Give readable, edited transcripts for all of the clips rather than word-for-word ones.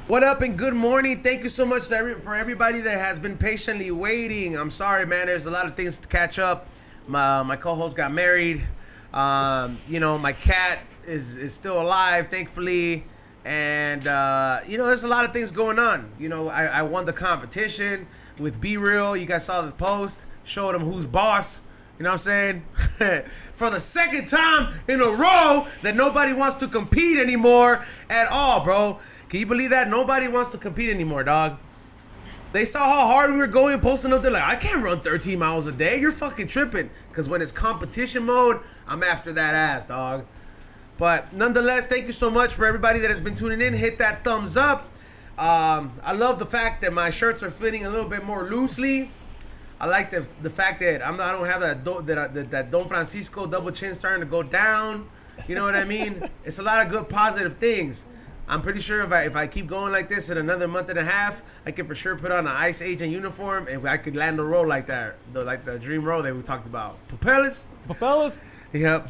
What up and good morning. Thank you so much for everybody that has been patiently waiting. I'm sorry, man. There's a lot of things to catch up. My co-host got married. My cat is still alive, thankfully. And, there's a lot of things going on. I won the competition with Be Real. You guys saw the post. Showed them who's boss. You know what I'm saying? For the second time in a row that nobody wants to compete anymore at all, bro. Can you believe that? Nobody wants to compete anymore, dog. They saw how hard we were going, posting up there like, I can't run 13 miles a day. You're fucking tripping. Because when it's competition mode, I'm after that ass, dog. But nonetheless, thank you so much for everybody that has been tuning in. Hit that thumbs up. I love the fact that my shirts are fitting a little bit more loosely. I like the fact that I don't have that Don Francisco double chin starting to go down. You know what I mean? It's a lot of good positive things. I'm pretty sure if I keep going like this in another month and a half, I can for sure put on an ICE agent uniform and I could land a role like that, like the dream role that we talked about. Propellers. Yep.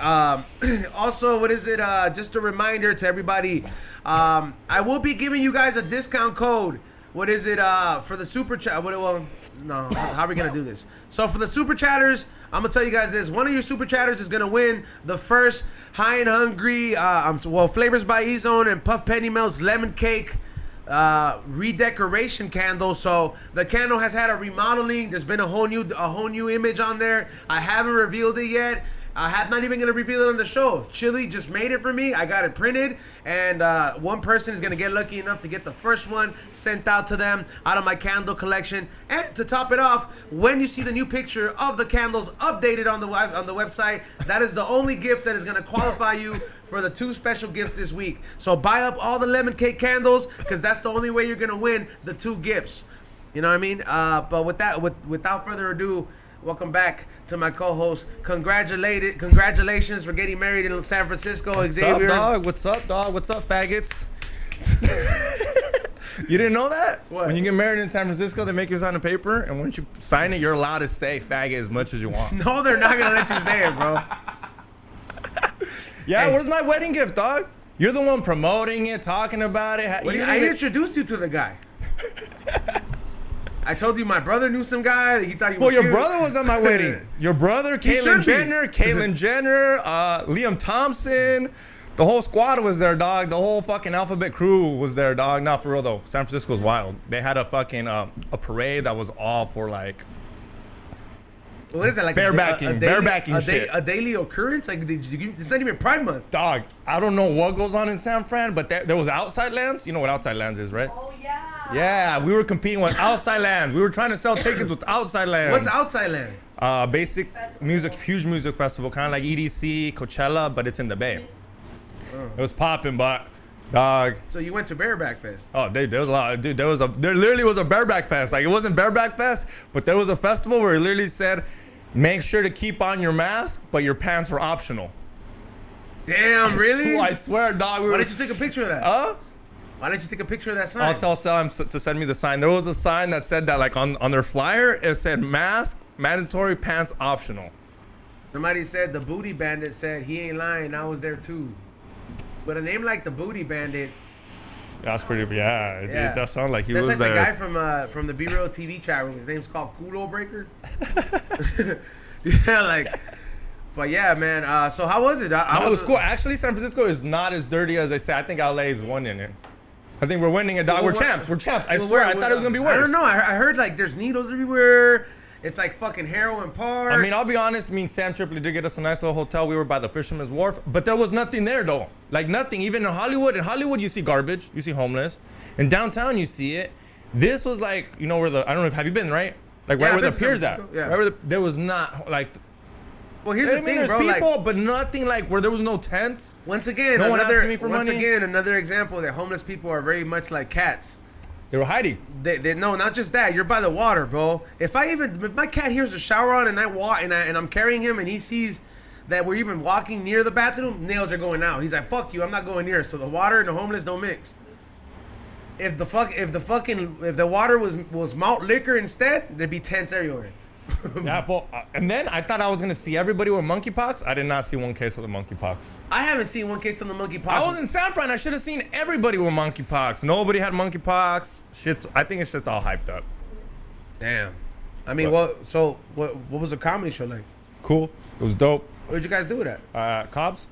Also, what is it? Just a reminder to everybody. I will be giving you guys a discount code. What is it? For the super chat. How are we gonna do this? So for the super chatters, I'm gonna tell you guys this. One of your super chatters is gonna win the first High and Hungry, Flavors by E-Zone and Puff Penny Mel's lemon cake redecoration candle. So the candle has had a remodeling. There's been a whole new image on there. I haven't revealed it yet. I'm not even gonna reveal it on the show. Chili just made it for me. I got it printed, and one person is gonna get lucky enough to get the first one sent out to them out of my candle collection. And to top it off, when you see the new picture of the candles updated on the website, that is the only gift that is gonna qualify you for the 2 special gifts this week. So buy up all the lemon cake candles, because that's the only way you're gonna win the 2 gifts. You know what I mean? But without further ado, welcome back to my co-host. Congratulations for getting married in San Francisco, Xavier. What's up, dog? What's up, faggots? You didn't know that? What? When you get married in San Francisco, they make you sign a paper, and once you sign it, you're allowed to say faggot as much as you want. No, they're not gonna let you say it, bro. Yeah, Hey. where's my wedding gift, dog? You're the one promoting it, talking about it. I introduced you to the guy. I told you my brother knew some guy. He thought he was Well, your cute. brother was at my wedding. Your brother, Caitlyn Jenner, Liam Thompson. The whole squad was there, dog. The whole fucking alphabet crew was there, dog. Not for real, though. San Francisco's wild. They had a fucking a parade that was all for, like... What is it, like barebacking shit. A daily occurrence? Like, it's not even Pride Month. Dog, I don't know what goes on in San Fran, but there was Outside Lands. You know what Outside Lands is, right? Oh, yeah. Yeah, we were competing with Outside Lands. We were trying to sell tickets with Outside Lands. What's Outside Land? Basic music, huge music festival, kind of like EDC, Coachella, but it's in the Bay. It was popping, but dog. So you went to Bareback Fest? Oh, there was a lot, dude. There literally was a Bareback Fest. Like, it wasn't Bareback Fest, but there was a festival where it literally said, make sure to keep on your mask, but your pants are optional. Damn, really? I swear, dog. Why didn't you take a picture of that? Huh? Why didn't you take a picture of that sign? I'll tell Sam to send me the sign. There was a sign that said that, like, on their flyer, it said mask, mandatory, pants optional. Somebody said the Booty Bandit said he ain't lying. I was there too. But a name like the Booty Bandit. That's pretty, yeah. Dude, that sounded like he That's was like there. the guy from the Be Real TV chat room. His name's called Kulo Breaker. Yeah, like. But yeah, man. So how was it? It was cool. Actually, San Francisco is not as dirty as they say. I think LA is winning it. I think we're winning it, dog. We're champs. We're champs. I swear. I thought it was gonna be worse. I don't know. I heard like there's needles everywhere. It's like fucking heroin park. I mean, I'll be honest. Me and Sam Tripoli did get us a nice little hotel. We were by the Fisherman's Wharf, but there was nothing there though. Like nothing. Even in Hollywood. In Hollywood, you see garbage. You see homeless. In downtown, you see it. This was like, you know, where the, I don't know if, have you been, right? Like right where the pier's at. Yeah. Right where there was not like. Well, here's the thing, there's bro. people, Like, but nothing like where there was no tents. once again, No one asking me for money. another example that homeless people are very much like cats. They were hiding. They no, not just that. You're by the water, bro. If my cat hears a shower on and I walk and I'm carrying him and he sees that we're even walking near the bathroom, nails are going out. He's like, "Fuck you, I'm not going near." So the water and the homeless don't mix. If the water was malt liquor instead, there'd be tents everywhere. Yeah, and then I thought I was gonna see everybody with monkeypox. I did not see one case of the monkeypox. I haven't seen one case of the monkeypox. I was in San Fran. I should have seen everybody with monkeypox. Nobody had monkeypox. I think it's just all hyped up. Damn. I mean, what was the comedy show like? Cool. It was dope. Where'd you guys do it at? Cobb's.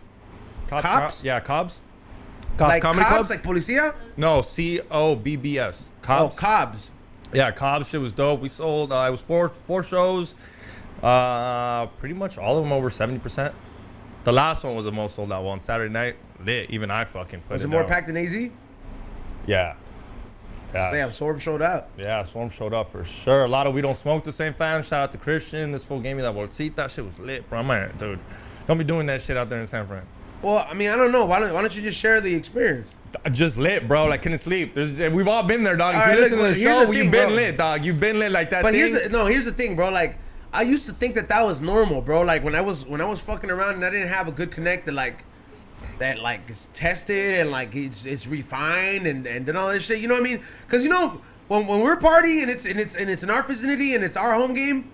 Cobb's? Yeah, Cobb's. Like Comedy Cobb's, Club? like Policia? No, Cobbs. Oh, Cobb's. Yeah, Cobb's shit was dope. We sold. It was four shows. Pretty much all of them over 70%. The last one was the most sold out one. Saturday night, lit. Even I fucking put Was it it more down. packed than AZ? Yeah. Yeah. Damn, Swarm showed up. Yeah, Swarm showed up for sure. A lot of We Don't Smoke the Same fans. Shout out to Christian. This fool gave me that bolsita. That shit was lit, bro. I'm like, dude, don't be doing that shit out there in San Fran. Well, I mean, I don't know. Why don't you just share the experience? Just lit, bro. Like, couldn't sleep. We've all been there, dog. If All you right, listen look, to the here's show, the thing, you've been bro. lit, dog. You've been lit like that But thing. here's the thing, bro. Like, I used to think that was normal, bro. Like when I was fucking around and I didn't have a good connect that like it's tested and like it's refined and then all this shit. You know what I mean? Because you know when we're partying and it's in our vicinity and it's our home game,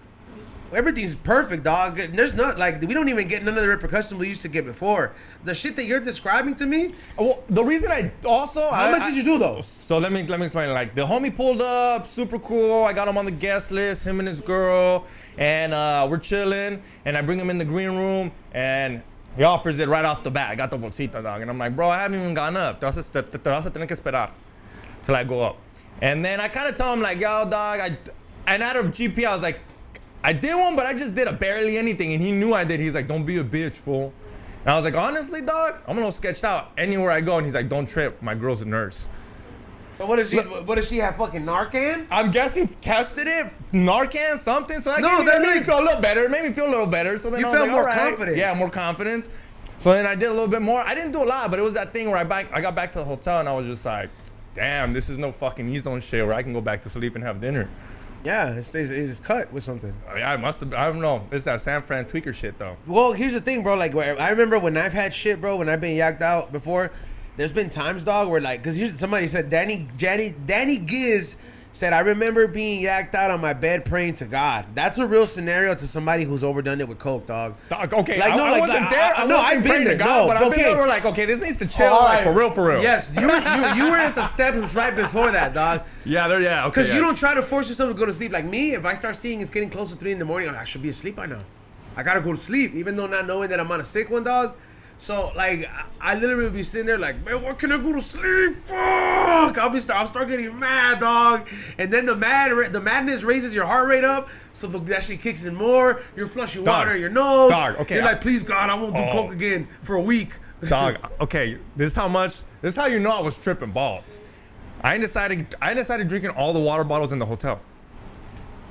everything's perfect, dog. There's not like we don't even get none of the repercussions we used to get before. The shit that you're describing to me. Well, the reason I also How much did you do though? So let me explain. Like the homie pulled up, super cool. I got him on the guest list, him and his girl, and we're chilling. And I bring him in the green room, and he offers it right off the bat. I got the bolsita, dog, and I'm like, bro, I haven't even gone up. Te vas a tener que esperar till I go up. And then I kind of tell him like, yo, dog, and out of GP, I was like, I did one, but I just did a barely anything, and he knew I did. He's like, don't be a bitch, fool. And I was like, she dog, I'm a little sketched out anywhere I go. And he's like, don't trip, my girl's a nurse. So what does she have? Fucking Narcan? I'm guessing tested it, Narcan, something. So that made me feel a little better. It made me feel a little better. So then You I was felt like, more all right. confident. Yeah, more confidence. So then I did a little bit more. I didn't do a lot, but it was that thing where I got back to the hotel and I was just like, damn, this is no fucking E-zone shit where I can go back to sleep and have dinner. Yeah, it's cut with something. I must have. I don't know. It's that San Fran tweaker shit though. Well, here's the thing, bro. Like, I remember when I've had shit, bro. When I've been yacked out before, there's been times, dog, where like, cause somebody said Danny Giz said, I remember being yacked out on my bed praying to God. That's a real scenario to somebody who's overdone it with coke, dog. Okay, like, no, I wasn't there. I've been there, God, but I've been okay. there. We're like, okay, this needs to chill, like for real. Yes, you were at the steps right before that, dog. Yeah, okay. Because you don't try to force yourself to go to sleep. Like me, if I start seeing it's getting close to 3 in the morning, I'm like, I should be asleep by now. I gotta go to sleep, even though not knowing that I'm on a sick one, dog. So like, I literally would be sitting there like, man, where can I go to sleep? Fuck! I'll start getting mad, dog. And then the madness raises your heart rate up, so that shit kicks in more. You're flushing water in your nose. Dog, okay. You're like, please God, I won't do coke again for a week. Dog, okay. This is how you know I was tripping balls. I decided drinking all the water bottles in the hotel.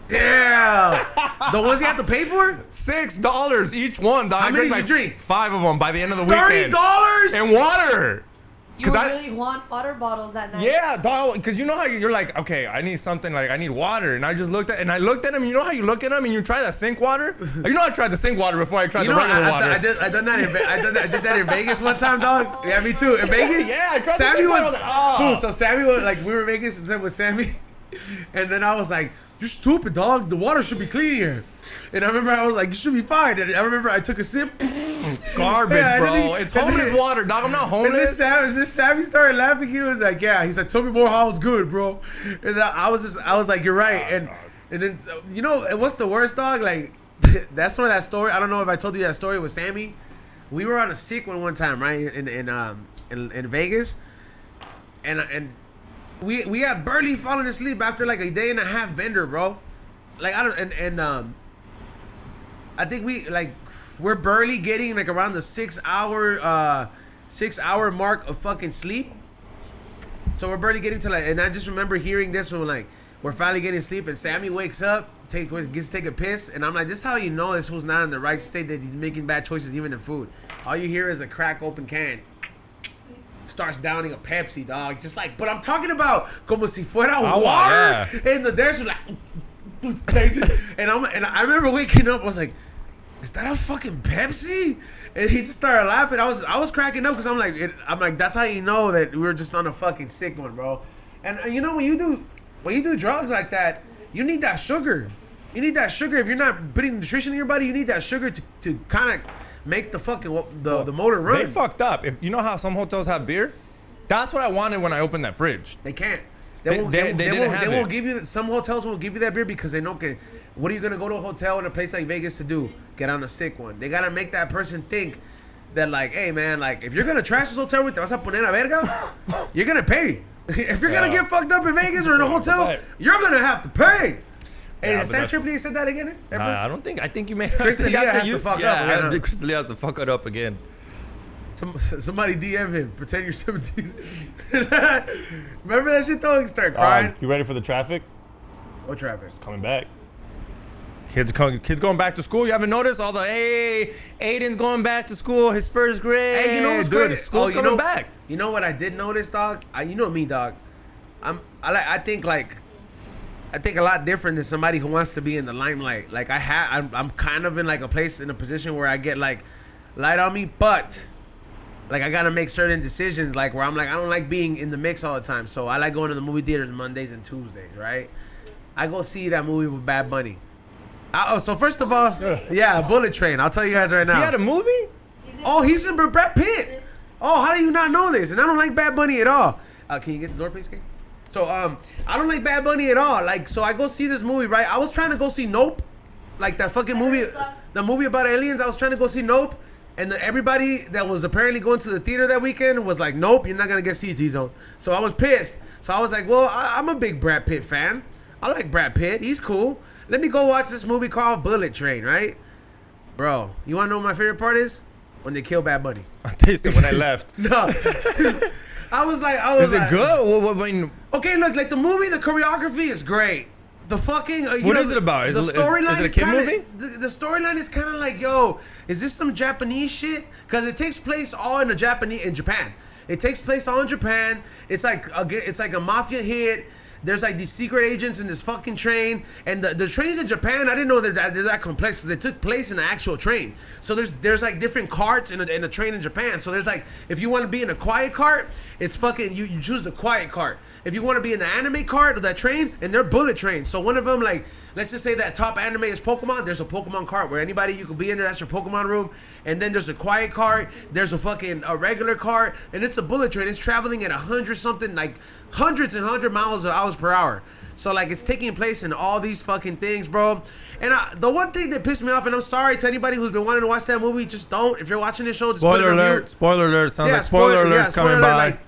Damn! The ones you have to pay for? $6 each one, dog. How many did you like drink? 5 of them by the end of the weekend. $30? And water. You really want water bottles that night? Yeah, dog. Because you know how you're like, okay, I need something, like I need water, and I looked at him. You know how you look at him and you try that sink water? You know I tried the sink water before I tried the regular water. I did that in Vegas one time, dog. Yeah, me too. In Vegas? Yeah, I tried Sammy the sink was, water. I was like, oh. So Sammy was like, we were in Vegas with Sammy, and then I was like, you're stupid, dog. The water should be clean here. And I remember I was like, you should be fine. And I remember I took a sip. Garbage, bro. It's homeless water, dog. I'm not homeless. And this Sammy started laughing. He was like, yeah. He's like, tell me more how it's good, bro. And I was like, you're right. And then, you know, what's the worst, dog? Like, that's where that story, I don't know if I told you that story with Sammy. We were on a sick one time, right? In Vegas. And we had barely fallen asleep after like a day and a half bender, bro. Like I think we're barely getting like around the 6 hour mark of fucking sleep. So we're barely getting to like, and I just remember hearing this when like we're finally getting sleep and Sammy wakes up, gets to take a piss, and I'm like, this is how you know this fool's not in the right state, that he's making bad choices even in food. All you hear is a crack open can. Starts downing a Pepsi, dog. Just like, but I'm talking about como si fuera water. Yeah. And the there's like, and I remember waking up. I was like, is that a fucking Pepsi? And he just started laughing. I was cracking up because I'm like, that's how you know that we were just on a fucking sick one, bro. And you know when you do drugs like that, you need that sugar. You need that sugar. If you're not putting nutrition in your body, you need that sugar to kind of make the fucking the motor run. They fucked up. If you know how some hotels have beer, that's what I wanted when I opened that fridge. They can't. They won't give you. Some hotels won't give you that beer because they know. Okay, what are you gonna go to a hotel in a place like Vegas to do? Get on a sick one. They gotta make that person think that like, hey man, like if you're gonna trash this hotel with te vas a poner a verga, you're gonna pay. If you're gonna get fucked up in Vegas or in a hotel, you're gonna have to pay. Hey, has Sam Tripoli said that again? I don't think. I think you may. Chris D'Elia has to fuck up again. Chris D'Elia has to fuck it up again. Somebody DM him. Pretend you're 17. Remember that shit though? He started crying. You ready for the traffic? What traffic? It's coming back. Kids going back to school. You haven't noticed all the hey, Aiden's going back to school. His first grade. Hey, you know what's Dude, crazy? School's coming back. You know what I did notice, dog? You know me, dog. I think a lot different than somebody who wants to be in the limelight. Like I'm kind of in like a place in a position where I get like light on me, but like I gotta make certain decisions like where I'm like I don't like being in the mix all the time. So I like going to the movie theaters Mondays and Tuesdays, right? I go see that movie with Bad Bunny. So first of all, yeah, Bullet Train. I'll tell you guys right now. He had a movie? He's in Brad Pitt. Oh, how do you not know this? And I don't like Bad Bunny at all. Can you get the door, please, Kate? So, I don't like Bad Bunny at all. Like, so I go see this movie, right? I was trying to go see Nope. Like, that fucking movie. The movie about aliens. I was trying to go see Nope. And everybody that was apparently going to the theater that weekend was like, nope, you're not going to get seats, T-Zone. So I was pissed. So I was like, well, I'm a big Brad Pitt fan. I like Brad Pitt. He's cool. Let me go watch this movie called Bullet Train, right? Bro, you want to know what my favorite part is? When they kill Bad Bunny. I tasted when I left. No. I was Is it good? What, okay, look, like the movie, the choreography is great. The fucking what is it about? The storyline is it a kid kinda, movie? The storyline is kind of like, yo, is this some Japanese shit? Because it takes place all in Japan. It takes place all in Japan. It's like a mafia hit. There's like these secret agents in this fucking train, and the trains in Japan, I didn't know they're that complex because it took place in an actual train. So there's like different carts in a train in Japan. So there's like, if you want to be in a quiet cart, it's fucking you choose the quiet cart. If you want to be in the anime cart of that train, and they're bullet trains. So one of them, like, let's just say that top anime is Pokemon. There's a Pokemon cart where anybody you could be in there. That's your Pokemon room. And then there's a quiet cart. There's a regular cart, and it's a bullet train. It's traveling at 100 something, like hundreds and 100 miles per hour. So like it's taking place in all these fucking things, bro. And the one thing that pissed me off, and I'm sorry to anybody who's been wanting to watch that movie, just don't. If you're watching this show, just put it on mute. Spoiler alert. Sounds like spoiler alert's coming by. Like,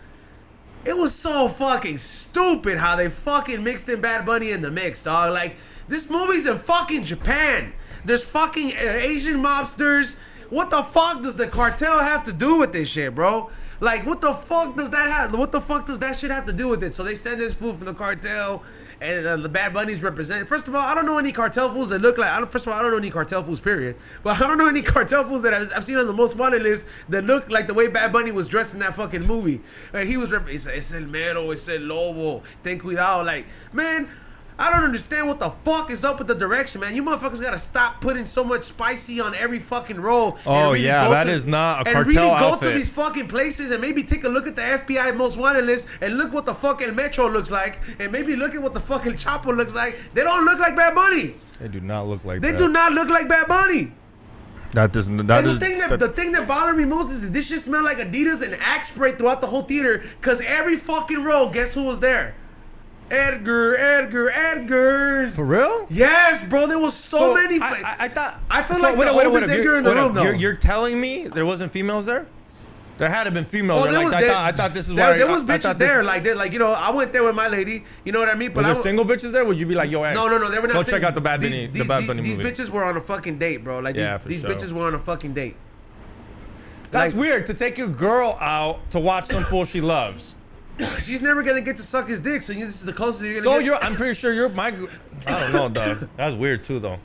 it was so fucking stupid how they fucking mixed in Bad Bunny in the mix, dog. Like, this movie's in fucking Japan. There's fucking Asian mobsters. What the fuck does the cartel have to do with this shit, bro? Like, what the fuck does that have? What the fuck does that shit have to do with it? So they send this fool from the cartel, and the Bad Bunny's represented. First of all, I don't know any cartel fools that look like. First of all, I don't know any cartel fools, period. But I don't know any cartel fools that I've seen on the most wanted list that look like the way Bad Bunny was dressed in that fucking movie. Like, he was, it's el mero, it's el lobo, ten cuidado. Like, man, I don't understand what the fuck is up with the direction, man. You motherfuckers gotta stop putting so much spicy on every fucking roll. Oh, really yeah, that is not a cartel outfit. And really go outfit. to these fucking places and maybe take a look at the FBI most wanted list and look what the fucking Metro looks like, and maybe look at what the fucking Chapo looks like. They don't look like Bad Bunny. They do not look like They that. do not look like Bad Bunny. That doesn't. The thing that bothered me most is that this shit smelled like Adidas and Axe spray throughout the whole theater. Cause every fucking row, guess who was there? Edgar's. For real? Yes, bro. There was so many. I thought. I feel like the oldest Edgar in the room, though. You're telling me there wasn't females there? There had to have been females. Oh, there. I thought this is why. There was bitches there. Like you know, I went there with my lady. You know what I mean? But there single bitches there? Would you be like, yo, ex? No, they were not. Go check out the Bad Bunny movie. These bitches were on a fucking date, bro. Like these bitches were on a fucking date. That's weird to take your girl out to watch some fool she loves. She's never gonna get to suck his dick, so this is the closest you're gonna get. I'm pretty sure you're my. I don't know, dog. That's weird too, though.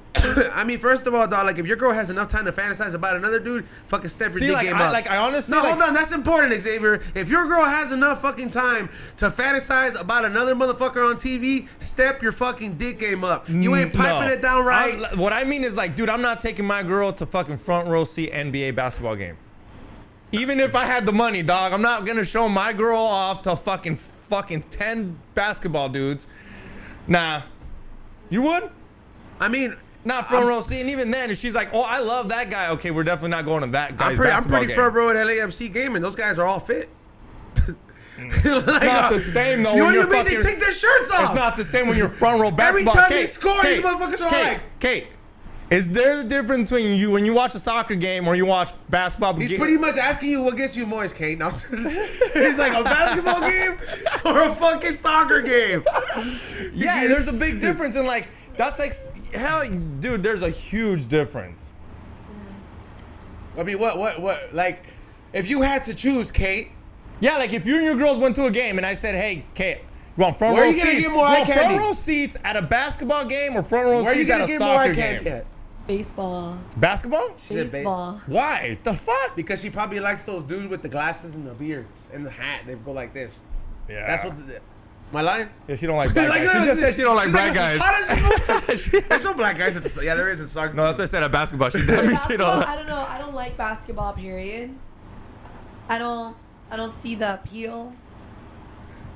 I mean, first of all, dog, like if your girl has enough time to fantasize about another dude, fucking step your dick game up. I honestly. No, hold on, that's important, Xavier. If your girl has enough fucking time to fantasize about another motherfucker on TV, step your fucking dick game up. You ain't piping it down right. What I mean is like, dude, I'm not taking my girl to fucking front row seat NBA basketball game. Even if I had the money, dog, I'm not gonna show my girl off to fucking 10 basketball dudes. Nah. You would? I mean, not front row seat. And even then, if she's like, "Oh, I love that guy," okay, we're definitely not going to that guy's I'm pretty game. fair, bro, at LAFC gaming. Those guys are all fit. Like, not the same though. What do you mean they take their shirts off? It's not the same when you're front row basketball. Every time Kate, they score, these motherfuckers are like. Kate, is there the difference between you when you watch a soccer game or you watch basketball? He's pretty much asking you what gets you moist, Kate. Now, he's like, a basketball game or a fucking soccer game? Yeah, there's a big difference, and like that's like hell, dude. There's a huge difference. I mean, what? Like, if you had to choose, Kate. Yeah, like if you and your girls went to a game and I said, "Hey, Kate, you want front Where row are you gonna seats? get more eye candy? Front row seats at a basketball game or front row Where are you seats at gonna a get more eye soccer candy game? at? Baseball. Basketball? said Baseball. Why? The fuck? Because she probably likes those dudes with the glasses and the beards and the hat. They go like this. Yeah. That's what. Am I lying? Yeah, she don't like black guys. She just said she don't like She's black guys. How does she know? There's no black guys at the. Yeah, there is in soccer. No, that's what I said at basketball. She told me she Basketball, don't. I don't know. I don't like basketball. Period. I don't see the appeal.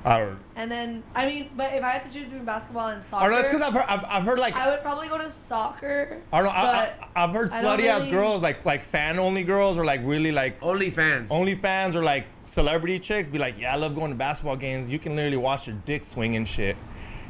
I don't. And then, I mean, but if I had to choose between basketball and I soccer, don't know. It's because I've heard like I would probably go to soccer. I don't know. but I've heard I don't slutty ass really- girls like fan only girls or like really like OnlyFans. OnlyFans or like celebrity chicks be like, yeah, I love going to basketball games. You can literally watch your dick swing and shit.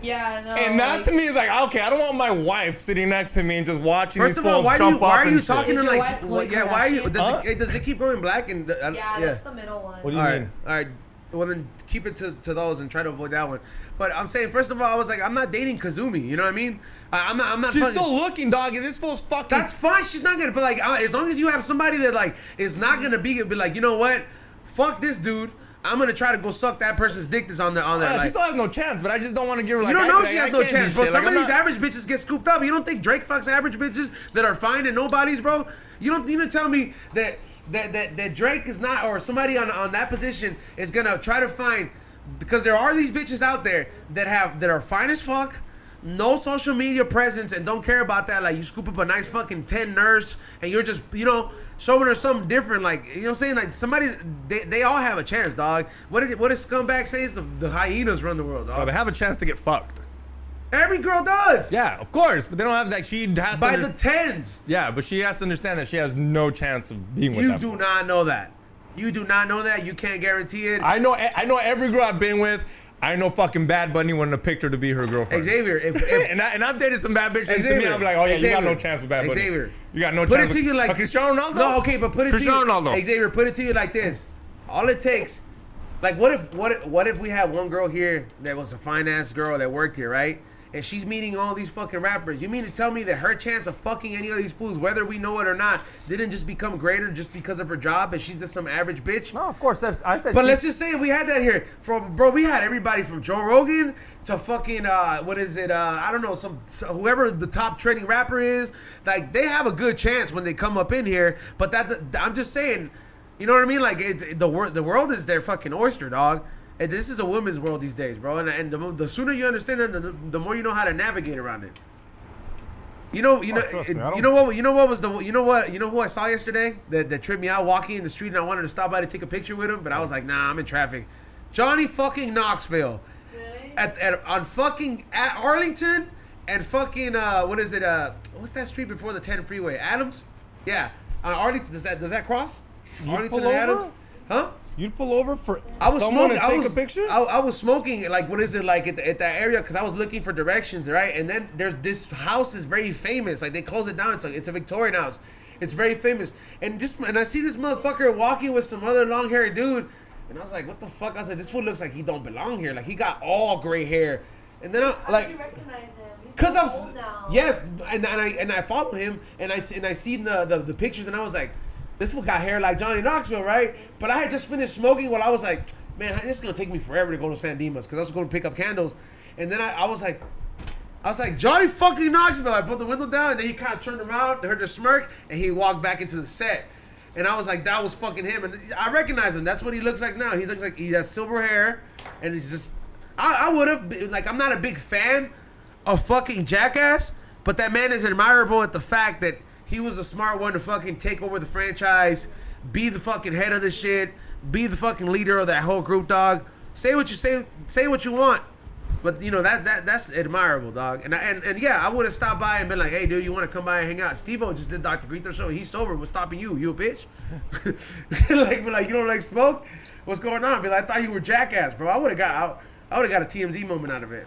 Yeah, no. And that like, to me is like, okay, I don't want my wife sitting next to me and just watching. First these of all, fools why jump are up you and talking shit. to Is your like? wife Khloe Yeah, why are you? Kardashian? Does it keep going black? And Yeah, that's the middle one. What do you All mean? right, all right. Well, then keep it to those and try to avoid that one. But I'm saying, first of all, I was like, I'm not dating Kazumi. You know what I mean? I'm not. She's fucking- still looking, dog. And this fool's fucking. That's fine. She's not gonna. But like, as long as you have somebody that like is not gonna be like, you know what? Fuck this dude. I'm gonna try to go suck that person's dick that's on there. she Like, still has no chance, but I just don't want to give her like. you don't know I she has can't no do chance, shit. bro. Like, Some of I'm these not- average bitches get scooped up. You don't think Drake fucks average bitches that are fine and nobodies, bro? You don't tell me that Drake is not, or somebody on that position is gonna try to find, because there are these bitches out there that are fine as fuck, no social media presence, and don't care about that. Like, you scoop up a nice fucking 10 nurse and you're just, showing her something different. Like, you know what I'm saying? Like, they all have a chance, dog. What did Scumbag say? Is the hyenas run the world, Oh, dog. they have a chance to get fucked. Every girl does. Yeah, of course, but they don't have like she has By to. the tens. Yeah, but she has to understand that she has no chance of being with You that. do not know that. You do not know that. You can't guarantee it. I know every girl I've been with. I know fucking Bad Bunny wouldn't have picked her to be her girlfriend. Xavier, if and I've dated some bad bitches. To me, Xavier, I'm like, oh yeah, you got no Xavier, chance with Bad Bunny. Xavier, You got no put chance. it to you like Cristiano Ronaldo. No, okay, but put it Cristiano to you, Ronaldo. Xavier. Put it to you like this. All it takes, like, what if we had one girl here that was a fine ass girl that worked here, right? And she's meeting all these fucking rappers. You mean to tell me that her chance of fucking any of these fools, whether we know it or not, didn't just become greater just because of her job and she's just some average bitch? No, of course. I said. But let's just say if we had that here, bro, we had everybody from Joe Rogan to fucking what is it? I don't know, whoever the top trending rapper is. Like, they have a good chance when they come up in here. But I'm just saying, you know what I mean? Like, the world is their fucking oyster, dog. And this is a woman's world these days, bro. And the sooner you understand it, the more you know how to navigate around it. You know who I saw yesterday that tripped me out walking in the street, and I wanted to stop by to take a picture with him, but I was like, nah, I'm in traffic. Johnny fucking Knoxville. Really? At Arlington and fucking what is it? What's that street before the 10 freeway? Adams? Yeah. On Arlington, does that cross? Arlington pull and over? Adams? Huh? You'd pull over for I was someone smoking. to take a picture? I was smoking. Like, what is it like at that area? Because I was looking for directions, right? And then there's this house is very famous. Like, they close it down. It's a Victorian house. It's very famous. And I see this motherfucker walking with some other long haired dude, and I was like, what the fuck? I was like, this fool looks like he don't belong here. Like, he got all gray hair. And then How did you recognize him? He's cause so old now. yes, and I follow him, and I seen the pictures, and I was like, this fool got hair like Johnny Knoxville, right? But I had just finished smoking while I was like, man, this is gonna take me forever to go to San Dimas because I was going to pick up candles, and then I was like, Johnny fucking Knoxville. I put the window down, and then he kind of turned around, heard the smirk, and he walked back into the set. And I was like, that was fucking him, and I recognize him. That's what he looks like now. He looks like he has silver hair, and he's just. I would have like, I'm not a big fan of fucking Jackass, but that man is admirable at the fact that he was a smart one to fucking take over the franchise, be the fucking head of the shit, be the fucking leader of that whole group, dog. Say what you want. But you know that's admirable, dog. And yeah, I would have stopped by and been like, hey, dude, you want to come by and hang out? Steve-O just did Dr. Grito show. He's sober. What's stopping you? You a bitch? like you don't like smoke? What's going on? Be like, I thought you were Jackass, bro. I would have got a TMZ moment out of it.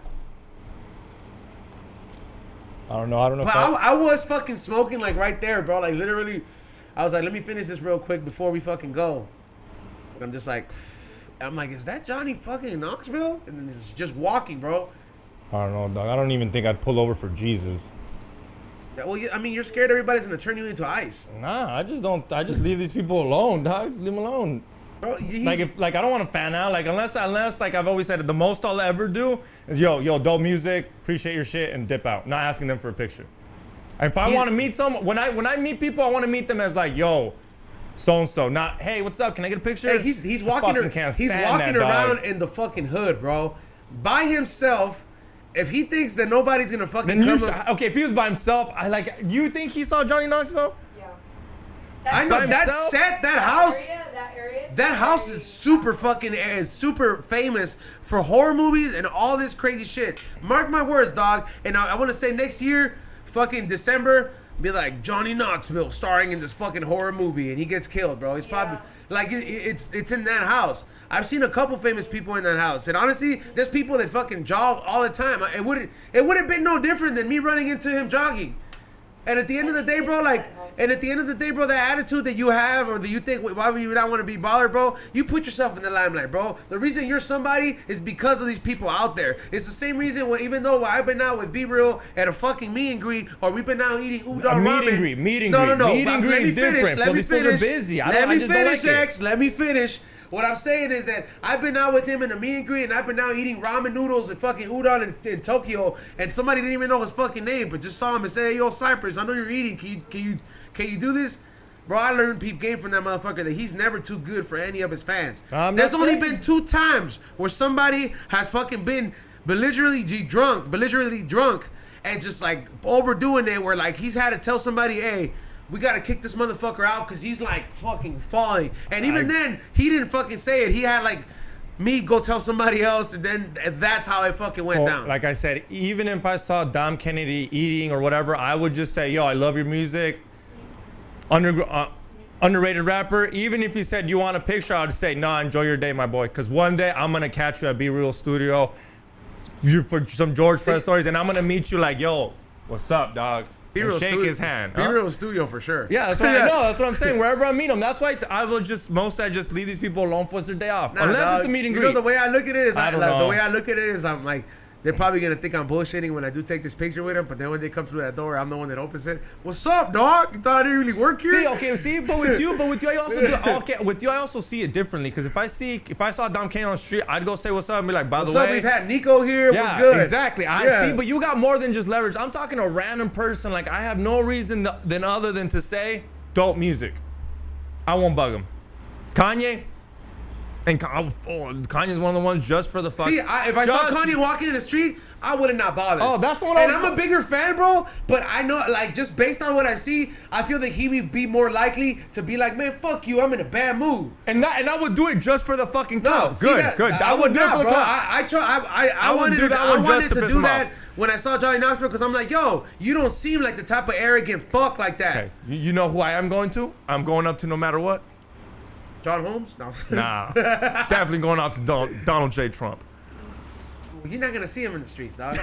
I don't know. But I was fucking smoking like right there, bro. Like literally, I was like, let me finish this real quick before we fucking go. And I'm just like, is that Johnny fucking Knoxville? And then he's just walking, bro. I don't know, dog. I don't even think I'd pull over for Jesus. Yeah, well, I mean, you're scared everybody's gonna turn you into ice. Nah, I just don't. I just leave these people alone, dog. Just leave them alone. Bro, Like I don't want to fan out. Like unless like I've always said, the most I'll ever do is yo, dope music, appreciate your shit, and dip out. Not asking them for a picture. If I want to meet someone, when I meet people, I want to meet them as like, yo, so and so. Not, hey, what's up? Can I get a picture? Hey, he's walking around in the fucking hood, bro, by himself. If he thinks that nobody's gonna fucking okay, if he was by himself, you think he saw Johnny Knoxville? Yeah. I know that set, that house. Area, that house is super famous for horror movies and all this crazy shit. Mark my words, dog. And I want to say next year, fucking December, be like Johnny Knoxville starring in this fucking horror movie, and he gets killed, bro. He's probably like it's in that house. I've seen a couple famous people in that house, and honestly, there's people that fucking jog all the time. It would have been no different than me running into him jogging. And at the end of the day, bro, that attitude that you have, or that you think, why would you not want to be bothered, bro? You put yourself in the limelight, bro. The reason you're somebody is because of these people out there. It's the same reason even though I've been out with Be Real at a fucking meet and greet, or we've been out eating udon ramen. Meet and greet. No. Meet and greet is different. Let me finish. Busy. Let me finish, X. Let me finish. What I'm saying is that I've been out with him in a meet and greet, and I've been out eating ramen noodles and fucking udon in Tokyo, and somebody didn't even know his fucking name, but just saw him and said, "Hey, yo, Cypress, I know you're eating. Can you do this?" Bro, I learned peep game from that motherfucker that he's never too good for any of his fans. There's only been 2 times where somebody has fucking been belligerently drunk, and just like overdoing it, where like he's had to tell somebody, "Hey, we gotta kick this motherfucker out because he's like fucking falling." And even then, he didn't fucking say it. He had like me go tell somebody else, and then that's how it fucking went down. Like I said, even if I saw Dom Kennedy eating or whatever, I would just say, yo, I love your music. Underrated rapper. Even if he said, you want a picture, I'd say, nah, enjoy your day, my boy. Because one day I'm gonna catch you at Be Real Studio for some George Fred stories, and I'm gonna meet you like, yo, what's up, dog? Shake his hand. Be Real Studio for sure. Yeah, that's what I know. That's what I'm saying. Wherever I meet him, that's why I will just leave these people alone for their day off. Unless it's a meet and greet. You know, the way I look at it is, I'm like, they're probably gonna think I'm bullshitting when I do take this picture with them, but then when they come through that door, I'm the one that opens it. What's up, dog? You thought I didn't really work here? But with you, I also with you, I also see it differently. Because if I saw Dom Kennedy on the street, I'd go say what's up and be like, by the way, we've had Nico here. Yeah, what's good? Exactly. See, but you got more than just leverage. I'm talking a random person. Like I have no reason other than to say dope music. I won't bug him. Kanye. And Kanye's one of the ones just for the fuck. See, if I saw Kanye walking in the street, I would have not bothered. Oh, that's the one. And I'm a bigger fan, bro. But I know, like, just based on what I see, I feel that he would be more likely to be like, man, fuck you, I'm in a bad mood. And I would do it just for the fucking clout. Good. I would not, bro. I wanted to do that when I saw Johnny Knoxville, because I'm like, yo, you don't seem like the type of arrogant fuck like that. Okay. You know who I am going to? I'm going up to no matter what. John Holmes? No. Nah. Definitely going out to Donald J. Trump. You're not going to see him in the streets, dog.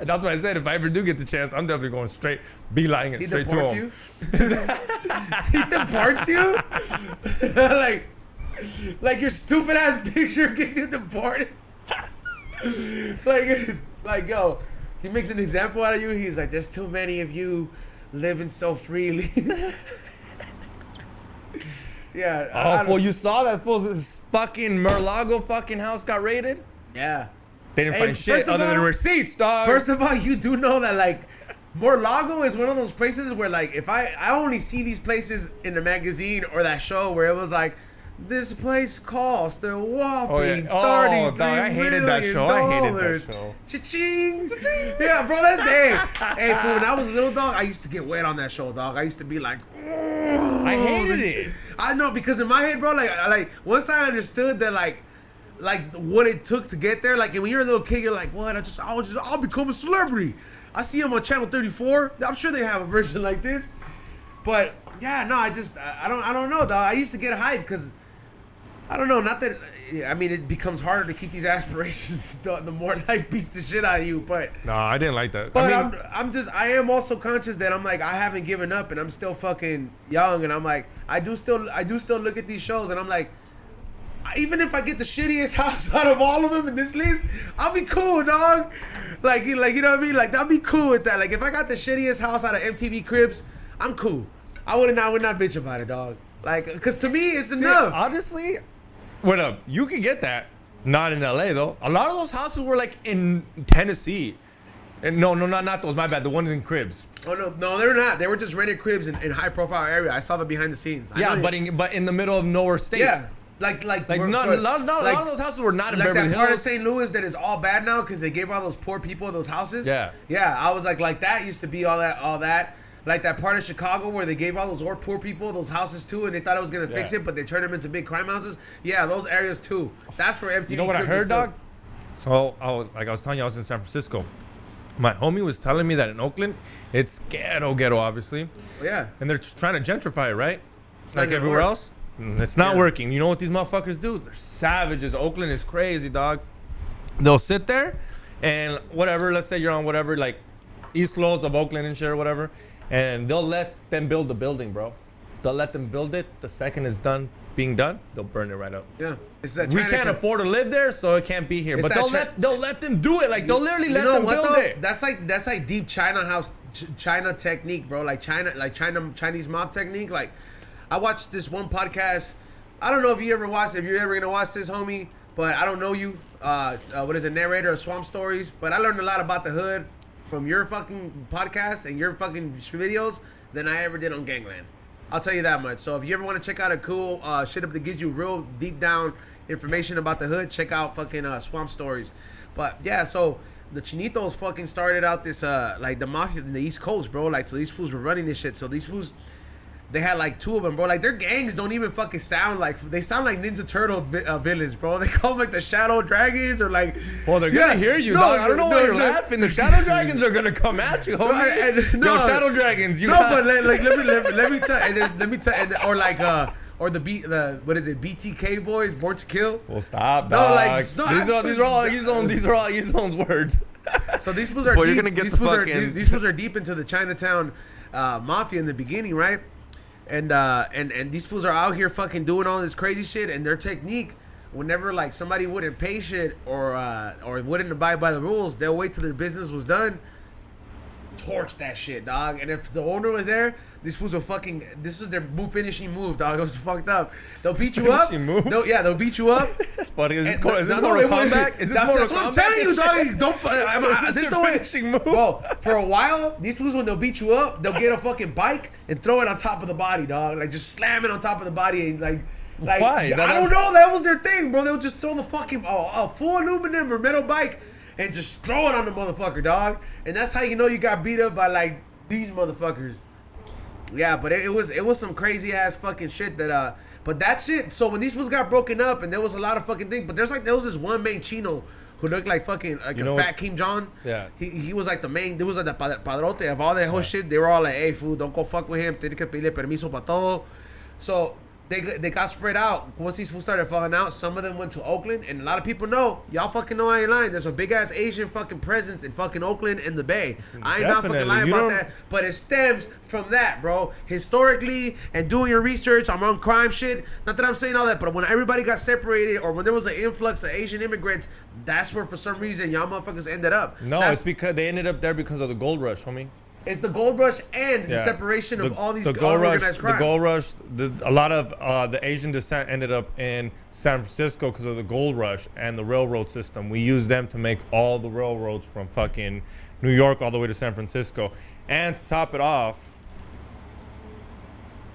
That's what I said. If I ever do get the chance, I'm definitely going straight, beelining it straight to him. He deports you? like your stupid ass picture gets you deported? like, yo, he makes an example out of you. He's like, there's too many of you living so freely. Yeah. Oh, you saw that fucking Mar-a-Lago fucking house got raided? Yeah. They didn't find shit other than receipts, dog. First of all, you do know that, like, Mar-a-Lago is one of those places where, like, if I only see these places in the magazine or that show where it was like, this place cost a whopping $33 million. I hated that show. Cha-ching. Yeah, bro, that's Dave. Hey, fool, when I was a little dog, I used to get wet on that show, dog. I used to be like, oh. I hated it. I know, because in my head, bro, like once I understood that, like, like what it took to get there. Like when you're a little kid, you're like, what? I'll become a celebrity. I see him on Channel 34. I'm sure they have a version like this. But yeah, no, I don't know, dog. I used to get hyped because I don't know. Not that I mean, it becomes harder to keep these aspirations the more life beats the shit out of you. But no, I didn't like that. But I mean, I am also conscious that I'm like I haven't given up and I'm still fucking young and I'm like I do still look at these shows and I'm like, even if I get the shittiest house out of all of them in this list, I'll be cool, dog. Like you know what I mean? Like I'll be cool with that. Like if I got the shittiest house out of MTV Cribs, I'm cool. I would not bitch about it, dog. Like, cause to me it's enough. Honestly, what up? You can get that. Not in LA though. A lot of those houses were like in Tennessee. And no, not those. My bad. The ones in Cribs. Oh no, they're not. They were just rented cribs in high profile area. I saw the behind the scenes. Yeah, but in the middle of nowhere states. Yeah. Like a lot of those houses were not in like Beverly that Hills. part of St. Louis that is all bad now because they gave all those poor people those houses. Yeah. Yeah, I was like that used to be all that. Like that part of Chicago where they gave all those poor people those houses too, and they thought it was gonna fix it, but they turned them into big crime houses. Yeah, those areas too. That's where MTV. You know what I heard, dog? So, like I was telling you, I was in San Francisco. My homie was telling me that in Oakland, it's ghetto, obviously. Yeah. And they're trying to gentrify it, right? It's like not everywhere work. else. It's not working. You know what these motherfuckers do? They're savages. Oakland is crazy, dog. They'll sit there and whatever, let's say you're on whatever, like East Los of Oakland and shit or whatever, and they'll let them build the building, bro. They'll let them build it. The second it's being done, they'll burn it right up. Yeah. It's that We can't afford to live there, so it can't be here. It's But they'll let them do it. Like they'll literally let them build it. That's like deep China house, China technique, bro. Like Chinese mob technique. Like I watched this one podcast. I don't know if you ever watched. If you're ever gonna watch this, homie, but I don't know you. What is it? Narrator of Swamp Stories. But I learned a lot about the hood from your fucking podcast and your fucking videos than I ever did on Gangland. I'll tell you that much. So if you ever want to check out a cool shit up that gives you real deep down information about the hood, check out fucking Swamp Stories. But yeah, so the Chinitos fucking started out this like the mafia in the East Coast, bro. Like so these fools were running this shit. So these fools, they had like two of them, bro. Like their gangs don't even fucking sound like, they sound like Ninja Turtle villains, bro. They call them like the Shadow Dragons or like. Well, they're gonna hear you, dog. I don't know why you're laughing. The Shadow Dragons are gonna come at you, homie. Yo, Shadow Dragons, but like let me tell, or like or the what is it? BTK boys, Born to Kill. Well, stop, dog. No, like it's not. These are all Ezone's words. So these fools are Boy, deep. you're gonna get These fools are deep into the Chinatown mafia in the beginning, right? And these fools are out here fucking doing all this crazy shit, and their technique, whenever like somebody wouldn't pay shit or wouldn't abide by the rules, they'll wait till their business was done, torch that shit, dog. And if the owner was there, these fools will fucking, this is their finishing move, dog. It was fucked up. They'll beat you up. Move? No, yeah, they'll beat you up. But is this Mortal Kombat? Is this Mortal That's what I'm Kombat? telling you, dog. Don't. This is the way. Finishing move. Bro, for a while, these fools when they'll beat you up, they'll get a fucking bike and throw it on top of the body, dog. Like just slam it on top of the body and like. Why? I don't know. That was their thing, bro. They would just throw the fucking a full aluminum or metal bike and just throw it on the motherfucker, dog. And that's how you know you got beat up by like these motherfuckers. Yeah, but it was some crazy ass fucking shit that but that shit. So when these fools got broken up and there was a lot of fucking things, but there was this one main chino who looked like fucking like a fat King John. Yeah. He was like the main. There was like the padrote of all that whole shit. They were all like, hey fool, don't go fuck with him. Tiene que pedirle permiso para todo. So they got spread out. Once these fools started falling out, some of them went to Oakland, and a lot of people know. Y'all fucking know I ain't lying. There's a big ass Asian fucking presence in fucking Oakland and the Bay. I ain't not fucking lying about that. But it stems from that, bro. Historically, and doing your research on crime shit. Not that I'm saying all that, but when everybody got separated, or when there was an influx of Asian immigrants, that's where for some reason y'all motherfuckers ended up. No, it's because they ended up there because of the gold rush, homie. It's the gold rush and the separation of all these organized crime. The gold rush, a lot of the Asian descent ended up in San Francisco because of the gold rush and the railroad system. We used them to make all the railroads from fucking New York all the way to San Francisco. And to top it off,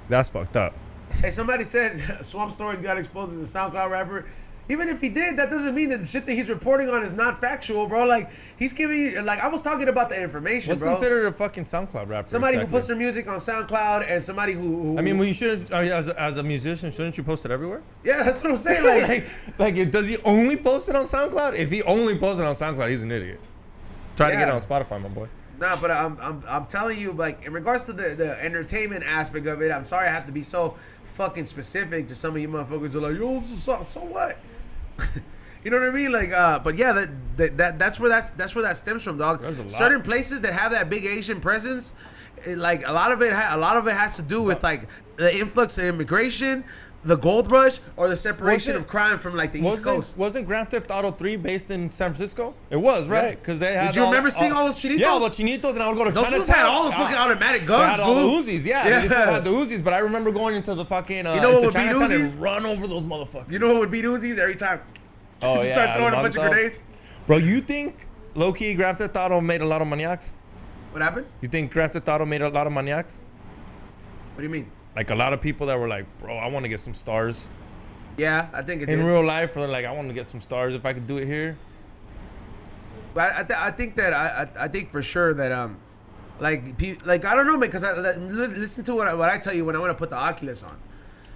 that's fucked up. Hey, somebody said Swamp Stories got exposed as a SoundCloud rapper. Even if he did, that doesn't mean that the shit that he's reporting on is not factual, bro. Like, he's giving, like, I was talking about the information, What's bro. considered a fucking SoundCloud rapper? Somebody exactly? who puts their music on SoundCloud and somebody who I mean, well, you should, as a musician, shouldn't you post it everywhere? yeah, that's what I'm saying. Like, Does he only post it on SoundCloud? If he only posts it on SoundCloud, he's an idiot. Try to get it Yeah. on Spotify, my boy. nah, but I'm telling you, like, in regards to the entertainment aspect of it, I'm sorry I have to be so fucking specific to some of you motherfuckers who are like, yo, so what? You know what I mean? Like, but yeah, that's where that stems from, dog. There's a lot. Certain places that have that big Asian presence, like a lot of it has to do with like the influx of immigration, the gold rush, or the separation Wasn't- of crime from like the East Coast. Wasn't Grand Theft Auto 3 based in San Francisco? It was, right? Because they had. Did you remember seeing all those chinitos? Yeah, all the chinitos, and I would go to Those Chinatown. fools had all the fucking automatic They guns, had all fool. the Uzis, yeah. They still had the Uzis, but I remember going into the fucking. You know what into would beat Chinatown Uzis? and run over those motherfuckers. You know what would beat Uzis every time? Oh, Just yeah, start throwing a the bunch of Molotov. grenades. Bro, you think low-key Grand Theft Auto made a lot of maniacs? What happened? You think Grand Theft Auto made a lot of maniacs? What do you mean? Like a lot of people that were like, bro, I want to get some stars. Yeah, I think it In did. real life, they're like, I want to get some stars if I could do it here. But I think that I think for sure that like I don't know, man, because listen to what I tell you when I want to put the Oculus on.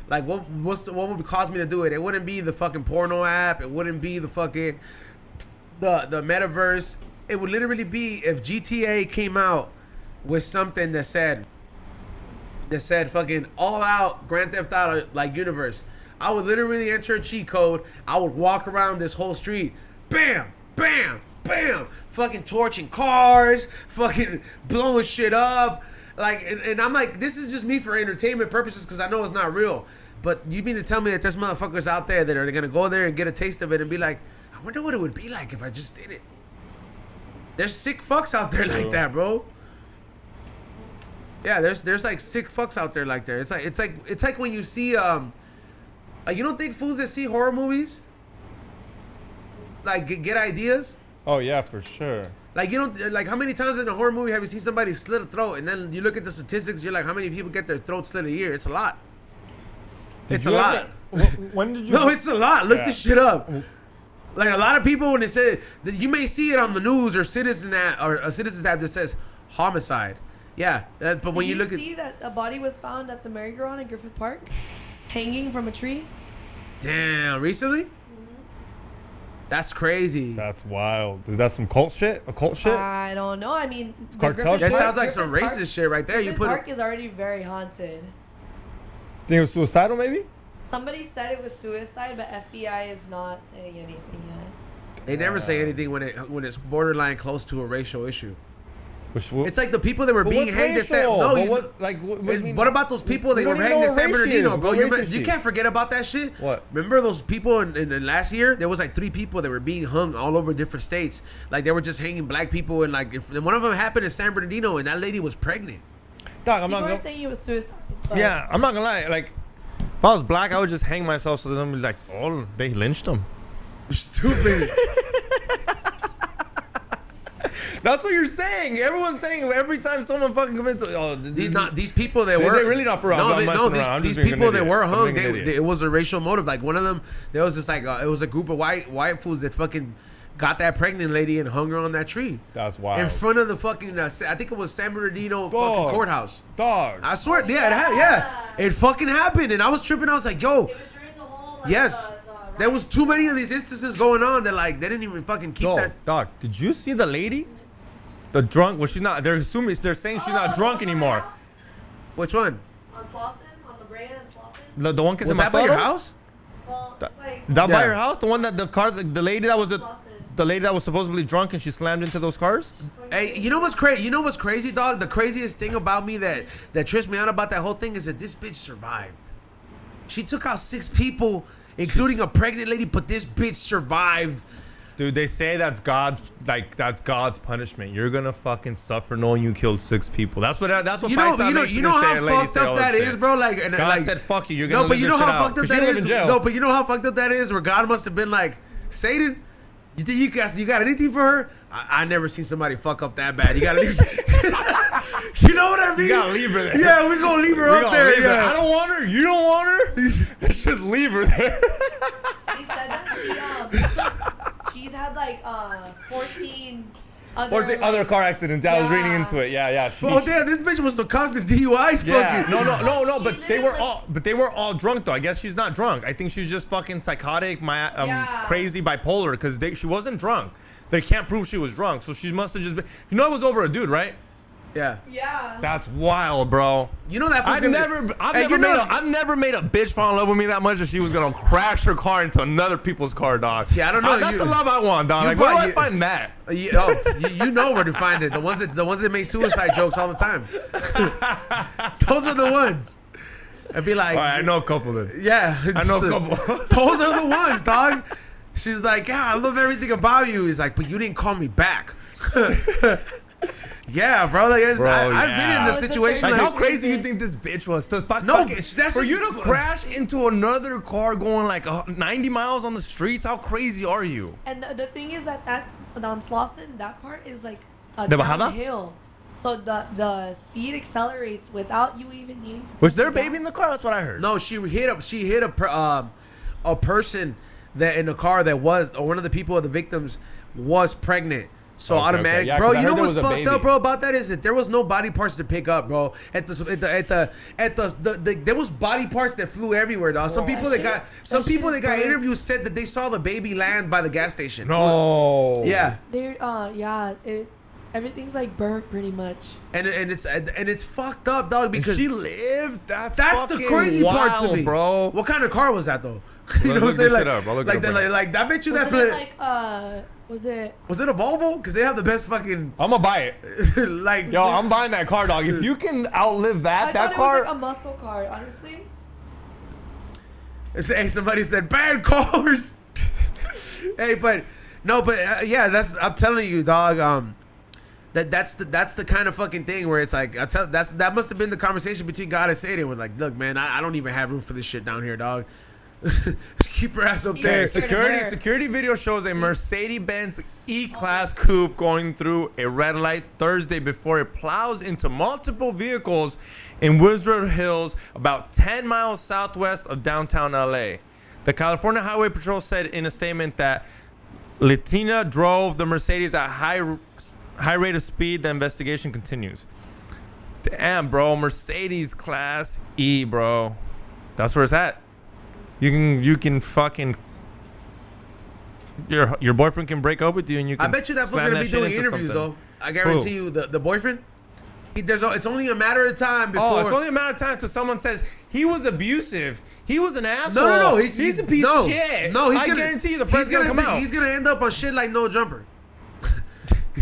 Like what would cause me to do it? It wouldn't be the fucking porno app. It wouldn't be the fucking the metaverse. It would literally be if GTA came out with something that said fucking all out Grand Theft Auto like universe. I would literally enter a cheat code. I would walk around this whole street, bam, bam, bam, fucking torching cars, fucking blowing shit up. Like, and I'm like, this is just me for entertainment purposes because I know it's not real. But you mean to tell me that there's motherfuckers out there that are gonna go there and get a taste of it and be like, I wonder what it would be like if I just did it. There's sick fucks out there like that, bro. Yeah, there's like sick fucks out there like that. It's like when you see like, you don't think fools that see horror movies like get ideas? Oh yeah, for sure. Like, you don't, like, how many times in a horror movie have you seen somebody slit a throat and then you look at the statistics, you're like, how many people get their throat slit a year? It's a lot. It's a lot. When did you? No, it's a lot. Look Yeah. this shit up. Like, a lot of people, when they say that, you may see it on the news or Citizen app or a Citizen's app that says homicide. Yeah, but when Did you look see that a body was found at the merry-go-round in Griffith Park, hanging from a tree? damn, recently? That's crazy. That's wild. Is that some cult shit? A cult shit? I don't know. I mean, the cartel Griffith That shit? sounds like some Griffith Park- racist shit right there. You Griffith put Park it. is already very haunted. Think it was suicidal, maybe? Somebody said it was suicide, but FBI is not saying anything yet. They never say anything when it's borderline close to a racial issue. Which, It's like the people that were but being what's hanged at San. racial? No, But you, what, like, what about those people that we were don't even hanged know in San what race she Bernardino, is. bro? What race is You she? can't forget about that shit. What? Remember those people in last year? There was like 3 people that were being hung all over different states. Like, they were just hanging black people, and like and one of them happened in San Bernardino, and that lady was pregnant. Dog, I'm People not are gonna. saying it was suicide. But Yeah, I'm not gonna lie. Like, if I was black, I would just hang myself so them be like, oh, they lynched him. Stupid. That's what you're saying. Everyone's saying every time someone fucking commits. Oh, These people that They- were they really not for real. I'm not messing around. I'm these just being people an that idiot. were I'm hung, being an idiot. it was a racial motive. Like, one of them, there was just like it was a group of white fools that fucking got that pregnant lady and hung her on that tree That's wild. in front of the fucking I think it was San Bernardino Dog. fucking courthouse. Dog. I swear, it fucking happened, and I was tripping. I was like, yo, it was during the whole. Like, yes, there was too many of these instances going on that like they didn't even fucking keep that. Dog, did you see the lady? The drunk. Well, she's not. They're saying she's not drunk anymore. Which one? On Slauson, on La Brea and Slauson. The one que se Was that by your mataron? house? Well, it's like That by Yeah. your house? The one that the lady that was the lady that was supposedly drunk and she slammed into those cars? Hey, you know what's crazy? You know what's crazy, dog? The craziest thing about me that trips me out about that whole thing is that this bitch survived. She took out 6 people, including a pregnant lady, but this bitch survived. Dude, they say that's God's punishment. You're gonna fucking suffer knowing you killed 6 people. That's what You know how fucked up that is, bro. Like, and God like, said, "Fuck you." You're gonna no, but live you this know shit how out. fucked up 'Cause she that live is. in jail. No, but you know how fucked up that is, where God must have been like, Satan, you think you got anything for her? I never seen somebody fuck up that bad. You gotta leave. You know what I mean? You gotta leave her there. Yeah, we gonna leave her We up gonna there. leave her. Yeah. I don't want her. You don't want her. Let's just leave her there. he said that. she's had like 14 other, Or the like, other car accidents. Yeah, I was reading Yeah. into it. Yeah. Oh damn, this bitch was the constant DUI. Yeah, Fucking. no. She But they were literally- they were all drunk though. I guess she's not drunk. I think she's just fucking psychotic, Yeah. crazy, bipolar. Because she wasn't drunk. They can't prove she was drunk, so she must have just been. You know, it was over a dude, right? Yeah. Yeah. That's wild, bro. You know that. I've never made a bitch fall in love with me that much that she was gonna crash her car into another people's car, dog. Yeah, I don't know, That's you- the love I want, dog. you Like, where do brought- I you- find that? You know where to find it. The ones that make suicide jokes all the time. Those are the ones. I'd be like, All right, I know a couple then. yeah, I know a it's couple. Those are the ones, dog. She's like, yeah, I love everything about you. He's like, but you didn't call me back. Yeah, bro. Like, Bro, I've been in yeah. this situation. Like, Like, how crazy you think this bitch was? To No, that's for just- you to crash into another car going like 90 miles on the streets. How crazy are you? And the thing is that's on Slauson, that part is like a The Bajada? downhill. So the speed accelerates without you even needing to. Was push there a the gas. baby in the car? That's what I heard. no, she hit a person that in the car that was, or one of the people of the victims was pregnant. So Okay, automatic, okay. Yeah, bro. 'cause I You know heard there what's was a fucked baby. up, bro? About that is that there was no body parts to pick up, bro. There was body parts that flew everywhere, dog. Some Bro, people that that got shit- some that people shit that got burned. interviews said that they saw the baby land by the gas station. No. Yeah, There, everything's like burnt pretty much. and it's fucked up, dog. Because Because she lived. That's that's the fucking crazy part to wild, me, bro. What kind of car was that though? You know what I'm look saying? this Like, shit up, bro. Look it like, up that, right like I bet you that. Wasn't it like was it? Was it a Volvo? Because they have the best fucking I'm gonna buy it. like. Yo, I'm buying that car, dog. If you can outlive I that thought car. it was like a muscle car, honestly. Hey, somebody said bad cars. Hey, but no, but yeah, I'm telling you, dog. That's the kind of fucking thing where it's like that must have been the conversation between God and Satan. With like, look, man, I don't even have room for this shit down here, dog. Just keep your ass up Yeah, there. sure. Security video shows a Mercedes-Benz E-Class coupe going through a red light Thursday before it plows into multiple vehicles in Woodward Hills, about 10 miles southwest of downtown LA. The California Highway Patrol said in a statement that Latina drove the Mercedes at high rate of speed. The investigation continues. Damn, bro, Mercedes Class E, bro. That's where it's at. You can fucking your boyfriend can break up with you and you can I bet you that fool's slam gonna be shit doing into interviews something. though. I guarantee you, the boyfriend. It's only a matter of time before. Oh, it's only a matter of time till someone says he was abusive. He was an asshole. No. He's a piece of shit. No, I guarantee you the friend's gonna come out. He's gonna end up on shit like No Jumper.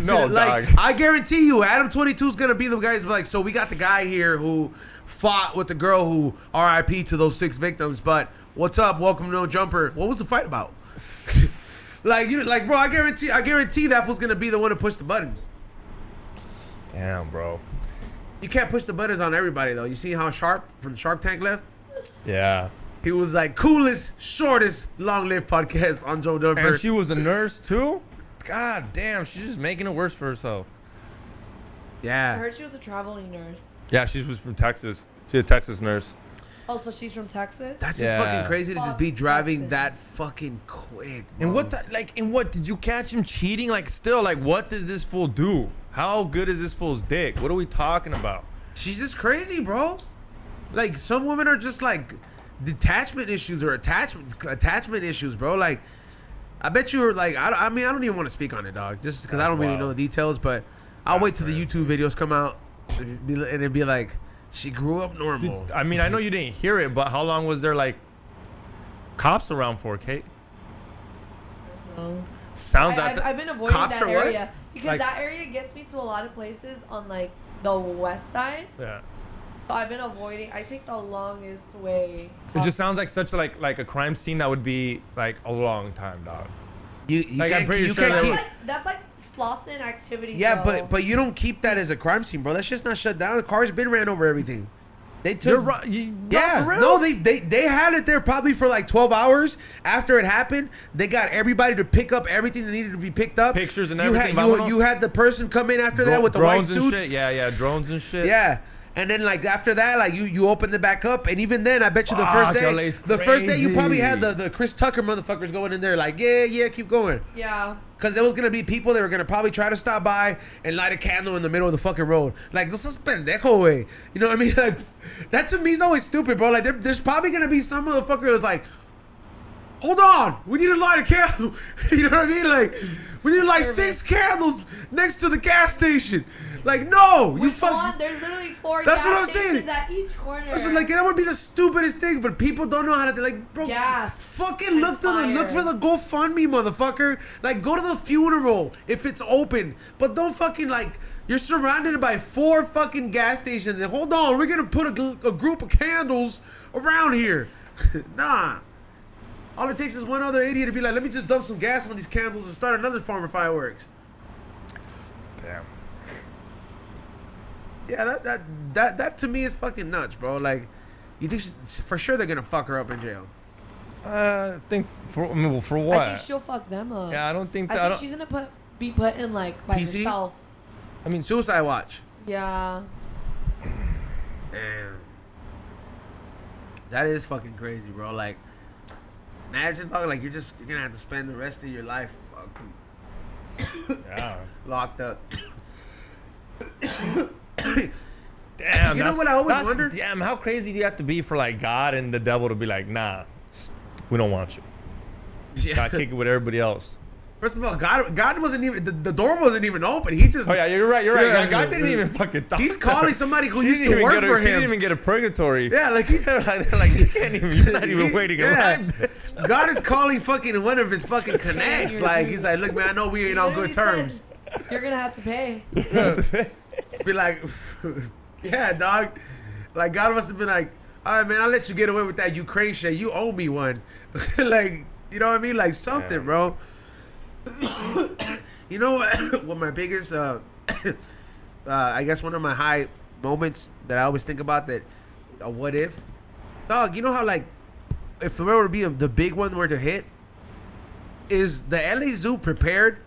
No, like dog. I guarantee you, Adam 22 is gonna be the guys like. So we got the guy here who fought with the girl who R.I.P. to those 6 victims. But what's up? Welcome to No Jumper. What was the fight about? Like bro, I guarantee that fool's gonna be the one to push the buttons. Damn, bro. You can't push the buttons on everybody though. You see how Sharp from Shark Tank left? Yeah. He was like coolest, shortest, long-lived podcast on Joe Jumper. And she was a nurse too? God damn, she's just making it worse for herself. I Yeah. heard she was a traveling nurse. Yeah, she was from Texas. She's a Texas nurse. Oh, so she's from Texas? That's just Yeah. fucking crazy to just Fuck be driving Texas. that fucking quick. And bro. what did you catch him cheating? Like still, like what does this fool do? How good is this fool's dick? What are we talking about? She's just crazy, bro. Like some women are just like detachment issues or attachment issues, bro. Like I bet you were like I mean I don't even want to speak on it, dog. Just because I That's don't really wild. know the details, but I'll That's wait till the crazy. YouTube videos come out and it'd be like she grew up normal. I mean, I know you didn't hear it, but how long was there like cops around for, Kate? No. Sounds I've been avoiding Cops that or what? area because Like- that area gets me to a lot of places on like the west side. yeah. So I've been avoiding. I take the longest way. It just sounds like such like a crime scene that would be like a long time, dog. You Like, I'm can't, pretty you sure can't they keep. were- That's like Slauson activity. Yeah, though. but you don't keep that as a crime scene, bro. That shit's not shut down. The car's been ran over everything. They took. You're right. Yeah, for real? no, they had it there probably for like 12 hours after it happened. They got everybody to pick up everything that needed to be picked up. Pictures and you everything, Had, vámonos. you had the person come in after that with the white drones and suits. shit. Yeah, drones and shit. Yeah, And then like after that, like you opened it back up, and even then, I bet you the Fuck, first day, LA's you probably had crazy. the Chris Tucker motherfuckers going in there like, yeah, keep going. Yeah. Cause there was gonna be people that were gonna probably try to stop by and light a candle in the middle of the fucking road. Like, no seas pendejo, way. You know what I mean? Like, that to me is always stupid, bro. Like, there's probably gonna be some motherfucker that's like, hold on, we need to light a candle. You know what I mean? Like, we need to light 6 candles next to the gas station. Like, no, you Which fuck. one? There's literally 4 That's gas what I'm stations saying. at each corner. That's what, like, that would be the stupidest thing, but people don't know how to, like, bro. Gas Fucking and look for the fire. GoFundMe, motherfucker. Like, go to the funeral if it's open, but don't fucking like. You're surrounded by 4 fucking gas stations, and hold on, we're gonna put a group of candles around here. Nah. All it takes is one other idiot to be like, let me just dump some gas on these candles and start another farm of fireworks. Damn. Yeah, that to me is fucking nuts, bro. Like, you think for sure they're gonna fuck her up in jail? I think for I what? think she'll fuck them up. Yeah, I don't think I that. think she's gonna be put in like by PC? herself. I mean, Suicide Watch. Yeah. Damn. That is fucking crazy, bro. Like, imagine, dog, like, you're gonna have to spend the rest of your life fucking Yeah. locked up. Damn. You know what I always wonder? Damn, how crazy do you have to be for like God and the devil to be like, nah, we don't want you. Yeah. Gotta kick it with everybody else. First of all, God wasn't even, the door wasn't even open. He just, Oh yeah, you're right. Yeah, God didn't even fucking talk. he's calling somebody who She used didn't to even work get for She didn't him. even get a purgatory. Yeah, like he's, They're like, you can't even. You're not even waiting in Yeah. line, bitch. God is calling fucking one of his fucking connects. Like, he's like, look, man, I know we ain't on good Literally terms. said, you're gonna have to pay. Be like, yeah, dog. Like, God must have been like, all right, man, I'll let you get away with that Ukraine shit. You owe me one. Like, you know what I mean? Like, something, Yeah. bro. You know what my biggest, I guess one of my high moments that I always think about that, what if? Dog, you know how, like, if there were to be the big one were to hit, is the LA Zoo prepared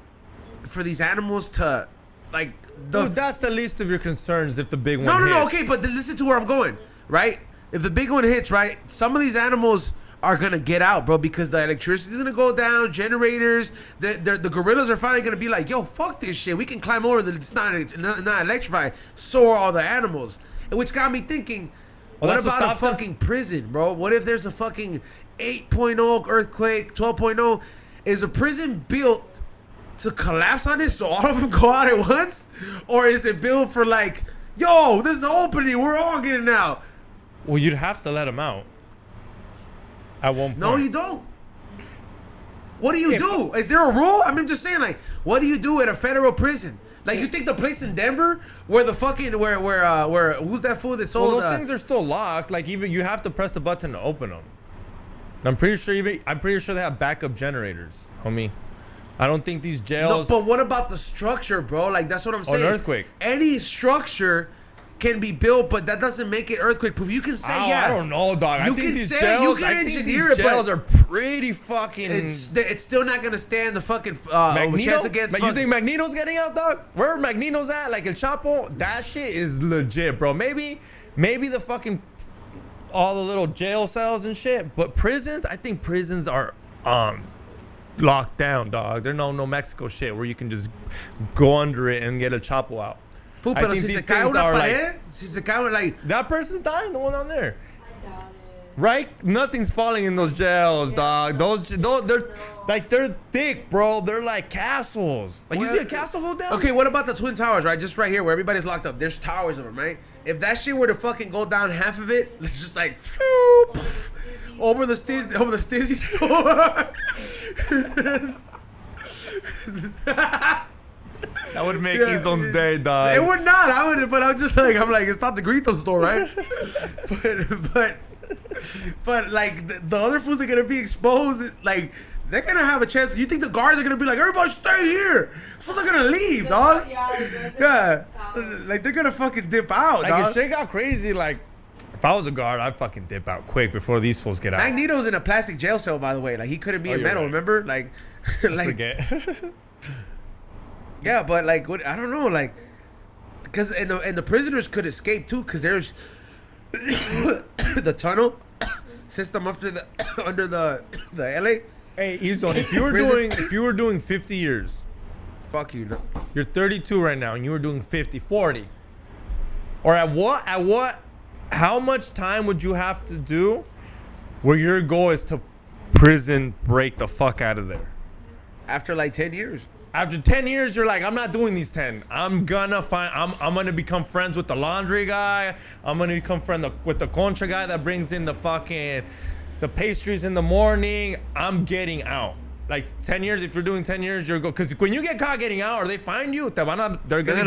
for these animals to, like, Dude, that's the least of your concerns if the big one. no, hits. okay, but listen to where I'm going, right? If the big one hits, right, some of these animals are gonna get out, bro, because the electricity's gonna go down, generators, the gorillas are finally gonna be like, yo, fuck this shit, we can climb over, it's not electrified, so are all the animals. And which got me thinking, Well, what that's what about a stops them? fucking prison, bro? What if there's a fucking 8.0 earthquake, 12.0? Is a prison built to collapse on it so all of them go out at once? Or is it built for like, yo, this is an opening, we're all getting out? Well, you'd have to let them out. At one point. No, you don't. What do you do? Is there a rule? I mean, I'm just saying, like, what do you do at a federal prison? Like, you think the place in Denver where the fucking where who's that fool that sold? Well, those things are still locked. Like even you have to press the button to open them. And I'm pretty sure they have backup generators, homie. I don't think these no, jails. but what about the structure, bro? Like, that's what I'm Or saying. an earthquake. Any structure can be built, but that doesn't make it earthquake proof. You can say, yeah, I don't know, dog. You I think can these say- jails, you can I think engineer these it, but jails are pretty fucking. it's still not gonna stand the fucking Magneto? chance against. You think Magneto's getting out, dog? Where Magneto's at? Like El Chapo? That shit is legit, bro. Maybe the fucking all the little jail cells and shit, but prisons. I think prisons are locked down, dog. There's no Mexico shit where you can just go under it and get El Chapo out. Fool, I pero think si se these cae things una are like- pared, si se cae like. That person's dying, the one down there. I doubt it. Right? Nothing's falling in those jails, dog. Those they're like they're thick, bro. They're like castles. Like you see a castle go down? Okay, what about the Twin Towers, right? Just right here where everybody's locked up. There's towers of them, right? If that shit were to fucking go down half of it, it's just like over the Stizzy store. That would make Yeah. Ezone's day, dog. It would not. I would, but I'm just like, I'm like, it's not the Grito store, right? but like the other fools are gonna be exposed. Like they're gonna have a chance. You think the guards are gonna be like, everybody stay here? Fools are gonna leave, dog. Yeah, like they're gonna fucking dip out, Like dog. if shit got crazy, like if I was a guard, I'd fucking dip out quick before these fools get out. Magneto's in a plastic jail cell, by the way. Like he couldn't be in you're metal. right. Remember, like, like Forget. yeah, but like, what? I don't know, like, because and the prisoners could escape too, because there's the tunnel system under the LA. Hey, Izon, if you were doing 50 years, Fuck you. No. you're 32 right now, and you were doing 50, 40, or how much time would you have to do where your goal is to prison break the fuck out of there? After like 10 years. After 10 years, you're like, I'm not doing these 10. I'm gonna become friends with the laundry guy. I'm gonna become with the concha guy that brings in the pastries in the morning. I'm getting out. Like 10 years, if you're doing 10 years, you're go. Because when you get caught getting out or they find you, they're gonna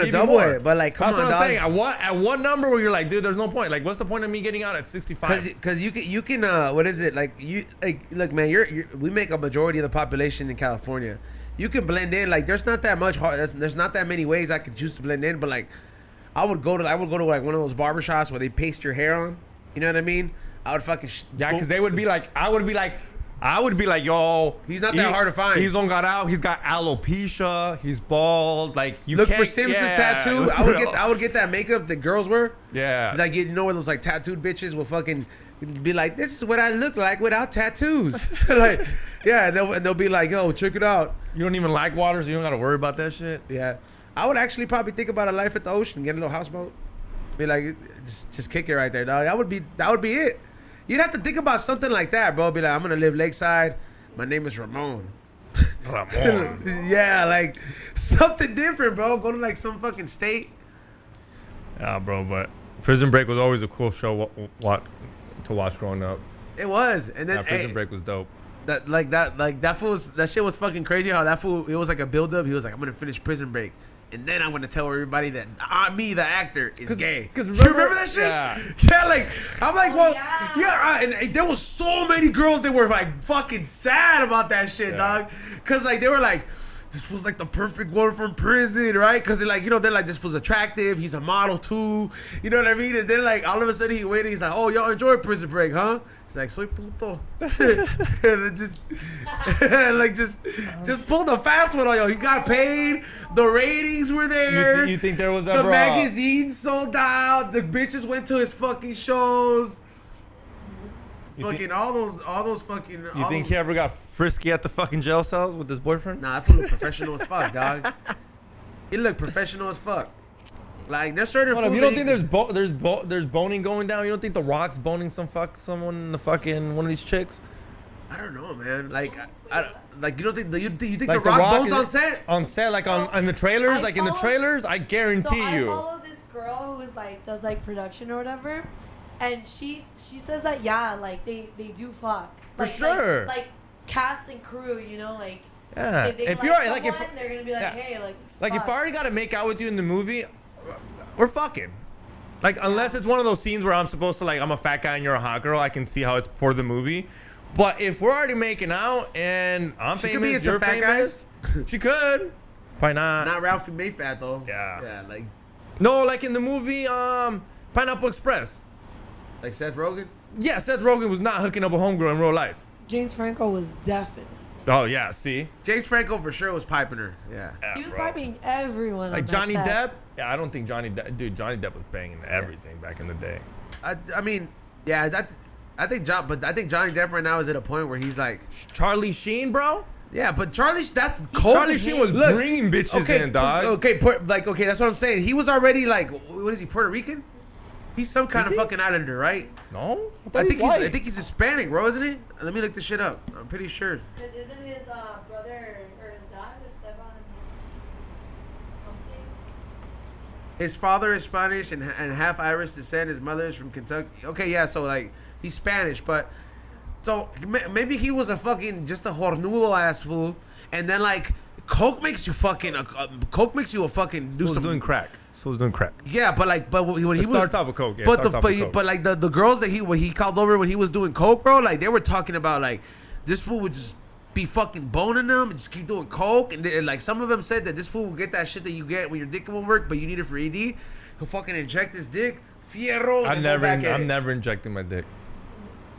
give double you more. it. But like, come That's on, what I'm dog. saying. At what number where you're like, dude, there's no point. Like, what's the point of me getting out at 65? Because you can what is it like look, man, we make a majority of the population in California. You can blend in. Like there's not that much there's not that many ways I could choose to blend in. But like I would go to like one of those barbershops where they paste your hair on. You know what I mean? I would fucking Yeah, because they would be like, I would be like, yo, He's not that hard to find. He's on got out. He's got alopecia. He's bald. Like you look can't, for Simpsons tattoo. I would get that makeup that girls wear. Yeah. Like you know where those like tattooed bitches will fucking be like, this is what I look like without tattoos. Like, yeah, and they'll be like, yo, check it out. You don't even like water, so you don't gotta worry about that shit. Yeah, I would actually probably think about a life at the ocean, get a little houseboat, be like, just kick it right there, dog. That would be it. You'd have to think about something like that, bro. Be like, I'm gonna live lakeside. My name is Ramon. Ramon. Yeah, like something different, bro. Go to like some fucking state. Yeah, bro. But Prison Break was always a cool show to watch growing up. It was, and then Prison Break was dope. That shit was fucking crazy. How that fool, it was like a build up. He was like, I'm gonna finish Prison Break, and then I'm gonna tell everybody that me, the actor, is gay. Cause you remember that shit? Yeah. Yeah, like I'm like, well, yeah. and there was so many girls that were like fucking sad about that shit, dog. Cause like they were like, this was like the perfect one from prison, right? Cause they're like, they're like, this was attractive. He's a model too. You know what I mean? And then like all of a sudden he waited. He's like, oh, y'all enjoy Prison Break, huh? He's like, soy puto. And then just pulled a fast one on y'all. He got paid. The ratings were there. You think there was the ever magazines sold out. The bitches went to his fucking shows. All those fucking. You think he ever got frisky at the fucking jail cells with his boyfriend? Nah, that fool look professional as fuck, dog. He look professional as fuck. Like there's certain. You don't think there's boning going down? You don't think The Rock's boning someone in the fucking one of these chicks? I don't know, man. Like, like you don't think you think Like The Rock bones is on set? On set, like on the trailers, in the trailers, I guarantee I you. follow this girl who is like does like production or whatever, and she says that like they do fuck For like, sure. like cast and crew, like Yeah. if they If like you're someone, like they're gonna be like, yeah. hey, like Like if fuck. I already got to make out with you in the movie, we're fucking. Like unless it's one of those scenes where I'm supposed to I'm a fat guy and you're a hot girl, I can see how it's for the movie. But if we're already making out and I'm She famous, could be into you're fat famous, she could. Why not? Not Ralphie Mayfat though. Yeah. Yeah, like No, like in the movie Pineapple Express. Seth Rogen. Yeah, Seth Rogen was not hooking up a homegirl in real life. James Franco was definite. Oh yeah, see. James Franco for sure was piping her. Yeah. He was bro. piping everyone. Like on Johnny that set. Depp. Yeah, I don't think Johnny Depp was banging everything back in the day. I mean, yeah, I think Johnny Depp right now is at a point where he's like, Charlie Sheen, bro. yeah, but that's cold. Charlie Sheen was bringing bitches in, dog. Okay, okay, that's what I'm saying. He was already like, what is he, Puerto Rican? He's some kind of fucking islander, right? No, I think he's Hispanic, bro, isn't he? Let me look this shit up. I'm pretty sure. Because isn't his brother or his dad Esteban something? His father is Spanish and half Irish descent. His mother is from Kentucky. Okay, yeah, so he's Spanish, but so maybe he was just a hornudo ass fool, and then coke makes you fucking do some doing crack. So was doing crack. Yeah, but when he starts off with coke. Yeah, but the girls that he called over when he was doing coke, bro, they were talking about this fool would just be fucking boning them and just keep doing coke, and some of them said that this fool will get that shit that you get when your dick won't work, but you need it for ED. He'll fucking inject his dick, fierro. I'm never injecting my dick.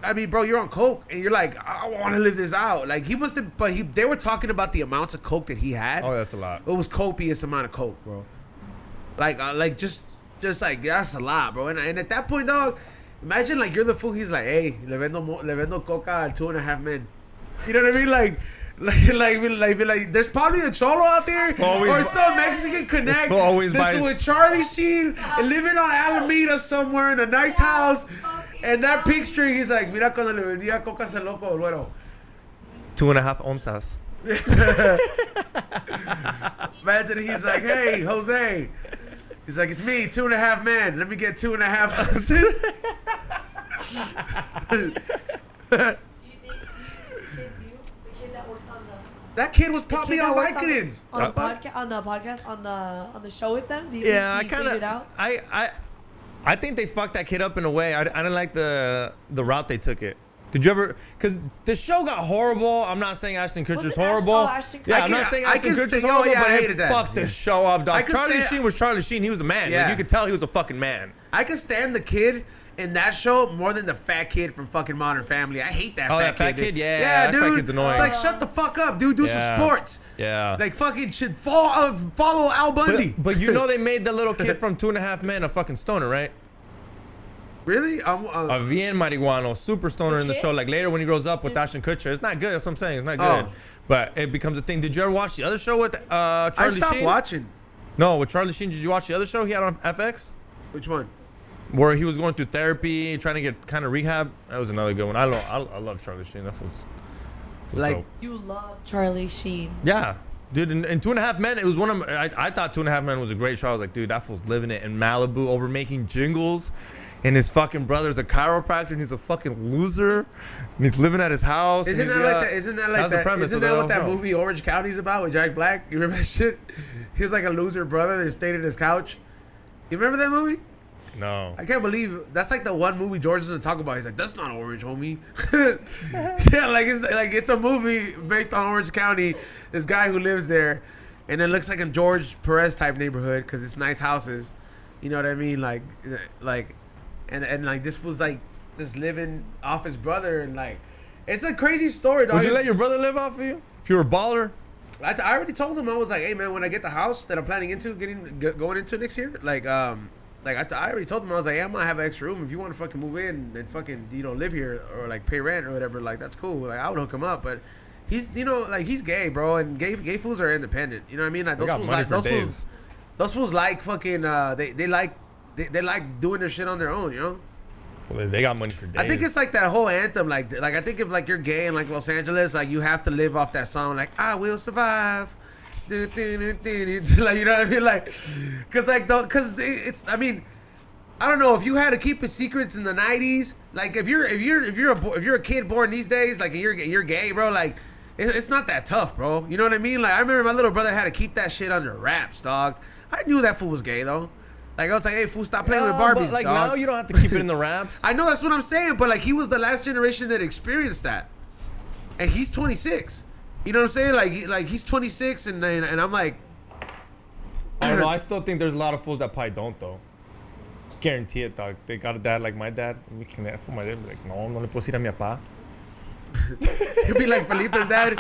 I mean, bro, you're on coke and you're like, I want to live this out. He must have, they were talking about the amounts of coke that he had. Oh, that's a lot. It was copious amount of coke, bro. Like just like that's a lot, bro. And at that point, dog, imagine like you're the fool. He's like, hey, le vendo coca al 2.5 Men. You know what I mean? Like, there's probably a cholo out there or some Mexican connect that's with Charlie Sheen living on Alameda somewhere in a nice house. And that picture, he's like, mira cuando le vendía coca al loco, bueno. 2.5 onzas. Imagine he's like, hey, Jose. He's like, it's me, 2.5 Men. Let me get 2.5 ounces. That kid was probably on Vicodins. On the podcast, on the show with them. Do you Yeah, think he figured out? I think they fucked that kid up in a way. I didn't like the route they took it. Did you ever? Because the show got horrible. I'm not saying Ashton Kutcher's horrible. Ashton Kutcher. Yeah, I'm not saying Ashton Kutcher's horrible, but I it hated that. fucked the show up, dog. Charlie Sheen was Charlie Sheen. He was a man. Yeah. Like, you could tell he was a fucking man. I could stand the kid in that show more than the fat kid from fucking Modern Family. I hate that fat kid. Yeah, yeah, that dude. fat kid's annoying. It's like, shut the fuck up, dude. Do some sports. Yeah. Like fucking should follow Al Bundy. But you know they made the little kid from 2.5 Men a fucking stoner, right? Really? A bien marihuano, super stoner in the show. Like later when he grows up with Ashton Kutcher, it's not good. That's what I'm saying. It's not good. But it becomes a thing. Did you ever watch the other show with Charlie Sheen? I stopped watching. No, with Charlie Sheen. Did you watch the other show he had on FX? Which one? Where he was going through therapy, trying to get kind of rehab. That was another good one. I love Charlie Sheen. That was like dope. You love Charlie Sheen. Yeah. Dude, in 2.5 Men, it was one of my, I thought 2.5 Men was a great show. I was like, dude, that fool's living it in Malibu over making jingles. And his fucking brother's a chiropractor and he's a fucking loser. And he's living at his house. Isn't that like that? Isn't that like that? Isn't that what that movie Orange County's about with Jack Black? You remember that shit? He was like a loser brother that stayed in his couch. You remember that movie? No. I can't believe that's like the one movie George doesn't talk about. He's like, that's not Orange, homie. Yeah, it's a movie based on Orange County. This guy who lives there, and it looks like a George Perez type neighborhood because it's nice houses. You know what I mean? And like this was like just living off his brother and like it's a crazy story, dog. Would you let your brother live off of you if you were a baller? I already told him. I was like, hey man, when I get the house that I'm planning into going into next year, I already told him. I was like, hey, I'm gonna have an extra room if you want to fucking move in and fucking live here or like pay rent or whatever. Like that's cool. Like I would hook him up, but he's he's gay, bro, and gay fools are independent. You know what I mean? Like those fools like fucking they like doing their shit on their own, you know? Well, they got money for days. I think it's like that whole anthem, like I think if like you're gay in like Los Angeles, like you have to live off that song, like I will survive. Like, you know what I mean? Like, it's. I mean, I don't know if you had to keep the secrets in the '90s. Like, if you're a kid born these days, like you're gay, bro. Like, it's not that tough, bro. You know what I mean? Like, I remember my little brother had to keep that shit under wraps, dog. I knew that fool was gay though. Like I was like, hey, fool, stop playing with Barbies. But like dog. now you don't have to keep it in the wraps. I know that's what I'm saying, but like he was the last generation that experienced that, and he's 26. You know what I'm saying? Like he's 26, and I'm like, I don't know. I still think there's a lot of fools that probably don't though. Guarantee it, dog. They got a dad like my dad. We can my dad. Like, no le puedo decir a mi papá. He'd be like Felipe's dad.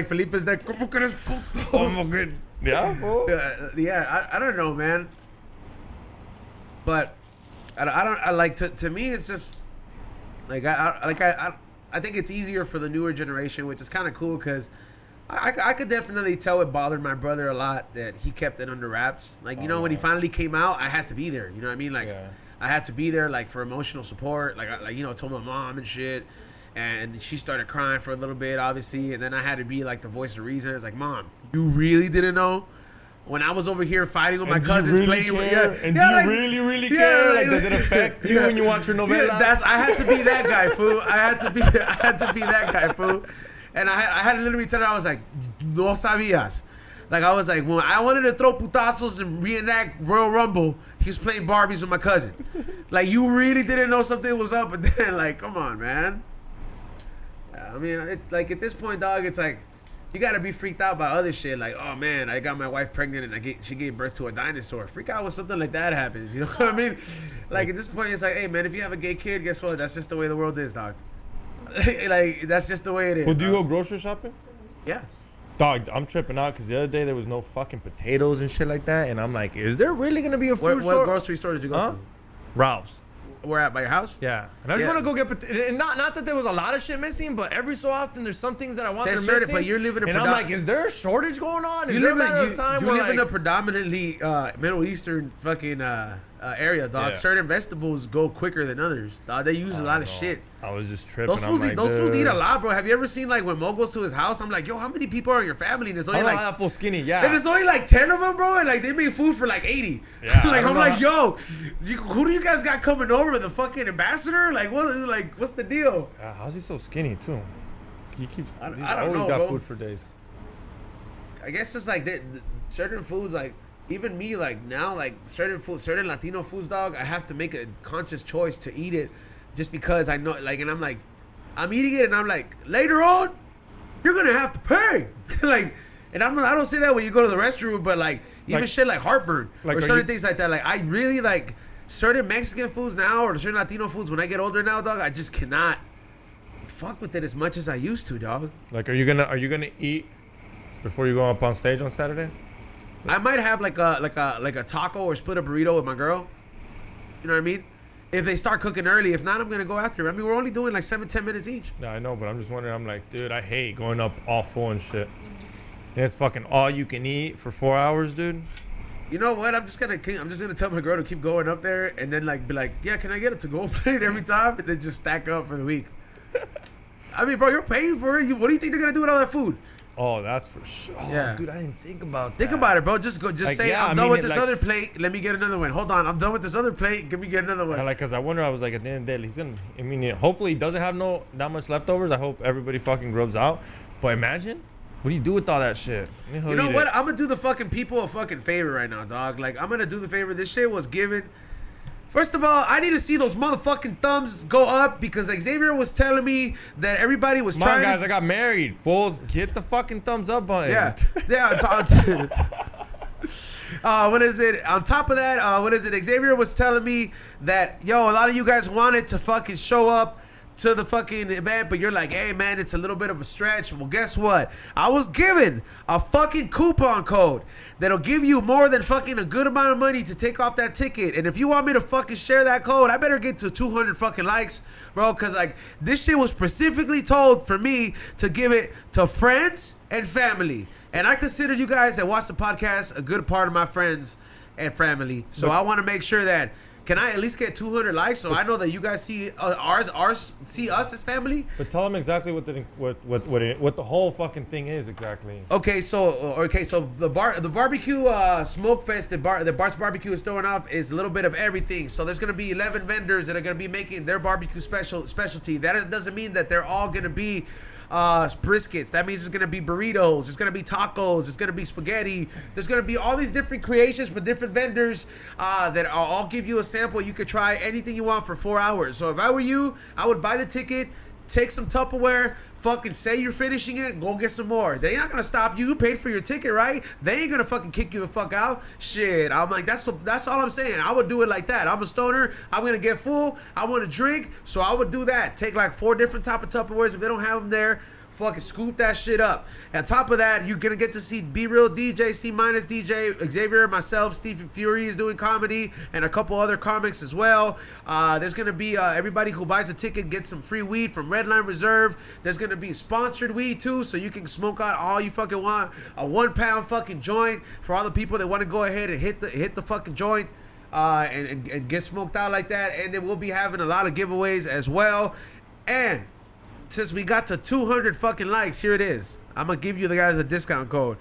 Felipe's dad. ¿Cómo que eres puto? ¿Cómo que? Yeah. Yeah. I don't know, man. But I like to me it's just like I think it's easier for the newer generation, which is kind of cool because I could definitely tell it bothered my brother a lot that he kept it under wraps. Like when he finally came out, I had to be there. You know what I mean? Like I had to be there like for emotional support. Like told my mom and shit, and she started crying for a little bit, obviously, and then I had to be like the voice of reason. It's like, Mom, you really didn't know? When I was over here fighting with my cousins really playing, care? And do you really care? Like, does it affect you when you watch your novela? Yeah, I had to be that guy, fool. I had to be that guy, fool. And I had to literally tell her, I was like, no sabías. Like I was like, when I wanted to throw putazos and reenact Royal Rumble, he was playing Barbies with my cousin. Like you really didn't know something was up, but then like, come on, man. I mean, it's like at this point, dog, it's like. You gotta be freaked out by other shit, like, oh man, I got my wife pregnant and she gave birth to a dinosaur. Freak out when something like that happens, you know what I mean? Like at this point, it's like, hey man, if you have a gay kid, guess what? That's just the way the world is, dog. Like that's just the way it is. Well, do you go grocery shopping? Yeah. Dog, I'm tripping out because the other day there was no fucking potatoes and shit like that, and I'm like, is there really gonna be a food What short? grocery store did you go to? Ralph's. Where at, by your house? Yeah, and I just Yeah. want to go get potatoes. And not that there was a lot of shit missing, but every so often there's some things that I want There's they're certain- missing. but you're living in and I'm like, is there a shortage going on? Is You there live, a matter in, of time you where, live in like- a predominantly Middle Eastern fucking area, dog. Yeah. Certain vegetables go quicker than others. Dog, they use a lot of shit. I was just tripping. Those I'm fools, like, those fools eat a dude. lot, bro. Have you ever seen like when Mo goes to his house? I'm like, yo, how many people are in your family? And it's only I don't know like, how that full skinny. Yeah. and it's only like 10 of them, bro. And like they make food for like 80. Yeah, I like don't I'm know like, how- yo, who do you guys got coming over? The fucking ambassador? Like what? Like what's the deal? How's he so skinny too? He keeps. I don't he's know, always got bro. food for days. I guess it's like certain foods, like even me, like now, like certain Latino foods, dog. I have to make a conscious choice to eat it, just because I know, like, and I'm like, I'm eating it, and I'm like, later on, you're gonna have to pay, like, and I don't say that when you go to the restroom, but like even Like- shit like heartburn like, or are certain you- things like that. Like I really like certain Mexican foods now or certain Latino foods. When I get older now, dog, I just cannot fuck with it as much as I used to, dog. Like, are you gonna eat before you go up on stage on Saturday? I might have like a taco or split a burrito with my girl. You know what I mean? If they start cooking early, if not, I'm gonna go after. I mean, we're only doing like 7-10 minutes each. Yeah, I know, but I'm just wondering. I'm like, dude, I hate going up all full and shit. And it's fucking all you can eat for 4 hours, dude. You know what? I'm just gonna tell my girl to keep going up there, and then like be like, yeah, can I get a to-go plate every time, and then just stack up for the week. I mean, bro, you're paying for it. What do you think they're gonna do with all that food? Oh, that's for sure. Oh, Yeah. dude, I didn't think about that. Think about it, bro. Just Like, say yeah, I'm I done mean, with it, this like- other plate. Let me get another one. Hold on, I'm done with this other plate. Can we get another one? Like, cause I wonder. I was like, at the end of the day, he's gonna. I mean, yeah, hopefully he doesn't have that much leftovers. I hope everybody fucking grubs out. But imagine, what do you do with all that shit? You know what? I'm gonna do the fucking people a fucking favor right now, dog. Like I'm gonna do the favor. This shit was given. First of all, I need to see those motherfucking thumbs go up because Xavier was telling me that everybody was Come on, trying guys, to. I got married. Fools, hit the fucking thumbs up button. Yeah, what is it? On top of that, what is it? Xavier was telling me that, yo, a lot of you guys wanted to fucking show up to the fucking event, but you're like, hey, man, it's a little bit of a stretch. Well, guess what? I was given a fucking coupon code that'll give you more than fucking a good amount of money to take off that ticket. And if you want me to fucking share that code, I better get to 200 fucking likes, bro, because, like, this shit was specifically told for me to give it to friends and family. And I consider you guys that watch the podcast a good part of my friends and family. So I want to make sure that, can I at least get 200 likes so I know that you guys see ours see us as family? But tell them exactly what the whole fucking thing is exactly. Okay, so the barbecue smoke fest that Bart's Barbecue is throwing off is a little bit of everything. So there's gonna be 11 vendors that are gonna be making their barbecue specialty. That doesn't mean that they're all gonna be briskets. That means it's gonna be burritos, there's gonna be tacos, there's gonna be spaghetti, there's gonna be all these different creations for different vendors that I'll give you a sample. You could try anything you want for 4 hours. So if I were you, I would buy the ticket, take some Tupperware, fucking say you're finishing it, go get some more. They ain't not gonna stop you. You paid for your ticket, right? They ain't gonna fucking kick you the fuck out. Shit, I'm like, that's all I'm saying. I would do it like that. I'm a stoner. I'm gonna get full. I want to drink, so I would do that. Take like 4 different type of Tupperwares. If they don't have them there, fucking scoop that shit up. On top of that, you're gonna get to see Be Real DJ, C- DJ, Xavier, myself, Stephen Fury is doing comedy, and a couple other comics as well. There's gonna be everybody who buys a ticket gets some free weed from Redline Reserve. There's gonna be sponsored weed too, so you can smoke out all you fucking want. A 1 pound fucking joint for all the people that want to go ahead and hit the fucking joint. And get smoked out like that. And then we'll be having a lot of giveaways as well. And since we got to 200 fucking likes, here it is. I'm gonna give you the guys a discount code.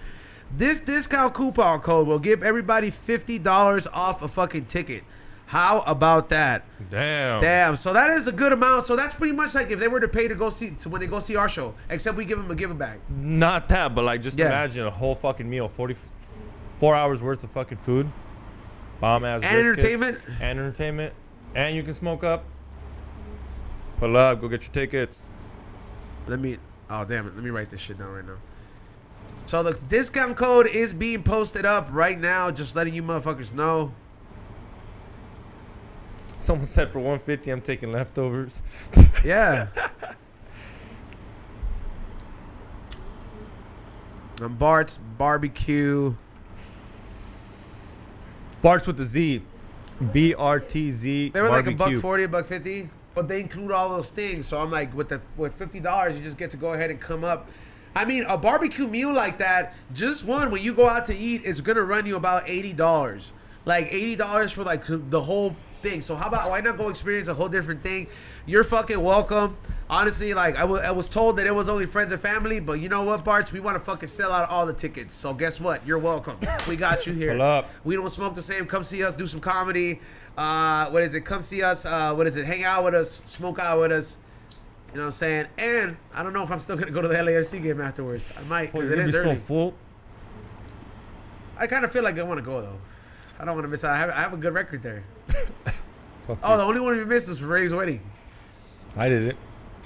This discount coupon code will give everybody $50 off a fucking ticket. How about that? Damn. So that is a good amount. So that's pretty much like if they were to pay to go see when they go see our show, except we give them a give back. Not that, but like just Yeah. imagine a whole fucking meal, 44 hours worth of fucking food, bomb ass And entertainment. and entertainment, and you can smoke up. Pull up, go get your tickets. Oh damn it, let me write this shit down right now. So the discount code is being posted up right now, just letting you motherfuckers know. Someone said for 150, I'm taking leftovers. Yeah. Bart's Barbecue. Bart's with the Z. BRTZ. They were like barbecue. $1.40, $1.50, but they include all those things. So I'm like, with $50, you just get to go ahead and come up. I mean, a barbecue meal like that, just one when you go out to eat, is gonna run you about $80. Like $80 for like the whole thing. So how about why not go experience a whole different thing? You're fucking welcome. Honestly, like I was told that it was only friends and family, but you know what, Bart's? We want to fucking sell out all the tickets. So guess what? You're welcome. We got you here. Pull up. We don't smoke the same. Come see us. Do some comedy. What is it? Come see us. What is it? Hang out with us. Smoke out with us. You know what I'm saying? And I don't know if I'm still gonna go to the LAFC game afterwards. I might, because it You're is gonna be early. so full. I kind of feel like I want to go though. I don't want to miss out. I have a good record there. Fuck Oh, you. the only one we missed was for Ray's wedding. I did it.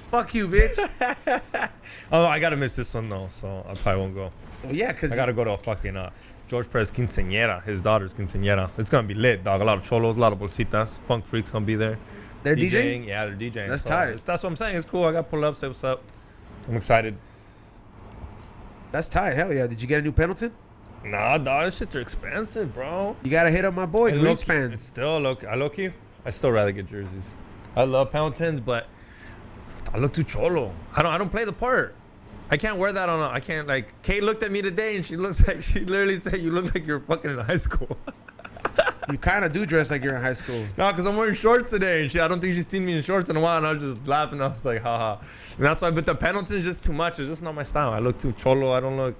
Fuck you, bitch. Oh, I gotta miss this one though, so I probably won't go. Well, yeah, because I gotta go to a fucking George Perez quinceañera, his daughter's quinceañera. It's gonna be lit, dog. A lot of cholos, a lot of bolsitas. Funk Freaks gonna be there. they're DJing. Yeah, they're DJing. That's tight. That's what I'm saying. It's cool. I got pull up, say what's up. I'm excited. That's tight. Hell yeah. Did you get a new Pendleton? Nah, dog, these shits are expensive, bro. You gotta hit up my boy, And Greenspan's. low-key- it's still low-key. I still rather get jerseys. I love Pendletons, but I look too cholo. I don't play the part. I can't wear that on I can't, like, Kate looked at me today and she literally said, you look like you're fucking in high school. You kind of do dress like you're in high school. No, because I'm wearing shorts today and I don't think she's seen me in shorts in a while, and I was just laughing. I was like, haha. And that's why, but the Pendleton's just too much. It's just not my style. I look too cholo. I don't look.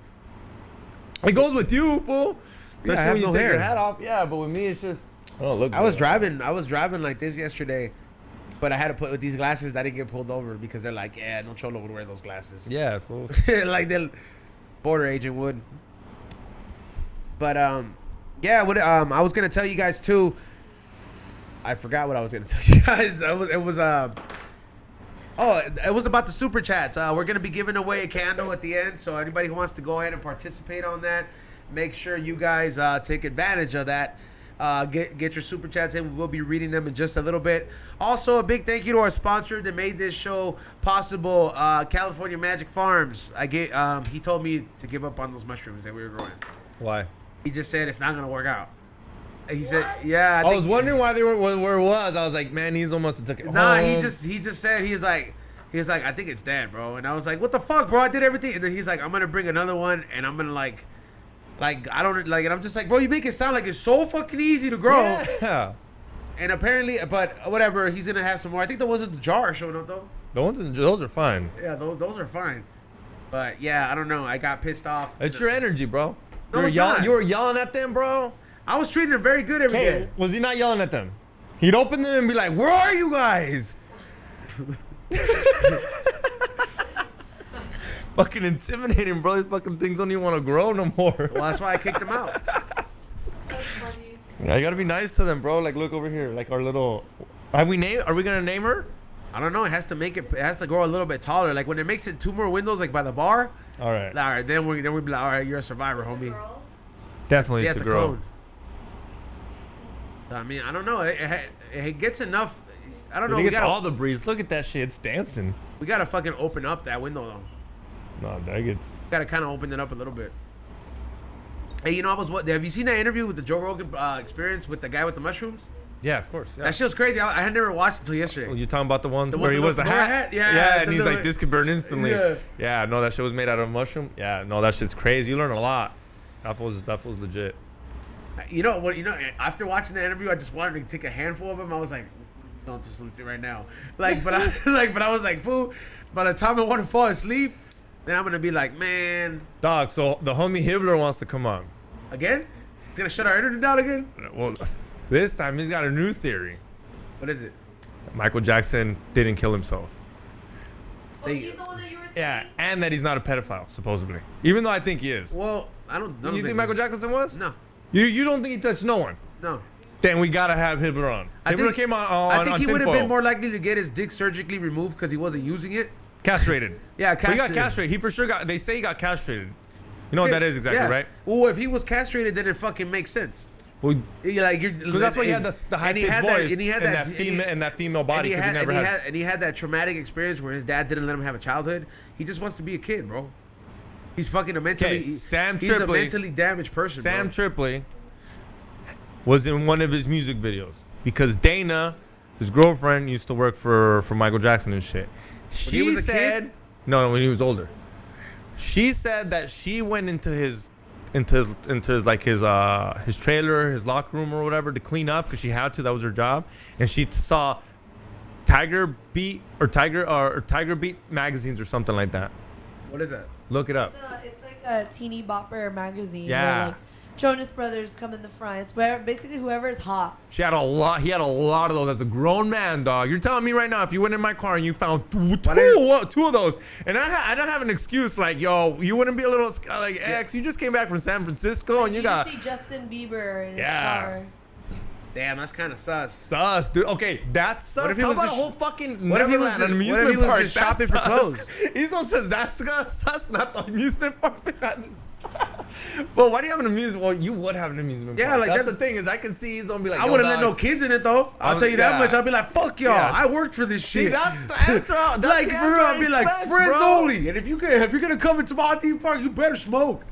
It goes with you, fool. Yeah, I Especially have when you no take hair. your hat off. Yeah, but with me, it's just, I don't look I was good. driving like this yesterday, but I had to put with these glasses that didn't get pulled over because they're like, yeah, no cholo would wear those glasses. Yeah, fool. Like the border agent would. But yeah, what I was gonna tell you guys too. I forgot what I was gonna tell you guys. It was about the super chats. We're gonna be giving away a candle at the end, so anybody who wants to go ahead and participate on that, make sure you guys take advantage of that. Get your super chats in. We'll be reading them in just a little bit. Also, a big thank you to our sponsor that made this show possible, California Magic Farms. He told me to give up on those mushrooms that we were growing. Why? He just said it's not gonna work out. He said, yeah. I was wondering why they were where it was. I was like, man, he's almost took it. Nah, he home. just said he was like, I think it's dead, bro. And I was like, what the fuck, bro? I did everything. And then he's like, I'm gonna bring another one, and I'm gonna like I don't like. And I'm just like, bro, you make it sound like it's so fucking easy to grow. Yeah. And apparently, but whatever, he's gonna have some more. I think the ones in the jar are showing up though. The ones those are fine. Yeah, those are fine. But yeah, I don't know. I got pissed off. It's your energy, bro. No, it's not. You were yelling at them, bro. I was treating him very good every day. Hey, was he not yelling at them? He'd open them and be like, "Where are you guys?" Fucking intimidating, bro. These fucking things don't even want to grow no more. Well, that's why I kicked him out. That's funny. Yeah, you gotta be nice to them, bro. Like, look over here, like our little. Are we gonna name her? I don't know. It has to grow a little bit taller. Like when it makes it 2 more windows, like by the bar. All right, All right, then we be like, all right, you're a survivor, It's a homie. girl? definitely Yeah, to it's a grow. clone. So, I mean, I don't know. It gets enough. I don't know. When We it gets gotta, all the breeze. Look at that shit. It's dancing. we gotta fucking open up that window though. No, that gets. Gotta kind of open it up a little bit. Hey, you know, have you seen that interview with the Joe Rogan Experience with the guy with the mushrooms? Yeah, of course. Yeah. That shit was crazy. I had never watched it until yesterday. Oh, you talking about the ones The where one he with was the the fedora hat? hat? Yeah, Yeah, the and he's little- like, this could burn instantly. Yeah. Yeah, no, that shit was made out of mushroom. Yeah, no, that shit's crazy. You learn a lot. That was legit. You know what? You know, after watching the interview, I just wanted to take a handful of them. I was like, don't just sleep right now. Like, but I was like, fool. By the time I want to fall asleep, then I'm gonna be like, man, Dog, so the homie Hibbler wants to come on. again? He's gonna shut our internet down again? Well, this time he's got a new theory. What is it? Michael Jackson didn't kill himself. Oh, They- he's the one that you were saying? Yeah, and that he's not a pedophile, supposedly. Even though I think he is. Well, I don't You think Michael Jackson was? No, You don't think he touched no one? no. Then we gotta have Hibbler on. I Hibbler think- came on I think he would have tinfoil. been more likely to get his dick surgically removed because he wasn't using it. Castrated. Yeah, But he got castrated. castrated. He for sure got. They say he got castrated. You know what that is exactly, Yeah. right? Well, if he was castrated, then it fucking makes sense. Well, Like you're, because that's why he had the high and he pitched had voice that, and he had and that, that female and that female body because he never had. and he had that traumatic experience where his dad didn't let him have a childhood. He just wants to be a kid, bro. He's fucking a mentally. Okay, Sam he's a Tripoli. mentally damaged person. Sam bro. Tripoli was in one of his music videos because Dana, his girlfriend, used to work for Michael Jackson and shit. he was a said, kid? no, when he was older. She said that she went into his like his trailer, his locker room or whatever to clean up because she had to. That was her job, and she saw Tiger Beat magazines or something like that. What is that? Look it up. It's like a teeny bopper magazine. Yeah. Where, like, Jonas Brothers come in the front. It's where basically whoever is hot. He had a lot of those as a grown man, dog. You're telling me right now, if you went in my car and you found two of those, and I don't have an excuse like, yo, you wouldn't be a little like X. You just came back from San Francisco and you got see Justin Bieber in his Yeah. car. Damn, that's kind of sus. sus, dude. Okay, that's sus. What if he How was about a just- whole fucking what if he was Neverland, an just- what if he amusement was park? just That's shopping for sus. clothes? Izo says that's sus, not the amusement park. Well, why do you have an amusement? Well, you would have an amusement Yeah, park. like, that's that- the thing is, I can see Izo and be like, I yo, wouldn't let dog, no kids in it though. I'll tell you that yeah. much. I'll be like, fuck y'all. Yeah. I worked for this shit. See, that's the answer. That's like the for answer real, I I'll be like expect, friends bro. only. And if you're gonna come into my theme park, you better smoke.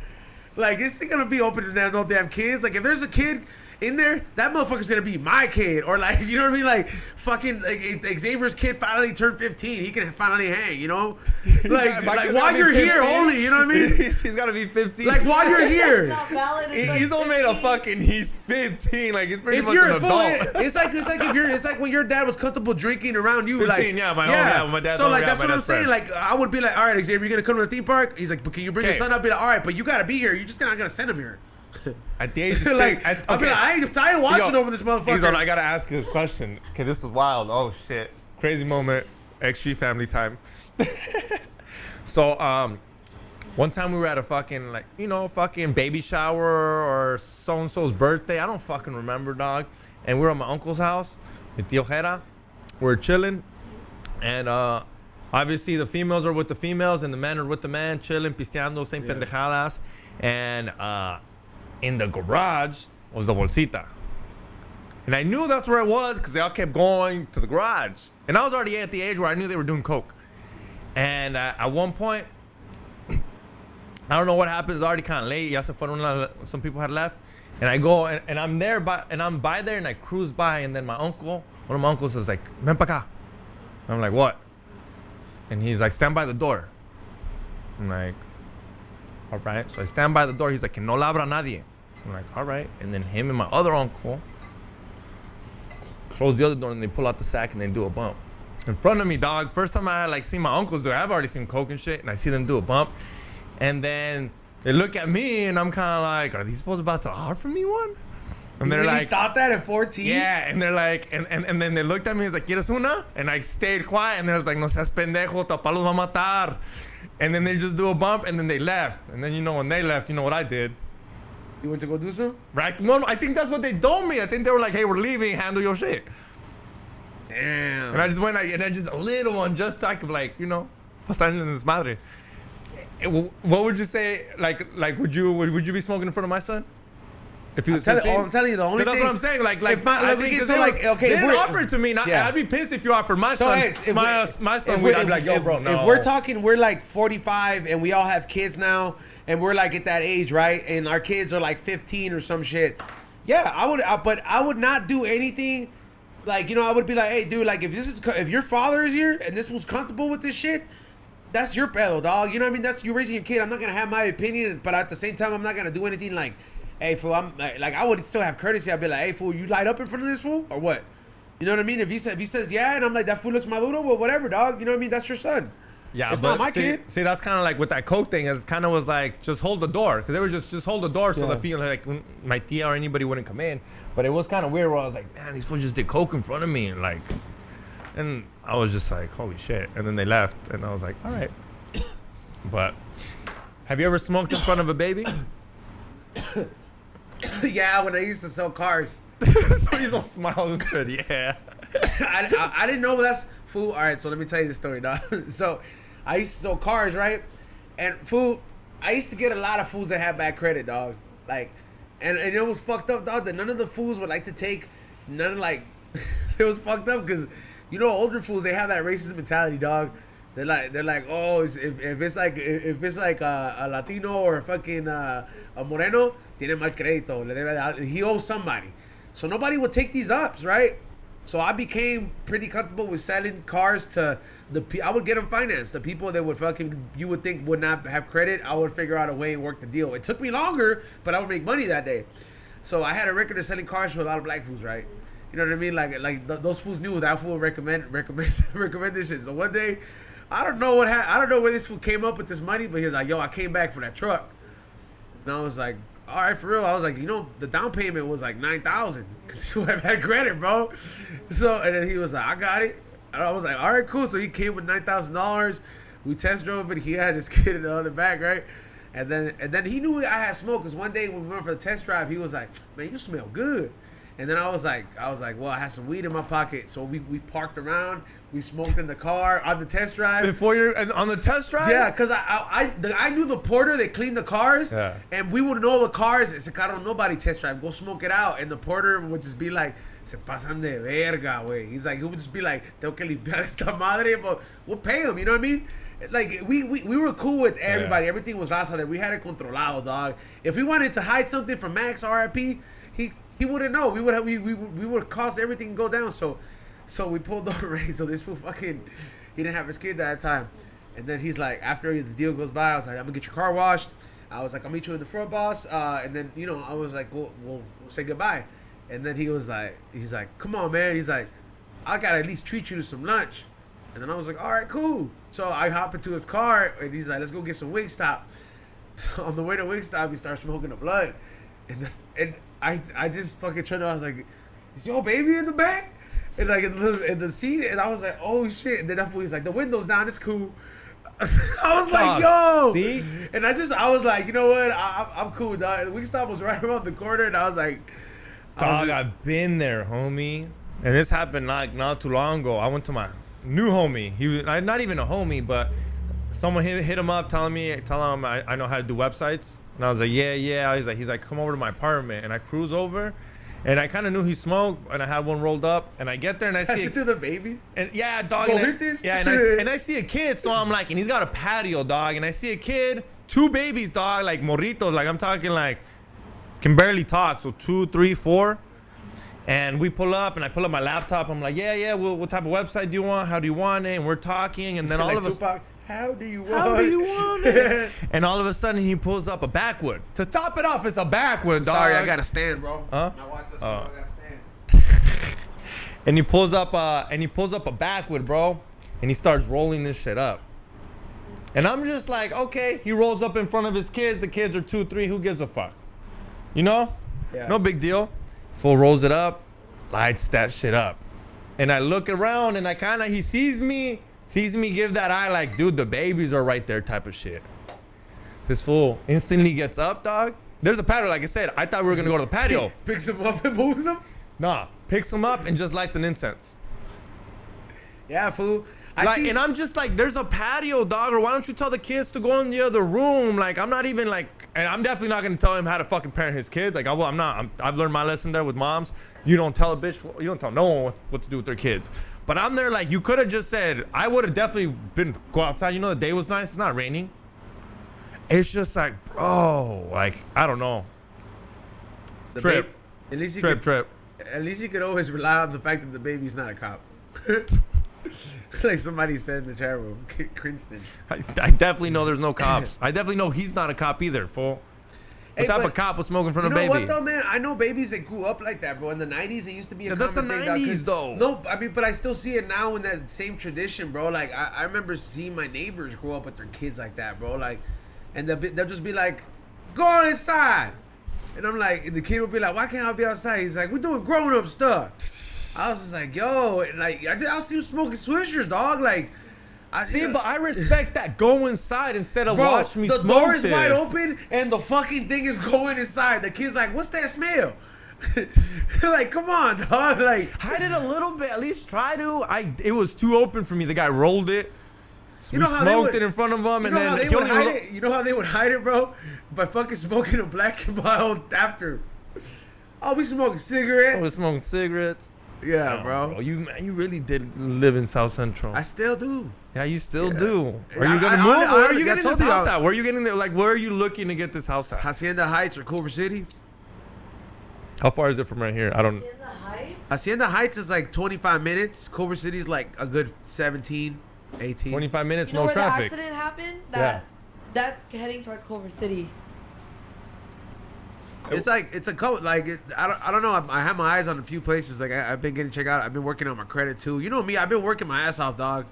Like it's gonna be open to no damn kids. Like if there's a kid in there, that motherfucker's gonna be my kid. Or like, you know what I mean? Like fucking like Xavier's kid finally turned 15. He can finally hang. You know, like while you're here only. You know what I mean? He's got to be 15. Like while you're It's here. not valid. It's like He's only made a 15. fucking. He's 15. Like he's pretty If much you're an a fool, adult. it's like if you're it's like when your dad was comfortable drinking around you. 15, like yeah, my dad's So home, like yeah, that's my what I'm dad's saying. friend. Like I would be like, all right, Xavier, you're gonna come to the theme park. He's like, but can you bring your Okay. son? I'll be like, all right, but you gotta be here. You're just not gonna send him here. At the age of Like six, I'll be like, I ain't tired of watching Yo, over this motherfucker. He's on, I gotta ask you this question. Okay, this is wild. Oh shit, crazy moment. XG family time. So one time we were at a fucking fucking baby shower or so and so's birthday. I don't fucking remember, dog. And we were at my uncle's house with Tío Jera. We're chilling, and obviously the females are with the females and the men are with the men, chilling, pisteando, same Yeah. pendejadas. And in the garage was the bolsita. And I knew that's where it was because they all kept going to the garage. And I was already at the age where I knew they were doing coke. And at one point, I don't know what happened. It's already kind of late. Ya se fueron, some people had left. And I go and I'm there I'm by there and I cruise by and then one of my uncles is like, ven pa acá. I'm like, what? And he's like, stand by the door. I'm like, all right. So I stand by the door. He's like, que no la abra nadie. I'm like, all right. And then him and my other uncle close the other door and they pull out the sack and they do a bump. In front of me, dog. First time I like seen my uncles do it. I've already seen coke and shit. And I see them do a bump. And then they look at me and I'm kind of like, are these fools about to offer me one? And You they're really like, thought that at 14? yeah, and they're like, and then they looked at me and was like, ¿Quieres una? And I stayed quiet, and they was like, no seas pendejo, papá los va a matar. And then they just do a bump, and then they left. And then when they left, you know what I did? You went to go do some? Right? No, I think that's what they told me. I think they were like, hey, we're leaving, handle your shit. Damn. And I just went like, and I just a little one, just like estar en this madre. What would you say? Like, would you be smoking in front of my son? If he was I'm 15? telling you, the only That's thing. what I'm saying. Like if my, I okay, think so like, okay, they if didn't we're- offer it to me. Not, yeah. I'd be pissed if you offered my So son. X, if my son if would. we- I'd be like, yo, if- bro, no. If we're talking, we're like 45 and we all have kids now, and we're like at that age, right? And our kids are like 15 or some shit. Yeah, but I would not do anything. Like, you know, I would be like, hey, dude, like if your father is here and this was comfortable with this shit, that's your pedo, dog. You know what I mean? That's you raising your kid. I'm not gonna have my opinion, but at the same time, I'm not gonna do anything like, hey, fool. I'm like I would still have courtesy. I'd be like, hey, fool, you light up in front of this fool or what? You know what I mean? If he says yeah, and I'm like, that fool looks maduro, well, whatever, dog. You know what I mean? That's your son. Yeah, It's but not my see, kid. See, that's kind of like with that coke thing. It kind of was like just hold the door because they were just hold the door so Yeah. the feel like my tia or anybody wouldn't come in. But it was kind of weird where I was like, man, these fools just did coke in front of me and like, and I was just like, holy shit. And then they left and I was like, all right. But have you ever smoked in front of a baby? Yeah, when I used to sell cars. So he's all smiles and said, yeah. I didn't know that's fool. All right, so let me tell you the story, dog. So I used to sell cars, right? And fool, I used to get a lot of fools that had bad credit, dog. Like, and it was fucked up, dog. That none of the fools would like to take none of like. It was fucked up because, you know, older fools they have that racist mentality, dog. They're like, oh, if it's like a Latino or a fucking a Moreno, tiene mal crédito. He owes somebody. So nobody would take these ups, right? So I became pretty comfortable with selling cars to I would get them financed. The people that would you would think would not have credit, I would figure out a way and work the deal. It took me longer, but I would make money that day. So I had a record of selling cars for a lot of black fools, right? You know what I mean? Those fools knew that fool recommend this shit. So one day, I don't know I don't know where this fool came up with this money, but he was like, yo, I came back for that truck. And I was like, all right, for real. I was like, the down payment was like $9,000 because you had credit, bro. So, and then he was like, I got it. And I was like, all right, cool. So he came with $9,000. We test drove it. He had his kid in the other back, right? And then he knew I had smoke because one day when we went for the test drive, he was like, man, you smell good. And then I was like, well, I had some weed in my pocket. So we parked around. We smoked in the car on the test drive. Before you're on the test drive? Yeah, because I knew the porter that cleaned the cars. Yeah. And we would know the cars. It's like, I don't nobody test drive. Go smoke it out. And the porter would just be like, se pasan de verga, güey. He's like, he would just be like, tengo que limpiar esta madre, but we'll pay him. You know what I mean? Like, we were cool with everybody. Yeah. Everything was raza there. We had it controlado, dog. If we wanted to hide something from Max, RIP, he wouldn't know. We would cause everything to go down. So we pulled over, right? So this fool he didn't have his kid that time. And then he's like, after the deal goes by, I was like, I'm gonna get your car washed. I was like, I'll meet you in the front, boss. And then, I was like, we'll say goodbye. And then he's like, come on, man. He's like, I gotta at least treat you to some lunch. And then I was like, all right, cool. So I hop into his car, and he's like, let's go get some Wingstop. So on the way to Wingstop, we start smoking the blood. And I just fucking turned around. I was like, is your baby in the back? And like in the seat, and I was like, oh shit. And then that fool, he's like, the window's down, it's cool. I was like, yo. See? And I was like, you know what? I'm cool, dog. Wingstop was right around the corner, and I was like, dog, I've been there, homie. And this happened not too long ago. I went to my new homie. He was not even a homie, but someone hit him up telling him I know how to do websites. And I was like, yeah. He's like, come over to my apartment. And I cruise over, and I kind of knew he smoked, and I had one rolled up, and I get there and I see to the baby. And yeah, dog. And I see a kid, so I'm like, and he's got a patio, dog, and I see a kid, 2 babies, dog, like morritos, like I'm talking like can barely talk, so 2, 3, 4. And we pull up, and I pull up my laptop. I'm like, yeah. What type of website do you want? How do you want it? And we're talking, and then all of a sudden, how do you want it? And all of a sudden, he pulls up a backwood. To top it off, it's a backwood, dog. Sorry, I gotta stand, bro. Huh? My watch this I gotta stand. And he pulls up a backwood, bro, and he starts rolling this shit up. And I'm just like, okay. He rolls up in front of his kids. The kids are 2, 3. Who gives a fuck? You know? Yeah. No big deal. Fool rolls it up, lights that shit up. And I look around, and he sees me give that eye like, dude, the babies are right there type of shit. This fool instantly gets up, dog. There's a patio, like I said. I thought we were going to go to the patio. Picks him up and moves him? Nah, picks him up and just lights an incense. Yeah, fool. And I'm just like, there's a patio, dog, or why don't you tell the kids to go in the other room? Like, I'm not even like, and I'm definitely not gonna tell him how to fucking parent his kids. Like, I've learned my lesson there with moms. You don't tell you don't tell no one what to do with their kids. But I'm there like, you could have just said, I would have definitely go outside. You know, the day was nice. It's not raining. It's just like, bro, like, I don't know. Trip. At least you could always rely on the fact that the baby's not a cop. Like somebody said in the chat room, Cranston. I definitely know there's no cops. I definitely know he's not a cop either, fool. What type of cop was smoking in front of a baby? You know what though, man? I know babies that grew up like that, bro. In the 90s, it used to be a common thing. That's the 90s, though. No, I mean, but I still see it now in that same tradition, bro. Like, I remember seeing my neighbors grow up with their kids like that, bro. Like, and they'll just be like, go on inside. And I'm like, and the kid will be like, why can't I be outside? He's like, we're doing grown-up stuff. I was just like, yo, like, I'll see him smoking Swishers, dog. Like, but I respect that. Go inside instead of watch me smoke. The door is wide open and the fucking thing is going inside. The kid's like, what's that smell? Like, come on, dog. Like, hide it a little bit. At least try to. It was too open for me. The guy rolled it. We smoked it in front of him, and then he would hide it. You know how they would hide it, bro? By fucking smoking a Black and Mild after. Oh, we smoking cigarettes. We smoking cigarettes. Yeah, bro. You really did live in South Central. I still do. Yeah, you still Yeah. do. Are you I- gonna I- move? I- Where I are you getting told this you house I- at? Where are you getting there? Like, where are you looking to get this house at? Hacienda Heights or Culver City. How far is it from right here? I don't. In the Heights? Hacienda Heights is like 25 minutes. Culver City's like a good 17, 18. 25 minutes, You know no where traffic. the accident happened? Yeah. That's heading towards Culver City. It's like it's a code. Like I don't know. I have my eyes on a few places. Like I've been getting checked out. I've been working on my credit too. You know me. I've been working my ass off, dog.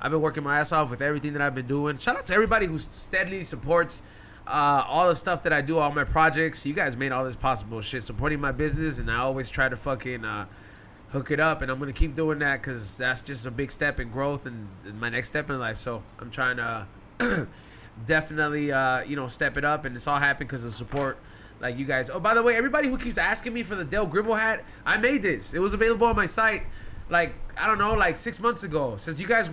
I've been working my ass off with everything that I've been doing. Shout out to everybody who steadily supports all the stuff that I do, all my projects. You guys made all this possible. Shit, supporting my business, and I always try to fucking hook it up. And I'm gonna keep doing that because that's just a big step in growth and my next step in life. So I'm trying to definitely step it up, and it's all happened because of support. Like you guys. Oh, by the way, everybody who keeps asking me for the Dale Gribble hat, I made this. It was available on my site, like I don't know, like 6 months ago. Since you guys,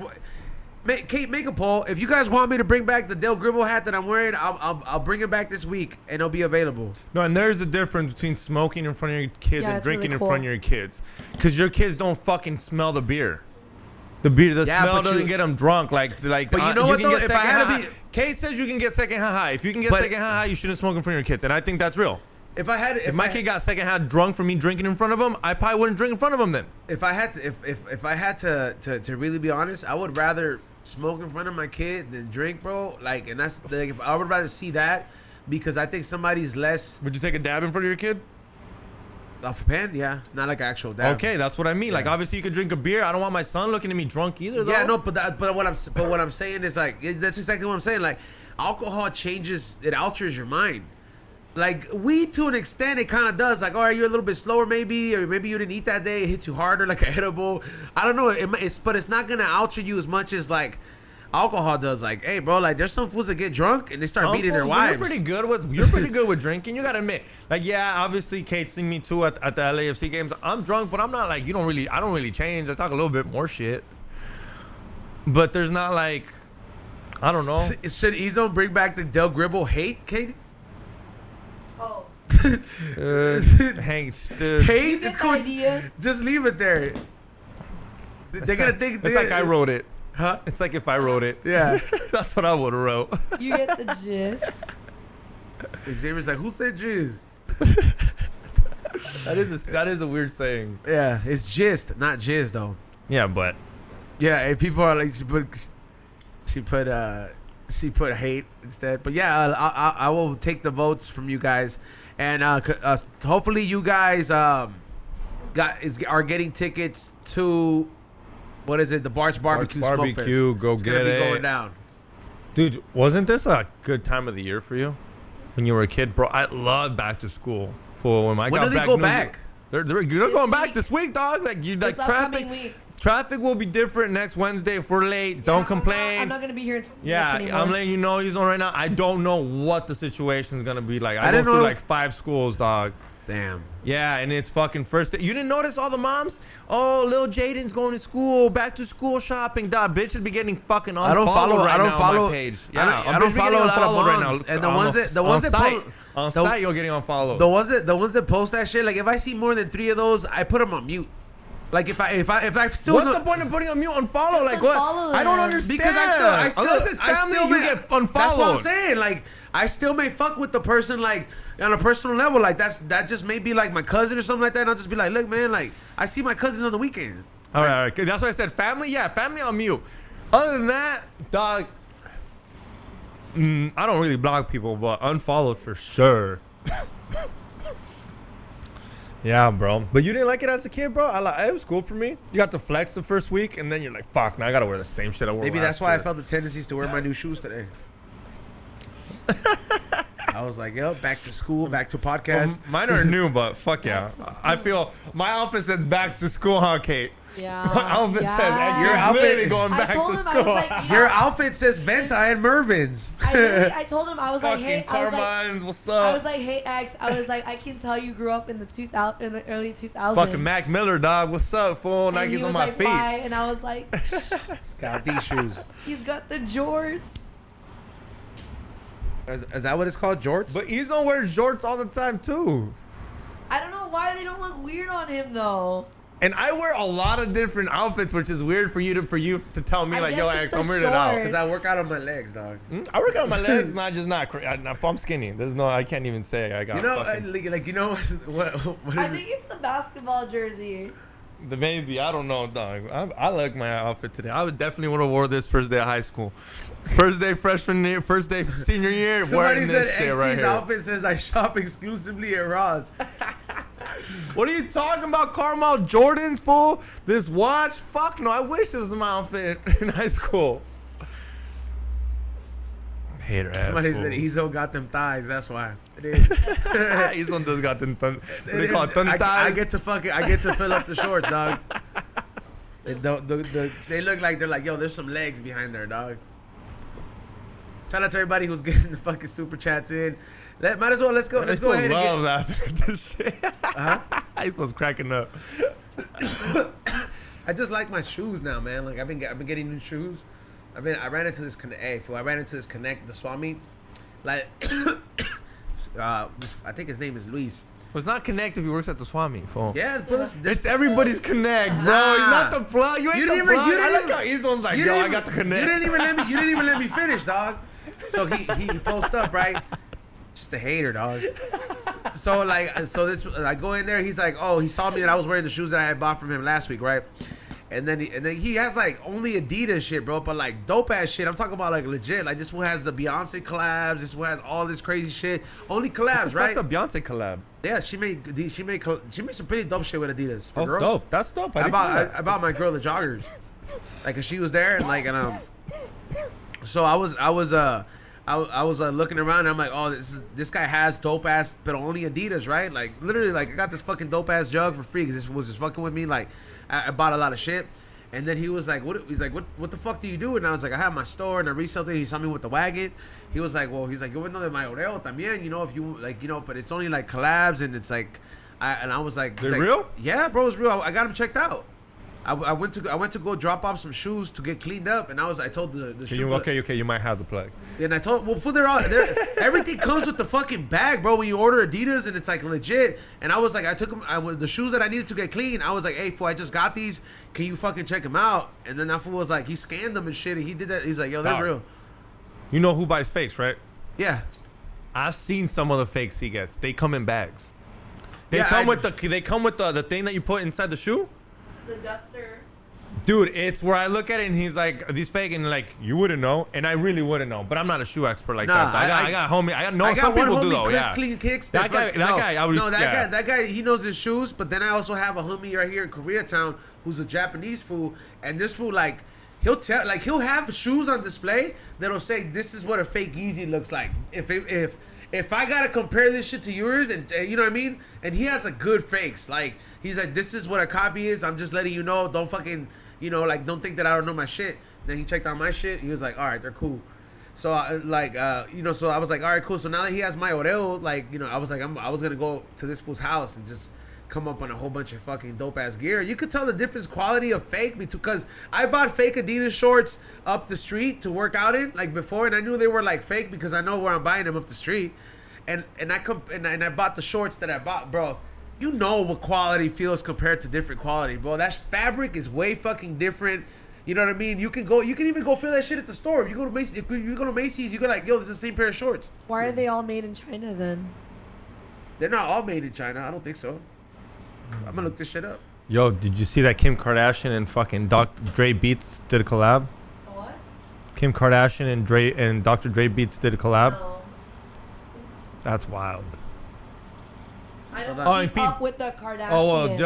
Kate, make a poll. If you guys want me to bring back the Dale Gribble hat that I'm wearing, I'll bring it back this week and it'll be available. No, and there's a difference between smoking in front of your kids Yeah, and it's really drinking cool. in front of your kids, because your kids don't fucking smell the beer. The Yeah, smell but doesn't you- get them drunk. Like. But you know what, can though? get If I had to secondhand be- high. Kate says you can get secondhand high. If you can get But- secondhand high, you shouldn't smoke in front of your kids, and I think that's real. If I had, If my kid got secondhand drunk from me drinking in front of him, I probably wouldn't drink in front of him then. if I had to, if I had to really be honest, I would rather smoke in front of my kid than drink, bro. Like, and that's like, I would rather see that because I think somebody's less Would you take a dab in front of your kid? off a pen. Yeah, not like actual dab. Okay, that's what I mean. Like, Yeah. obviously, you could drink a beer. I don't want my son looking at me drunk either, though. Yeah, no, but what I'm saying is like that's exactly what I'm saying. Like, alcohol changes, it alters your mind. Like weed, to an extent, it kind of does. Like, oh, are you a little bit slower, maybe, or maybe you didn't eat that day, it hit you harder, like a edible. I don't know. But it's not gonna alter you as much as like alcohol does. Like, hey, bro, like there's some fools that get drunk and they start beating their Uncles, but wives. You're pretty good with drinking. You gotta admit. Like, yeah, obviously, Kate's seen me too at the LAFC games. I'm drunk, but I'm not like I don't really change. I talk a little bit more shit. But there's not like, I don't know. Should Ezo bring back the Del Gribble hate, Kate? Oh. Hank stood. Hate? You It's get the cool. idea? Just leave it there. They're gonna think. It's like I wrote it. Huh? It's like if I wrote it. Yeah. That's what I would have wrote. You get the gist. Xavier's like, who said jizz? That is a weird saying. Yeah, it's gist, not jizz though. Yeah, but Yeah, if people are like, she put hate instead. But yeah, I will take the votes from you guys, and hopefully you guys are getting tickets to what is it? The Bart's Barbecue Bart's Smoke Barbecue, Fest. go it's gonna get be it. going down. dude, wasn't this a good time of the year for you when you were a kid, bro? I love back to school. For when I When got do they back, go New- back? They're This going back week. this week, dog. Like you, like This traffic. upcoming week. Traffic will be different next Wednesday if we're late. Don't complain. I'm not gonna be here. Yeah, anymore. I'm letting you know he's on right now. I don't know what the situation's gonna be like. I didn't go through know- like 5 schools, dog. Damn. Yeah, and it's fucking first day. You didn't notice all the moms? Oh, little Jaden's going to school, back to school shopping. Dog, bitches be getting fucking unfollowed I don't follow. right I don't now follow. on my page. I don't, Yeah, I don't bitches be follow a getting lot of unfollowed moms. And the on ones that the ones on that site, post on the- site, you're getting unfollowed. the ones that post that shit. Like if I see more than 3 of those, I put them on mute. Like if I still What's know- the point of putting on mute? Unfollow? Like Just what? unfollow I don't them. understand. Because I still Unless it's family, you may- get unfollowed. That's what I'm saying. Like I still may fuck with the person like on a personal level. Like that just may be like my cousin or something like that. And I'll just be like, look, man, like I see my cousins on the weekend. All right. That's why I said family. Yeah, family on mute. Other than that, dog, I don't really block people, but unfollowed for sure. Yeah, bro. But you didn't like it as a kid, bro? It was cool for me. You got to flex the first week, and then you're like, fuck, now I got to wear the same shit I wore Maybe last that's why I year. felt the tendencies to wear my new shoes today. I was like, yo, back to school, back to podcast. Mine are new, but fuck yeah. I feel my outfit says back to school, huh, Kate? Yeah. My outfit yeah. says Your you're outfit- literally going I back told to him, I school. was like, Your yeah. outfit says Venta and Mervin's. I told him I was like, Fucking hey, Carmines, what's I was up? like, hey, X. I was like, I can tell you grew up in the early 2000s. Fucking Mac Miller, dog. What's up, fool? And Nike's he on was my like, feet. why? And I was like, Got these shoes. he's got the jorts. Is that what it's called, jorts? But Izzo wears shorts all the time too. I don't know why they don't look weird on him though. And I wear a lot of different outfits, which is weird for you to tell me I like, guess yo, it's X, the I'm wearing it out. shorts. Because I work out on my legs, dog. I work out on my legs, if I'm skinny. There's no, I can't even say I got. You know, fucking, like you know what I is think it? it's the basketball jersey. the maybe I don't know, dog. I like my outfit today. I would definitely would have wore this first day of high school, first day freshman year, first day senior year. Somebody wearing said this shit right XC's here. outfit says I shop exclusively at Ross. What are you talking about, Carmel Jordans, fool? This watch? Fuck no, I wish this was my outfit in high school. Hater ass. Somebody fool. said Ezo got them thighs. That's why. It is. He's one does got them. What do they It call is. it? Thun I thighs? get to fill up the shorts, dog. They look like they're like, yo, there's some legs behind there, dog. Shout out to everybody who's getting the fucking super chats in. Might as well let's go ahead and love laughing at this shit. He was cracking up. I just like my shoes now, man. Like I've been getting new shoes. I ran into this connect the Swami, like I think his name is Luis. Was not Connect if he works at the Swami, fool. Yes, bro. It's everybody's Connect, bro. Nah. He's not the plug. You ain't You the didn't even- plug. you didn't I like even- how he's one's like, You yo, didn't I got the Connect. You didn't even let me finish, dog. So he posts up, right? Just a hater, dog. So I go in there. He's like, oh, he saw me that I was wearing the shoes that I had bought from him last week, right? And then he has like only Adidas shit, bro, but like dope ass shit. I'm talking about like legit. Like this one has the Beyonce collabs. This one has all this crazy shit. Only collabs, right? That's a Beyonce collab. Yeah, she made some pretty dope shit with Adidas. For Oh, girls. dope. That's dope. I didn't know that. bought my girl the joggers, like 'cause she was there and so I was looking around and I'm like, oh, this guy has dope ass, but only Adidas, right? Like literally, like I got this fucking dope ass jug for free because this was just fucking with me. Like I bought a lot of shit, and then he was like, what the fuck do you do? And I was like, I have my store and I resell things. He saw me with the wagon. He was like, yo, vendo de mayoreo también, you know, if you like, you know, but it's only like collabs and it's like, I was like, They're he's like, real? Yeah, bro, it's real. I got him checked out. I went to go drop off some shoes to get cleaned up, and I told the shoe. Okay, you might have the plug. And I told, well, everything comes with the fucking bag, bro. When you order Adidas and it's like legit. And I was like, I took them, the shoes that I needed to get clean. I was like, hey, fool, I just got these. Can you fucking check them out? And then that fool was like, he scanned them and shit. And he did that. He's like, yo, they're Dog. real. You know who buys fakes, right? Yeah. I've seen some of the fakes he gets. They come in bags. They Yeah, come with the thing that you put inside the shoe. The duster. Dude, it's where I look at it and he's like, these fake, and like, you wouldn't know, and I really wouldn't know, but I'm not a shoe expert like Nah, that. I got some I got people one do homie, though, Chris yeah. Clean Kicks. That guy, That guy, he knows his shoes. But then I also have a homie right here in Koreatown who's a Japanese fool, and this fool like he'll have shoes on display that'll say this is what a fake Yeezy looks like. If I gotta compare this shit to yours, and you know what I mean, and he has a good fakes. Like he's like, this is what a copy is. I'm just letting you know. Don't fucking, you know, like don't think that I don't know my shit. Then he checked out my shit. He was like, all right, they're cool. So you know, so I was like, all right, cool. So now that he has my Oreo, like, you know, I was like, I was gonna go to this fool's house and just come up on a whole bunch of fucking dope ass gear. You could tell the difference quality of fake because I bought fake Adidas shorts up the street to work out in like before, and I knew they were like fake because I know where I'm buying them up the street, and I bought the shorts that I bought, bro. You know what quality feels compared to different quality, bro. That fabric is way fucking different. You know what I mean? You can even go feel that shit at the store. If you go to Macy's, you go like, yo, this is the same pair of shorts. Why are they all made in China then? They're not all made in China. I don't think so. I'm gonna look this shit up. Yo, did you see that Kim Kardashian and fucking Dr. Dre Beats did a collab? What? Kim Kardashian and Dr. Dre Beats did a collab? No. That's wild. I don't Oh, keep and up with the Kardashians.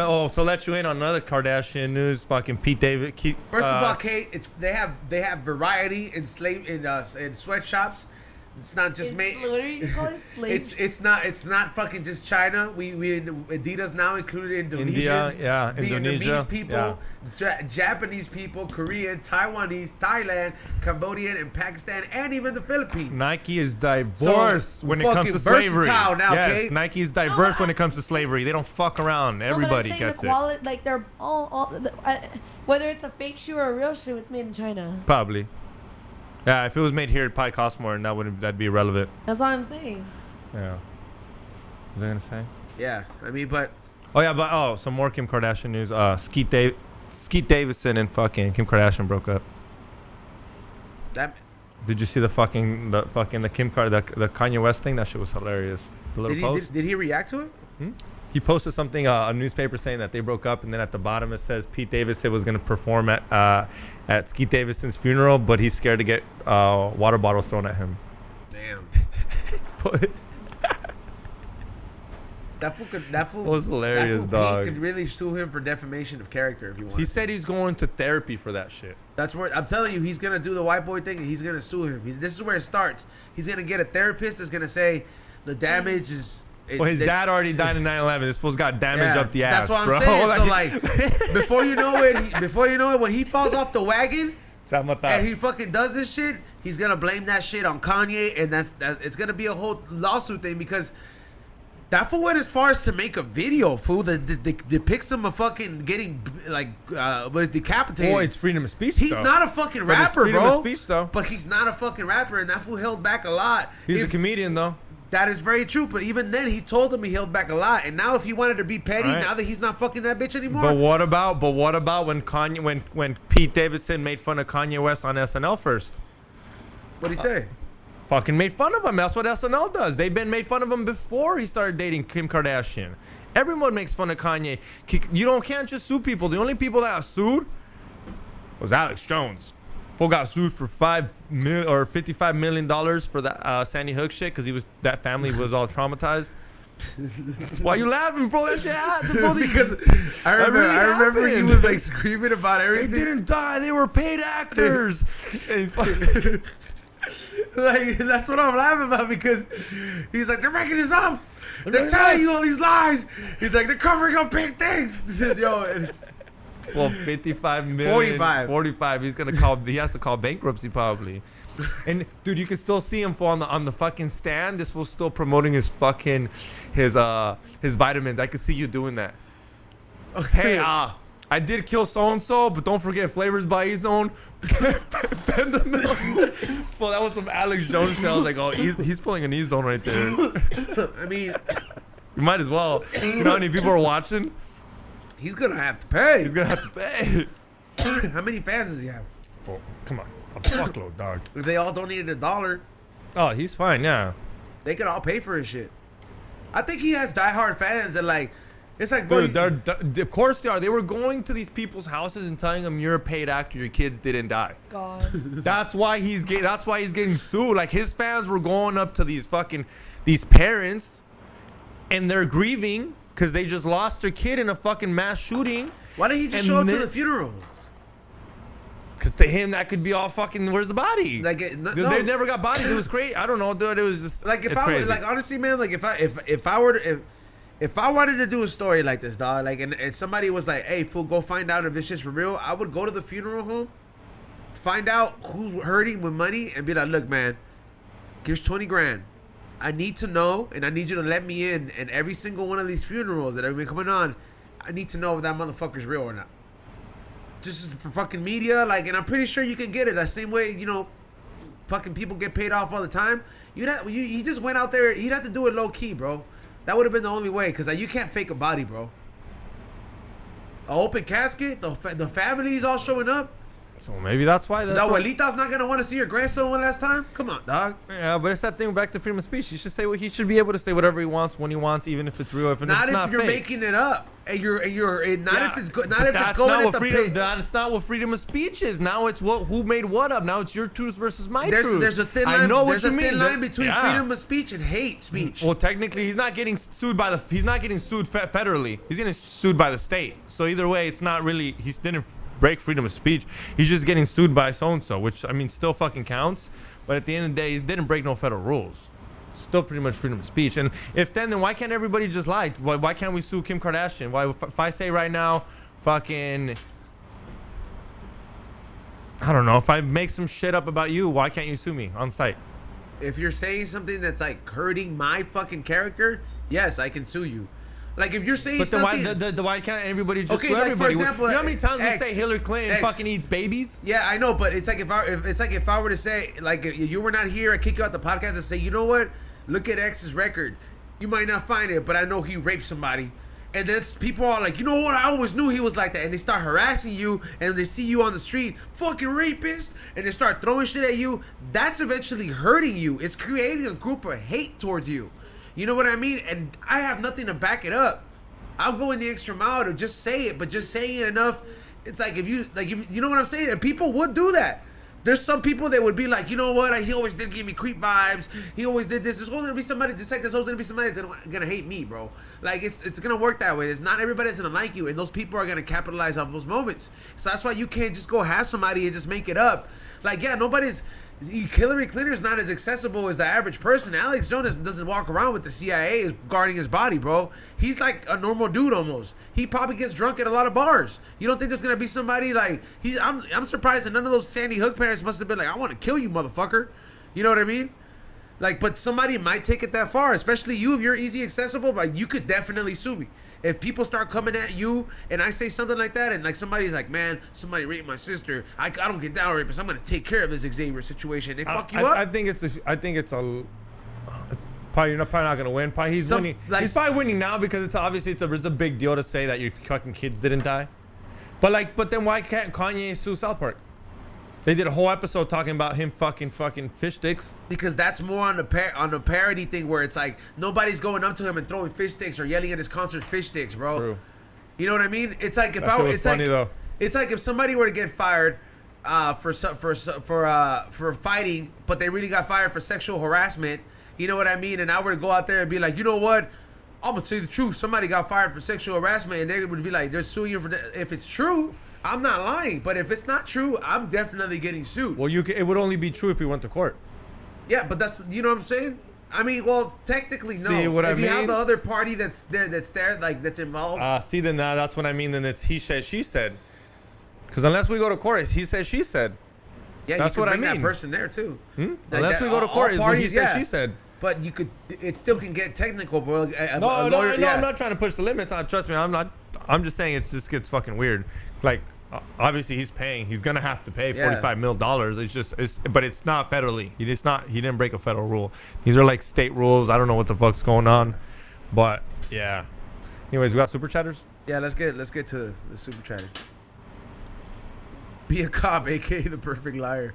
Oh, so let you in on another Kardashian news. Fucking Pete David. First of all, Kate, they have variety in sweatshops. It's not just made. What do you call it? Slave? It's not fucking just China. We Adidas now included Indonesians, India, yeah, Vietnamese Indonesia, people, Japanese people, Korean, Taiwanese, Thailand, Cambodian, and Pakistan, and even the Philippines. Nike is diverse So, when it comes to fucking slavery. versatile now, yes, Kate. Nike is diverse when it comes to slavery. They don't fuck around. Everybody no, but I'm saying gets the it. quality, like they're all whether it's a fake shoe or a real shoe, it's made in China. Probably. Yeah, if it was made here, it'd probably cost more, and that'd be irrelevant. That's what I'm saying. Yeah. What was I gonna say? Yeah, I mean, but Oh yeah, but some more Kim Kardashian news. Skeet Davidson and fucking Kim Kardashian broke up. That Did you see the Kim the Kanye West thing? That shit was hilarious. The little post. did he react to it? He posted something, a newspaper saying that they broke up, and then at the bottom it says Pete Davidson was gonna perform at Skeet Davidson's funeral, but he's scared to get water bottles thrown at him. Damn. But That fool was hilarious, that fool dog. Pete could really sue him for defamation of character if he wants. he said he's going to therapy for that shit. That's where I'm telling you, he's gonna do the white boy thing and he's gonna sue him. This is where it starts. He's gonna get a therapist that's gonna say the damage is. Well, his dad already died in 9/11. This fool's got damage up the ass. That's what I'm bro. saying. So like, before you know it, when he falls off the wagon and he fucking does this shit, he's gonna blame that shit on Kanye, and that's it's gonna be a whole lawsuit thing because. That fool went as far as to make a video, fool, that depicts him a fucking getting was decapitated. Boy, it's freedom of speech. He's though. not a fucking But it's rapper, freedom bro. of speech, though. But he's not a fucking rapper, and that fool held back a lot. He's a comedian, though. That is very true, but even then, he told him he held back a lot. And now, if he wanted to be petty, Right. now that he's not fucking that bitch anymore, But what about when Pete Davidson made fun of Kanye West on SNL first? what'd he say? Fucking made fun of him. That's what SNL does. They've been made fun of him before he started dating Kim Kardashian. Everyone makes fun of Kanye. You can't just sue people. The only people that got sued was Alex Jones. Fool got sued for $55 million for that Sandy Hook shit because that family was all traumatized. Why you laughing, bro? That shit happened. Because I remember he was like screaming about They everything. didn't die. They were paid actors. And Like, that's what I'm laughing about because he's like, they're making this up. They're telling you all these lies. He's like, they're covering up big things. Yo, well, 55 million. 45. He has to call bankruptcy probably. And dude, you can still see him on the fucking stand. This was still promoting his vitamins. I could see you doing that. Hey, I did kill so and so, but don't forget Flavors by E-Zone. Well, that was some Alex Jones shit. I was like, oh, he's pulling an E-Zone right there. I mean, You might as well. You know how many people are watching? he's gonna have to pay. He's gonna have to pay. How many fans does he have? Well, come on, a fuckload, dog. If they all donated $1, Oh, he's fine, yeah. they could all pay for his shit. I think he has diehard fans that like. It's like, bro, Dude, of course they are. They were going to these people's houses and telling them you're a paid actor, your kids didn't die. God. That's why he's getting sued. Like his fans were going up to these parents, and they're grieving because they just lost their kid in a fucking mass shooting. why didn't he just and show up to then- the funeral? Because to him that could be all fucking. Where's the body? Like, They never got bodies. It was crazy. I don't know, dude. It was just Like if it's I crazy. was like honestly, man, like if I wanted to do a story like this, dog, like and somebody was like, "Hey, fool, go find out if this shit's for real," I would go to the funeral home, find out who's hurting with money, and be like, "Look, man, here's 20 grand. I need to know, and I need you to let me in. And every single one of these funerals that have been coming on, I need to know if that motherfucker's real or not. Just for fucking media, like, and I'm pretty sure you can get it that same way, fucking people get paid off all the time. He just went out there. He'd have to do it low key, bro. That would have been the only way, because you can't fake a body, bro. An open casket, the family's all showing up. so maybe that's why. The abuelita's not going to want to see your grandson one last time? Come on, dog. Yeah, but it's that thing back to freedom of speech. He should be able to say whatever he wants when he wants, even if it's real. Not if you're fake. making it up. And not if it's good. Not But if it's that's going not at what the freedom. pay. That's not what freedom of speech is. Now it's who made what up. Now it's your truth versus my truth. There's a thin line. I know there's what you a mean. thin line between Yeah. freedom of speech and hate speech. Well, technically, he's not getting sued federally. He's getting sued by the state. So either way, it's not really. He didn't break freedom of speech. He's just getting sued by so and so, which I mean, still fucking counts. But at the end of the day, he didn't break no federal rules. Still pretty much freedom of speech. And then why can't everybody just lie? Why can't we sue Kim Kardashian? Why if I say right now, fucking, I don't know, if I make some shit up about you, why can't you sue me on site? If you're saying something that's like hurting my fucking character, yes, I can sue you. Like if you're saying But then something. why can't everybody just Okay, sue like, for everybody? example, You know how many times X, we say Hillary Clinton X. fucking eats babies? Yeah, I know, but it's like if I were to say, like, if you were not here, I kick you out the podcast and say, you know what? Look at X's record. You might not find it, but I know he raped somebody. And then people are like, you know what? I always knew he was like that. And they start harassing you, and they see you on the street, fucking rapist, and they start throwing shit at you. That's eventually hurting you. It's creating a group of hate towards you. You know what I mean? And I have nothing to back it up. I'm going the extra mile to just say it, but just saying it enough, it's like if you know what I'm saying? And people would do that. There's some people that would be like, you know what? He always did give me creep vibes. He always did this. There's always gonna be somebody, just like there's always gonna be somebody that's gonna hate me, bro. Like it's gonna work that way. It's not everybody that's gonna like you, and those people are gonna capitalize off those moments. So that's why you can't just go have somebody and just make it up. Like, yeah, Hillary Clinton is not as accessible as the average person. Alex Jones doesn't walk around with the CIA guarding his body, bro. He's like a normal dude almost. He probably gets drunk at a lot of bars. You don't think there's gonna be somebody like I'm surprised that none of those Sandy Hook parents must have been like, I want to kill you, motherfucker. You know what I mean? Like, but somebody might take it that far, especially you if you're easy accessible. But you could definitely sue me. If people start coming at you and I say something like that, and like somebody's like, man, somebody raped my sister, I don't get down rapists, I'm gonna take care of this Xavier situation. They fuck you up. I think it's probably you're probably not gonna win. Probably he's winning. He's probably winning now because it's a big deal to say that your fucking kids didn't die. But then why can't Kanye sue South Park? They did a whole episode talking about him fucking fish sticks. Because that's more on the parody thing where it's like nobody's going up to him and throwing fish sticks or yelling at his concert fish sticks, bro. True. You know what I mean? It's like if it's like if somebody were to get fired for fighting, but they really got fired for sexual harassment. You know what I mean? And I were to go out there and be like, you know what? I'm gonna tell you the truth. Somebody got fired for sexual harassment, and they would be like, they're suing you for that. If it's true, I'm not lying, but if it's not true, I'm definitely getting sued. Well, it would only be true if we went to court. Yeah, but that's, you know what I'm saying? I mean, well, technically, no. See what I mean? If you have the other party that's there, like, that's involved. Then that's what I mean. Then it's he said, she said. Because unless we go to court, it's he said, she said. Yeah, that's you what I bring mean. that person there, too. Like unless we go to court, it's he said, she said. But you could, it still can get technical, bro. No, I'm not trying to push the limits. Trust me, I'm not. I'm just saying it just gets fucking weird. Like, obviously he's paying. He's gonna have to pay $45 million. But it's not federally. He didn't break a federal rule. These are like state rules. I don't know what the fuck's going on, but yeah. Anyways, we got super chatters. Yeah, let's get to the super chatter. Be a cop, aka the perfect liar.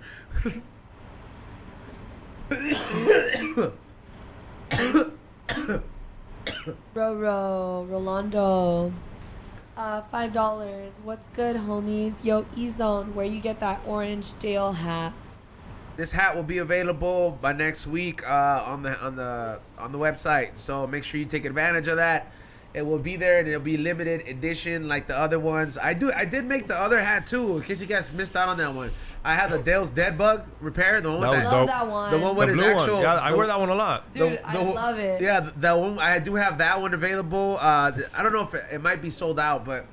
Rolando. $5. What's good, homies? Yo, E-Zone, where you get that orange Dale hat? This hat will be available by next week on the website. So make sure you take advantage of that. It will be there, and it'll be limited edition like the other ones. I did make the other hat too, in case you guys missed out on that one. I have the Dale's Dead Bug repair, the one with I love that one. The one with his blue actual. One. Yeah, I wear that one a lot. Dude, I love it. Yeah, that one. I do have that one available. I don't know if it might be sold out, but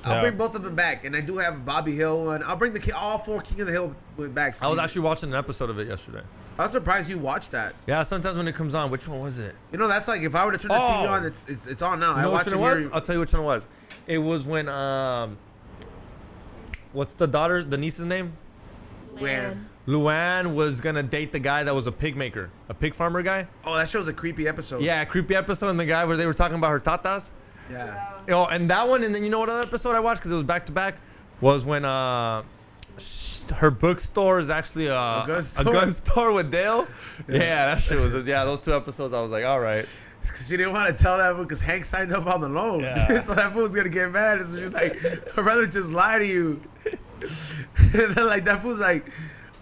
I'll bring both of them back. And I do have a Bobby Hill one. I'll bring all 4 King of the Hill back. I was actually watching an episode of it yesterday. I was surprised you watched that. Yeah, sometimes when it comes on, which one was it? You know, that's like if I were to turn the TV on, it's on now. You know I watch which one it was? I'll tell you which one it was. It was when what's the niece's name? Luann was gonna date the guy that was a pig maker, a pig farmer guy. Oh, that show's a creepy episode. Yeah, a creepy episode, and the guy where they were talking about her tatas. Yeah. And that one, and then you know what other episode I watched because it was back to back was when her bookstore is actually a gun store with Dale. Yeah, that shit was those 2 episodes I was like, all right. Because she didn't want to tell that because Hank signed up on the loan. Yeah. So that fool's gonna get mad. So she's like, I'd rather just lie to you. And then like that fool's like,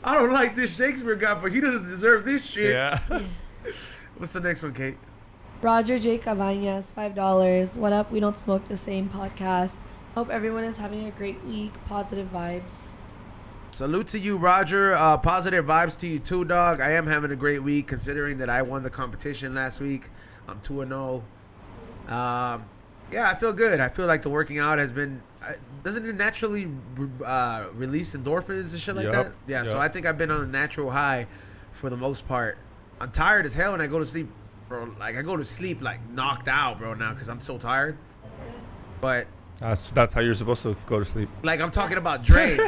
I don't like this Shakespeare guy, but he doesn't deserve this shit. Yeah. What's the next one, Kate? Roger J. Cabañas, $5. What up? We don't smoke the same podcast. Hope everyone is having a great week. Positive vibes. Salute to you, Roger. Positive vibes to you too, dog. I am having a great week considering that I won the competition last week. I'm 2-0. Yeah, I feel good. I feel like the working out has been. Doesn't it naturally release endorphins and shit like that? Yeah. So I think I've been on a natural high for the most part. I'm tired as hell, and I go to sleep. I go to sleep like knocked out, bro. Now because I'm so tired. But. That's how you're supposed to go to sleep. Like I'm talking about Dre.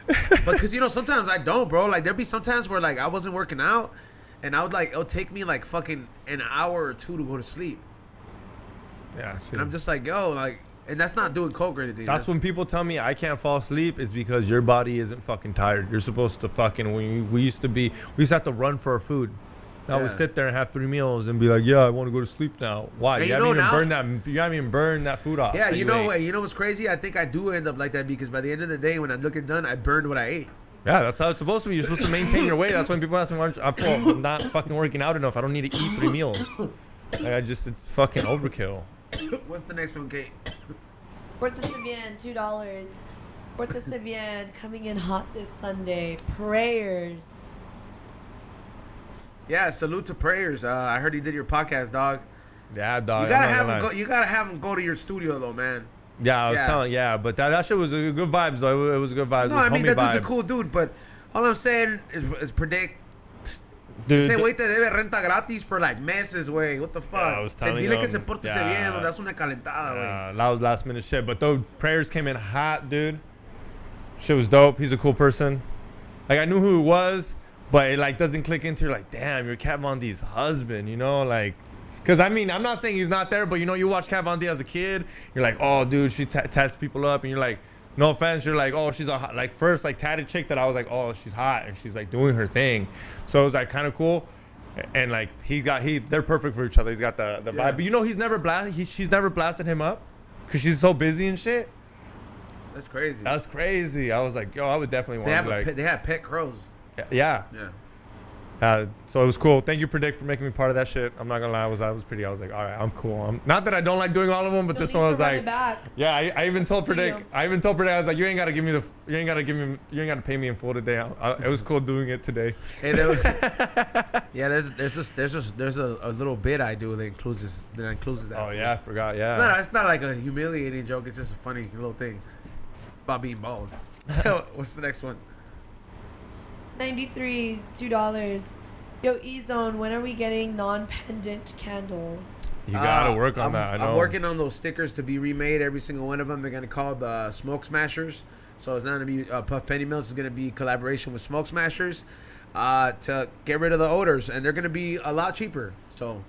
But because sometimes I don't, bro. Like there'd be sometimes where like I wasn't working out, and I would like it'll take me like fucking an hour or 2 to go to sleep. Yeah, see. And I'm just like, yo, like, and that's not doing coke or anything. That's when people tell me I can't fall asleep. It's because your body isn't fucking tired. You're supposed to fucking. We used to have to run for our food. Now we Yeah. sit there and have 3 meals and be like, yeah, I want to go to sleep now. Why? And You you know haven't even now- burned that. You haven't even burned that food off. Yeah, that you know ate. what? You know what's crazy? I think I do end up like that because by the end of the day, when I'm looking done, I burned what I ate. Yeah, that's how it's supposed to be. You're supposed to maintain your weight. That's when people ask me, I'm not fucking working out enough. I don't need to eat 3 meals. Like, it's fucking overkill. What's the next one, Kate? Porta Bien, $2. Porta Bien coming in hot this Sunday. Prayers. Yeah, salute to Prayers. I heard he did your podcast, dog. Yeah, dog. You gotta I'm not have gonna him lie. go. You gotta have him go to your studio, though, man. Yeah, I was Yeah. telling. Yeah, but that shit was a good vibes though. It was good vibes. No, It was I mean homie that dude's a vibes. cool dude, but all I'm saying is predict. Dude, Ese güey te debe renta gratis for like meses, güey. What the fuck? I was telling Dile que him, se porte yeah. bien, that's una calentada, güey. that was last minute shit. But those prayers came in hot, dude. Shit was dope. He's a cool person. Like I knew who he was, but it like doesn't click into like, damn, you're Kat Von D's husband, you know, like. Cause I mean, I'm not saying he's not there, but you know, you watch Kat Von D as a kid, you're like, oh, dude, she tats people up, and you're like, no offense, you're like, oh, she's a hot, like first like tatted chick that I was like, oh, she's hot, and she's like doing her thing, so it was like kind of cool, and like they're perfect for each other. He's got the Yeah. vibe, but you know, she's never blasted him up, cause she's so busy and shit. That's crazy. That's crazy. I was like, yo, I would definitely They want have to be like, they have pet crows. yeah. Yeah. So it was cool. Thank you, Predict, for making me part of that shit. I'm not gonna lie, I was like, all right, I'm cool. Not that I don't like doing all of them, but Don't this need one to was run like, it back. yeah. I even told See Predict. him. I was like, you ain't gotta pay me in full today. It was cool doing it today. Hey, there was, yeah, there's a little bit I do that includes that. Oh yeah, I forgot. Yeah. It's not like a humiliating joke. It's just a funny little thing. It's about being bald. What's the next one? 93, $2. Yo, E-Zone, when are we getting non-pendant candles? You gotta work on that. I know. I'm working on those stickers to be remade. Every single one of them. They're gonna call the Smoke Smashers. So it's not gonna be Puff Penny Mills. It's gonna be collaboration with Smoke Smashers to get rid of the odors, and they're gonna be a lot cheaper. So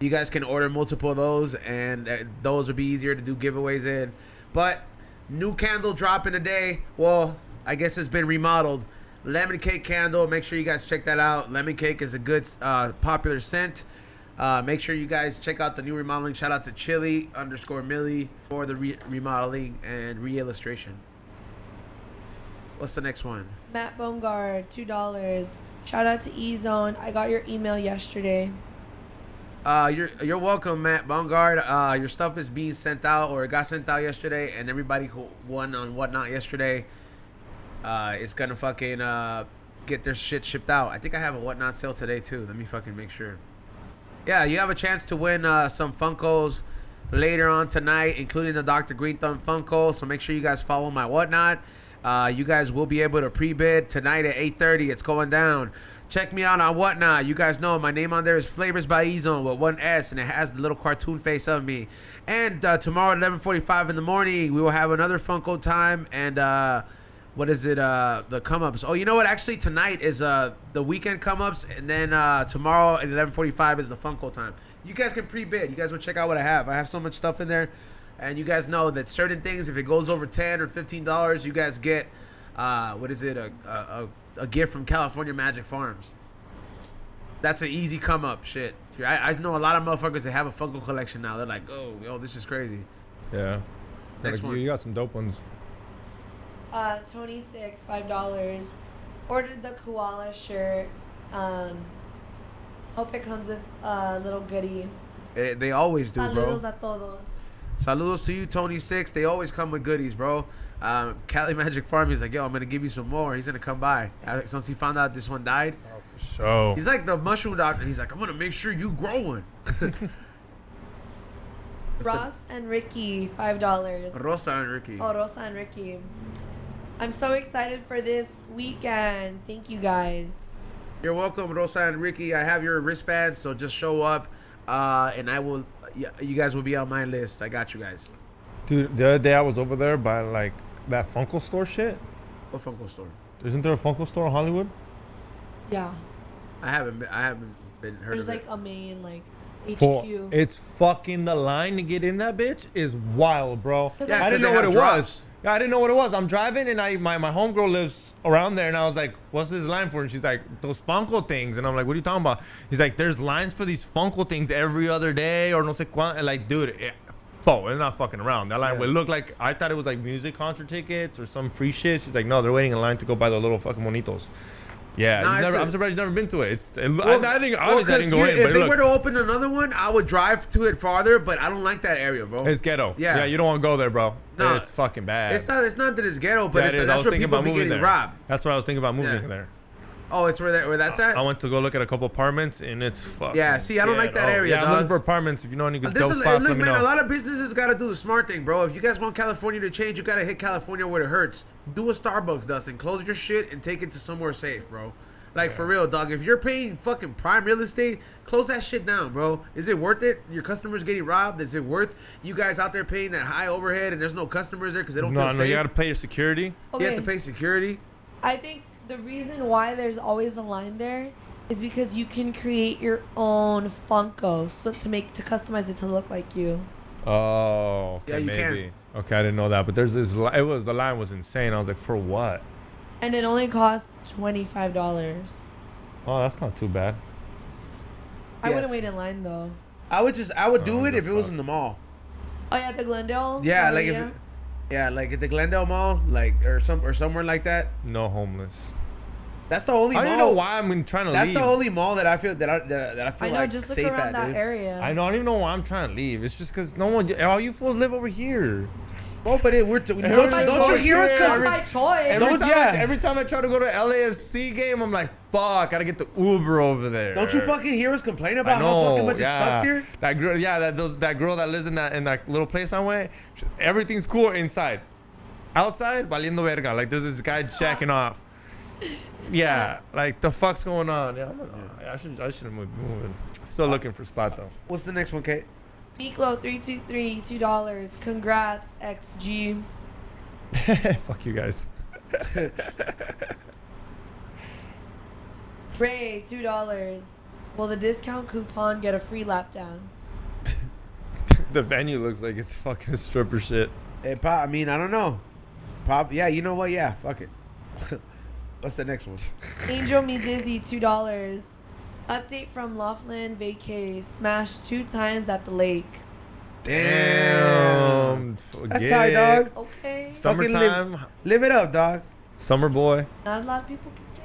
you guys can order multiple of those, and those would be easier to do giveaways in. But new candle drop in a day. Well, I guess it's been remodeled. Lemon cake candle. Make sure you guys check that out. Lemon cake is a good popular scent. Make sure you guys check out the new remodeling. Shout out to Chili_Millie for the remodeling and re-illustration. What's the next one? Matt Bongard, $2. Shout out to E-Zone. I got your email yesterday. You're welcome, Matt Bongard. Your stuff is being sent out, or it got sent out yesterday, and everybody who won on Whatnot yesterday is gonna fucking get their shit shipped out. I think I have a Whatnot sale today too. Let me fucking make sure. Yeah, you have a chance to win some Funkos later on tonight, including the Dr. Green Thumb Funko. So make sure you guys follow my Whatnot. You guys will be able to pre-bid tonight at 8:30. It's going down. Check me out on Whatnot. You guys know my name on there is Flavors by E-Zone with one S, and it has the little cartoon face of me. And tomorrow at 11:45 in the morning, we will have another Funko time. And what is it? The come-ups. Oh, you know what? Actually, tonight is the weekend come-ups, and then tomorrow at 11:45 is the Funko time. You guys can pre-bid. You guys will check out what I have. I have so much stuff in there, and you guys know that certain things, if it goes over $10 or $15, you guys get what is it? A gift from California Magic Farms. That's an easy come-up. Shit. I know a lot of motherfuckers that have a Funko collection now. They're like, oh, yo, this is crazy. Yeah. Next Like, one. You got some dope ones. 26, $5. Ordered the koala shirt. Hope it comes with a little goodie. They always do, bro. Saludos a todos. Saludos to you, Tony Six. They always come with goodies, bro. Cali Magic Farm, he's like, yo, I'm gonna give you some more. He's gonna come by. Since he found out this one died, Oh, for sure. he's like the mushroom doctor. He's like, I'm gonna make sure you grow one. Ross and Ricky, $5. Rosa and Ricky. Oh, Rosa and Ricky. I'm so excited for this weekend. Thank you guys. You're welcome, Rosa and Ricky. I have your wristbands, so just show up, and I will. You guys will be on my list. I got you guys. Dude, the other day I was over there by like that Funko store shit. What Funko store? Isn't there a Funko store in Hollywood? Yeah. I haven't been heard There's of like it. a main, like, HQ. It's fucking the line to get in that bitch is wild, bro. Yeah, I didn't they know what have it drops. was. Yeah, I didn't know what it was. I'm driving and my homegirl lives around there and I was like, what's this line for? And she's like, those Funko things. And I'm like, what are you talking about? He's like, there's lines for these Funko things every other day or no sé cuánto. And like, dude, it's not fucking around. That line would look like, I thought it was like music concert tickets or some free shit. She's like, no, they're waiting in line to go buy the little fucking monitos. Yeah, Nah, I'm surprised you've never been to it. I didn't Well, obviously I didn't go 'cause in, if but they look, were to open another one, I would drive to it farther, but I don't like that area, bro. it's ghetto. Yeah. Yeah, you don't want to go there, bro. No. It's fucking bad. It's not that it's ghetto, but Yeah, it's it is. I that's was where thinking people about be moving getting there. robbed. That's where I was thinking about moving Yeah. there. Oh, it's where that's at. I went to go look at a couple apartments and it's fucking. Yeah, see, I don't like that ghetto. area, Yeah, I'm dog. looking for apartments. If you know any good This dope is, spots, look, let me man, know. a lot of businesses got to do the smart thing, bro. If you guys want California to change, you got to hit California where it hurts. Do a Starbucks, Dustin. Close your shit and take it to somewhere safe, bro. Like, for real, dog. If you're paying fucking prime real estate, close that shit down, bro. Is it worth it? Your customers getting robbed? Is it worth you guys out there paying that high overhead and there's no customers there because they don't feel No, safe? you gotta pay your security. You have to pay security. I think the reason why there's always a line there is because you can create your own Funko to customize it to look like you. Oh, okay, Yeah, you can. maybe. Okay, I didn't know that, but there's this. The line was insane. I was like, for what? And it only costs $25. Oh, that's not too bad. I Yes. wouldn't wait in line though. I would do Oh, it if it was fuck. in the mall. Oh yeah, the Glendale. Yeah, like Galleria? like at the Glendale Mall, like or somewhere like that. No homeless. That's the only I mall. don't even know why I'm trying to That's leave. the only mall that I feel that I feel I know, like just look safe around at, that dude. area. I don't even know why I'm trying to leave. It's just because no one, all you fools live over here. Oh, but don't Everyone's you over hear us here. come? By choice. Every time I try to go to LAFC game, I'm like, fuck, gotta get the Uber over there. Don't you fucking hear us complain I about know, how fucking much yeah. it sucks here? That girl, that girl that lives in that little place I went, everything's cool inside. Outside, valiendo verga. Like there's this guy jacking off. Yeah, like the fuck's going on? Yeah, I should have moved. Still looking for spot though. What's the next one, Kate? Miklo323 $2. Congrats, XG. Fuck you guys. Ray $2. Will the discount coupon get a free lap dance? The venue looks like it's fucking stripper shit. I mean, I don't know. Yeah, you know what? Yeah, fuck it. What's the next one? Angel Me Dizzy $2. Update from Laughlin Vacay. Smashed 2 times at the lake. Damn. That's tight, dog. Okay. Summertime. Live it up, dog. Summer boy. Not a lot of people can say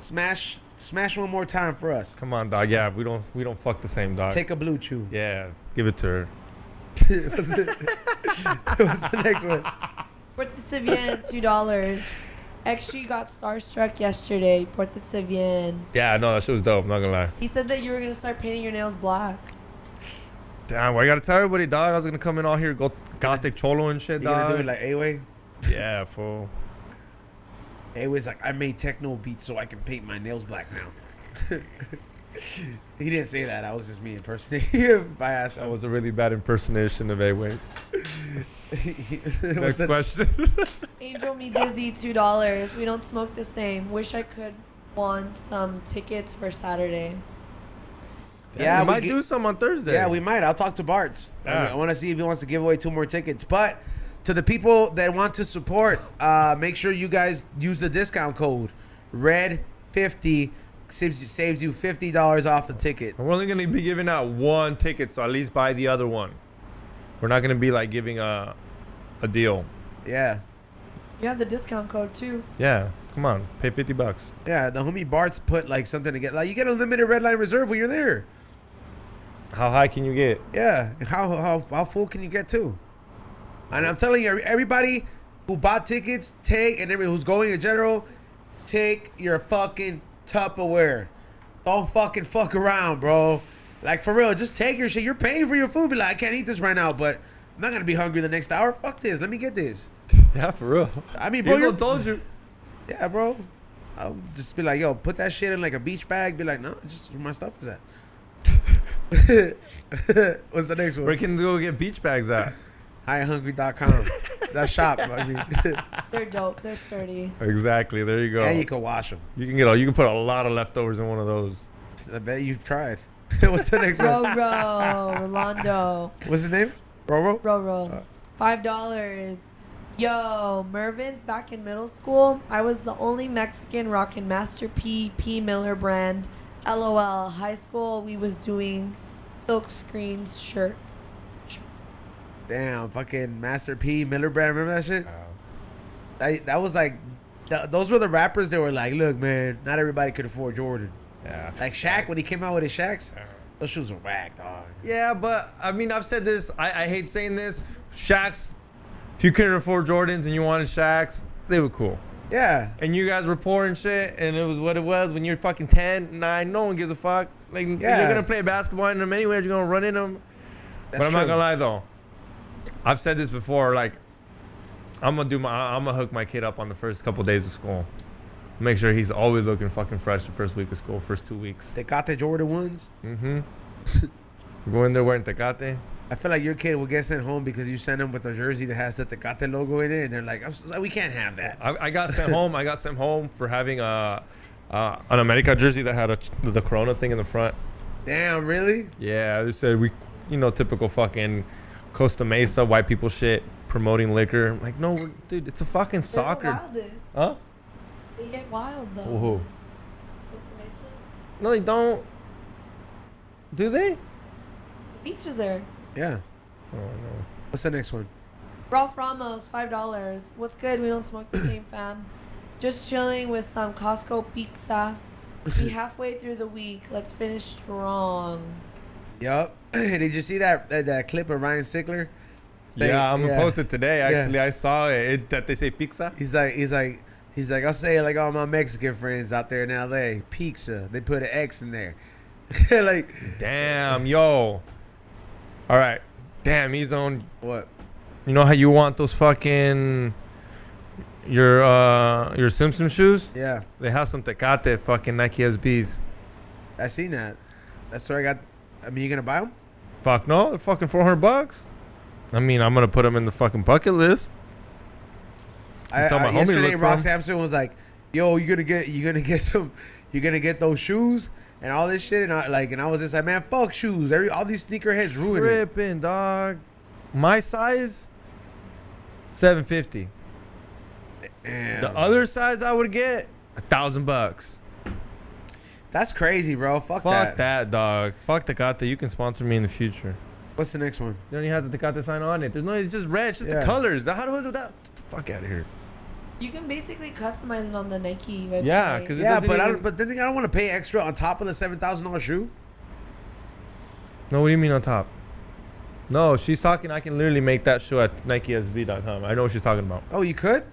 that. Smash one more time for us. Come on, dog. Yeah, we don't fuck the same, dog. Take a blue chew. Yeah, give it to her. What's the next one? Porte Bien $2. XG got starstruck yesterday. Porte Bien. Yeah, no, that shit was dope. Not gonna lie. He said that you were gonna start painting your nails black. Damn, well, I gotta tell everybody, dog. I was gonna come in all here, go gothic cholo and shit, You dog. gonna do it like A-Way? Yeah, fool. A-Way's like, I made techno beats so I can paint my nails black now. He didn't say that. I was just me impersonating him. If I asked That him. was a really bad impersonation of A-Way. What's Next the- question. Angel Me Dizzy $2. We don't smoke the same. Wish I could want some tickets for Saturday. Yeah, we we might get- do some on Thursday. Yeah, we might. I'll talk to Bart's. Yeah. I want to see if he wants to give away 2 more tickets. But to the people that want to support, make sure you guys use the discount code RED50. Saves you $50 off the ticket. We're only gonna be giving out 1 ticket, so at least buy the other one. We're not gonna be like giving a deal. Yeah. You have the discount code too. Yeah, come on, pay $50. Yeah, the homie Bart's put like something to get. Like, you get a limited red line reserve when you're there. How high can you get? Yeah. How full can you get to? And I'm telling you, everybody who bought tickets, and everybody who's going in general, take your fucking Tupperware. Don't fucking fuck around, bro. Like, for real, just take your shit. You're paying for your food. Be like, I can't eat this right now, but I'm not gonna be hungry the next hour. Fuck this. Let me get this. Yeah, for real. I mean, bro, People told you. yeah, bro. I'll just be like, yo, put that shit in like a beach bag. Be like, no, just where my stuff is at. What's the next one? Where can we go get beach bags at? Highhungry.com. That shop. I mean, They're dope. They're sturdy. Exactly. There you go. and you can wash them. You can put a lot of leftovers in one of those. I bet you've tried. What's the next one? Roro, Rolando, What's his name? Roro? Roro, $5. Yo, Mervin's back in middle school. I was the only Mexican rocking Master P Miller brand. LOL. High school, we was doing silk screens shirts. Damn, fucking Master P, Miller Brand. Remember that shit? That was like, those were the rappers that were like, look, man, not everybody could afford Jordan. Yeah. Like Shaq, when he came out with his Shaqs, those shoes were whack, dog. Yeah, but I mean, I've said this. I hate saying this. Shaqs, if you couldn't afford Jordans and you wanted Shaqs, they were cool. Yeah. And you guys were poor and shit, and it was what it was. When you're fucking 10, 9, no one gives a fuck. Like, Yeah. you're gonna play basketball in them anyway. You're gonna run in them. That's But I'm not true. gonna lie though. I've said this before. Like, I'm gonna hook my kid up on the first couple days of school. Make sure he's always looking fucking fresh the first week of school, first 2 weeks. They got the Jordan ones. Mm-hmm. Go in there wearing Tecate. I feel like your kid will get sent home because you send them with a jersey that has the Tecate logo in it, and they're like, we can't have that. I got sent home. I got sent home for having an America jersey that had the Corona thing in the front. Damn, really? Yeah, they said typical fucking Costa Mesa white people shit promoting liquor. I'm like, no, dude, it's a fucking soccer. They're the wildest. Huh? They get wild though. Woohoo. Costa Mesa. No, they don't. Do they? Beaches there. Yeah. Oh no. What's the next one? Ralph Ramos, $5. What's good? We don't smoke the same, fam. Just chilling with some Costco pizza. Be halfway through the week. Let's finish strong. Yup. Did you see that clip of Ryan Sickler? Yeah, I'm gonna post it today. Yeah. Actually, I saw it that they say pizza. He's like, I'll say it like all my Mexican friends out there in LA. Pizza. They put an X in there. Like, Damn, yo. All right. Damn, E-Zone. what? You know how you want those fucking your Simpson shoes? Yeah, They have some Tecate fucking Nike SBs. I seen that. That's where I got. I mean, you gonna buy them? Fuck no, they're fucking $400. I mean, I'm gonna put them in the fucking bucket list. Tell my homie to Yesterday, look for Rock 'em. Sampson was like, "Yo, you're gonna get those shoes and all this shit." And I was just like, "Man, fuck shoes. All these sneakerheads ruin it." Tripping, dog. My size, $750. Damn. The other size I would get, $1,000. That's crazy, bro. Fuck Fuck that, dog. Fuck Tecate. You can sponsor me in the future. What's the next one? You don't even have the Tecate sign on it. There's no. It's just red. It's just Yeah. the colors. How do I do that? Get the fuck out of here. You can basically customize it on the Nike website. Yeah, because it Yeah, doesn't but even... but then I don't want to pay extra on top of the $7,000 shoe. No, what do you mean on top? No, she's talking. I can literally make that shoe at NikeSB.com. I know what she's talking about. Oh, you could?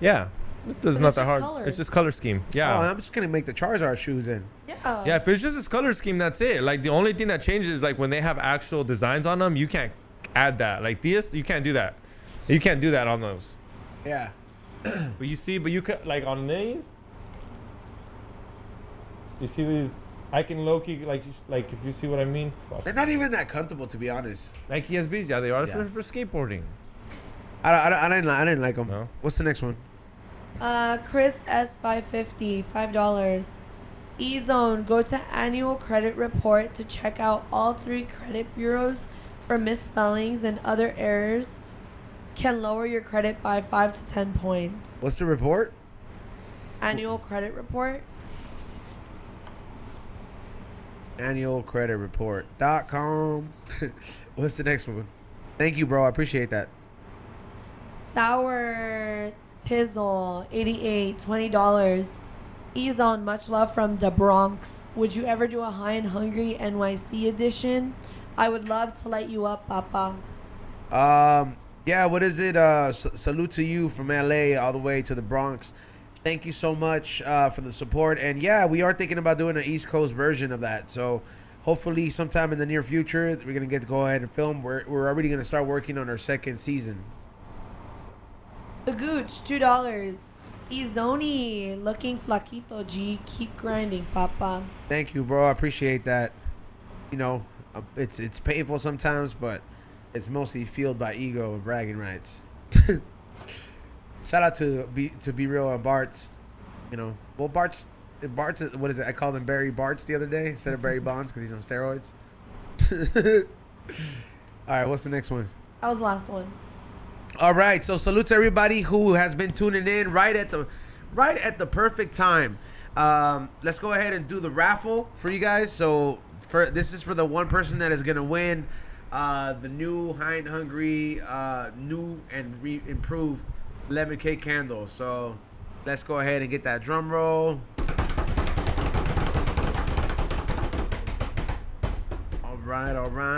Yeah, it's But not it's that just hard. colors. It's just color scheme. Oh, Yeah. I'm just gonna make the Charizard shoes in. Yeah. Yeah, if it's just this color scheme, that's it. Like the only thing that changes is like when they have actual designs on them, you can't add that. Like this, you can't do that. You can't do that on those. Yeah. But you can like on these. You see these? I can low-key like if you see what I mean. Fuck. They're not even that comfortable, to be honest. Nike SBs, yeah, they are Yeah. for skateboarding. I didn't like them. No? What's the next one? Chris S550, $5. E-Zone, go to annual credit report to check out all 3 credit bureaus for misspellings and other errors. Can lower your credit by 5 to 10 points. What's the report? Annual credit report. Annualcreditreport.com. What's the next one? Thank you, bro. I appreciate that. Sour Tizzle, 88, $20. E-Zone, much love from the Bronx. Would you ever do a High and Hungry NYC edition? I would love to light you up, Papa. Yeah, what is it? Salute to you from LA all the way to the Bronx. Thank you so much for the support. And yeah, we are thinking about doing an East Coast version of that. So hopefully sometime in the near future, we're going to get to go ahead and film. We're already going to start working on our 2nd season. The Gooch, $2. E-Zoni, looking flaquito, G. Keep grinding, Papa. Thank you, bro. I appreciate that. You know, it's painful sometimes, but it's mostly fueled by ego and bragging rights. Shout out to Be Real and Bart's. You know, well, Bart's Bart's. What is it? I called him Barry Bart's the other day instead of Barry Bonds because he's on steroids. All right, what's the next one? That was the last one. All right, so salute to everybody who has been tuning in right at the perfect time. Let's go ahead and do the raffle for you guys. So this is for the one person that is gonna win the new High and Hungry new and improved lemon cake candle. So let's go ahead and get that drum roll. All right, all right.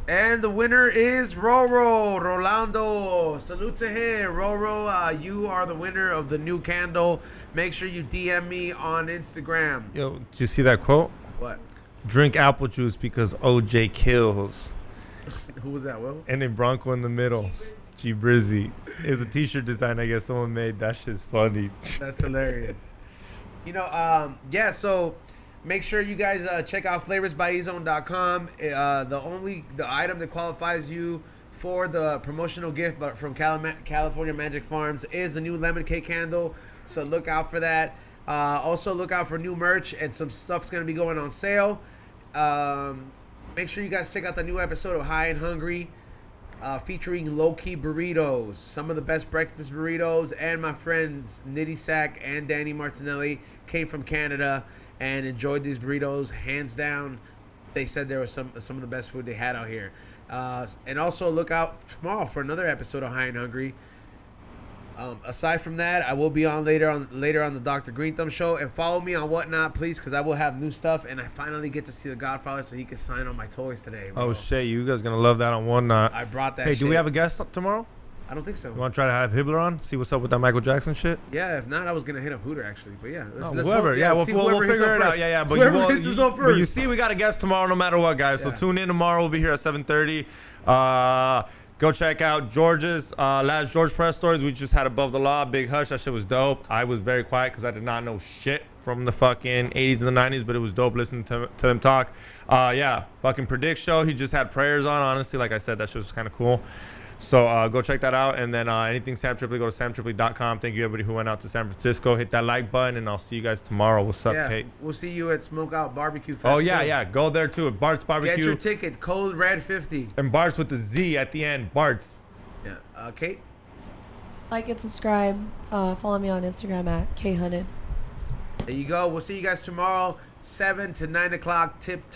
And the winner is Rolando. Salute to him. Roro, you are the winner of the new candle. Make sure you DM me on Instagram. Yo, did you see that quote? What? Drink apple juice because OJ kills. Who was that, Will? And then Bronco in the middle. G Brizzy. It was a t-shirt design I guess someone made. That shit's funny. That's hilarious. You know, yeah, so make sure you guys check out flavorsbyezone.com. The item that qualifies you for the promotional gift from California Magic Farms is a new lemon cake candle. So look out for that. Also look out for new merch, and some stuff's going to be going on sale. Make sure you guys check out the new episode of High and Hungry featuring Low Key Burritos. Some of the best breakfast burritos, and my friends Nitty Sack and Danny Martinelli came from Canada and enjoyed these burritos hands down. They said there was some of the best food they had out here. And also look out tomorrow for another episode of High and Hungry. Aside from that, I will be on later on the Dr. Green Thumb show, and follow me on Whatnot, please, because I will have new stuff, and I finally get to see the Godfather so he can sign on my toys today, bro. Oh shit, you guys gonna love that on Whatnot. I brought that. Hey, shit. do we have a guest tomorrow? I don't think so. You want to try to have Hibbler on? See what's up with that Michael Jackson shit? Yeah, if not, I was gonna hit up Hooter actually, but yeah, let's whoever. go, Yeah, we'll figure it out. Yeah, but whoever hits us up but you first. see, we got a guest tomorrow, no matter what, guys. So Yeah. tune in tomorrow. We'll be here at 7:30. Go check out George's last George Press stories. We just had Above the Law, Big Hush. That shit was dope. I was very quiet because I did not know shit from the fucking 80s and the 90s, but it was dope listening to them talk. Yeah, fucking Predict show. He just had prayers on. Honestly, like I said, that shit was kind of cool. So go check that out. And then anything Sam Tripoli, go to samtripoli.com. Thank you, everybody who went out to San Francisco. Hit that like button, and I'll see you guys tomorrow. What's up, Yeah, Kate? we'll see you at Smokeout Barbecue Fest. Oh, yeah, too. yeah. Go there, too. Bart's Barbecue. Get your ticket, code Red 50. And Bart's with the Z at the end. Bart's. Yeah, Kate. Like and subscribe. Follow me on Instagram at khunted. There you go. We'll see you guys tomorrow, 7 to 9 o'clock. Tip.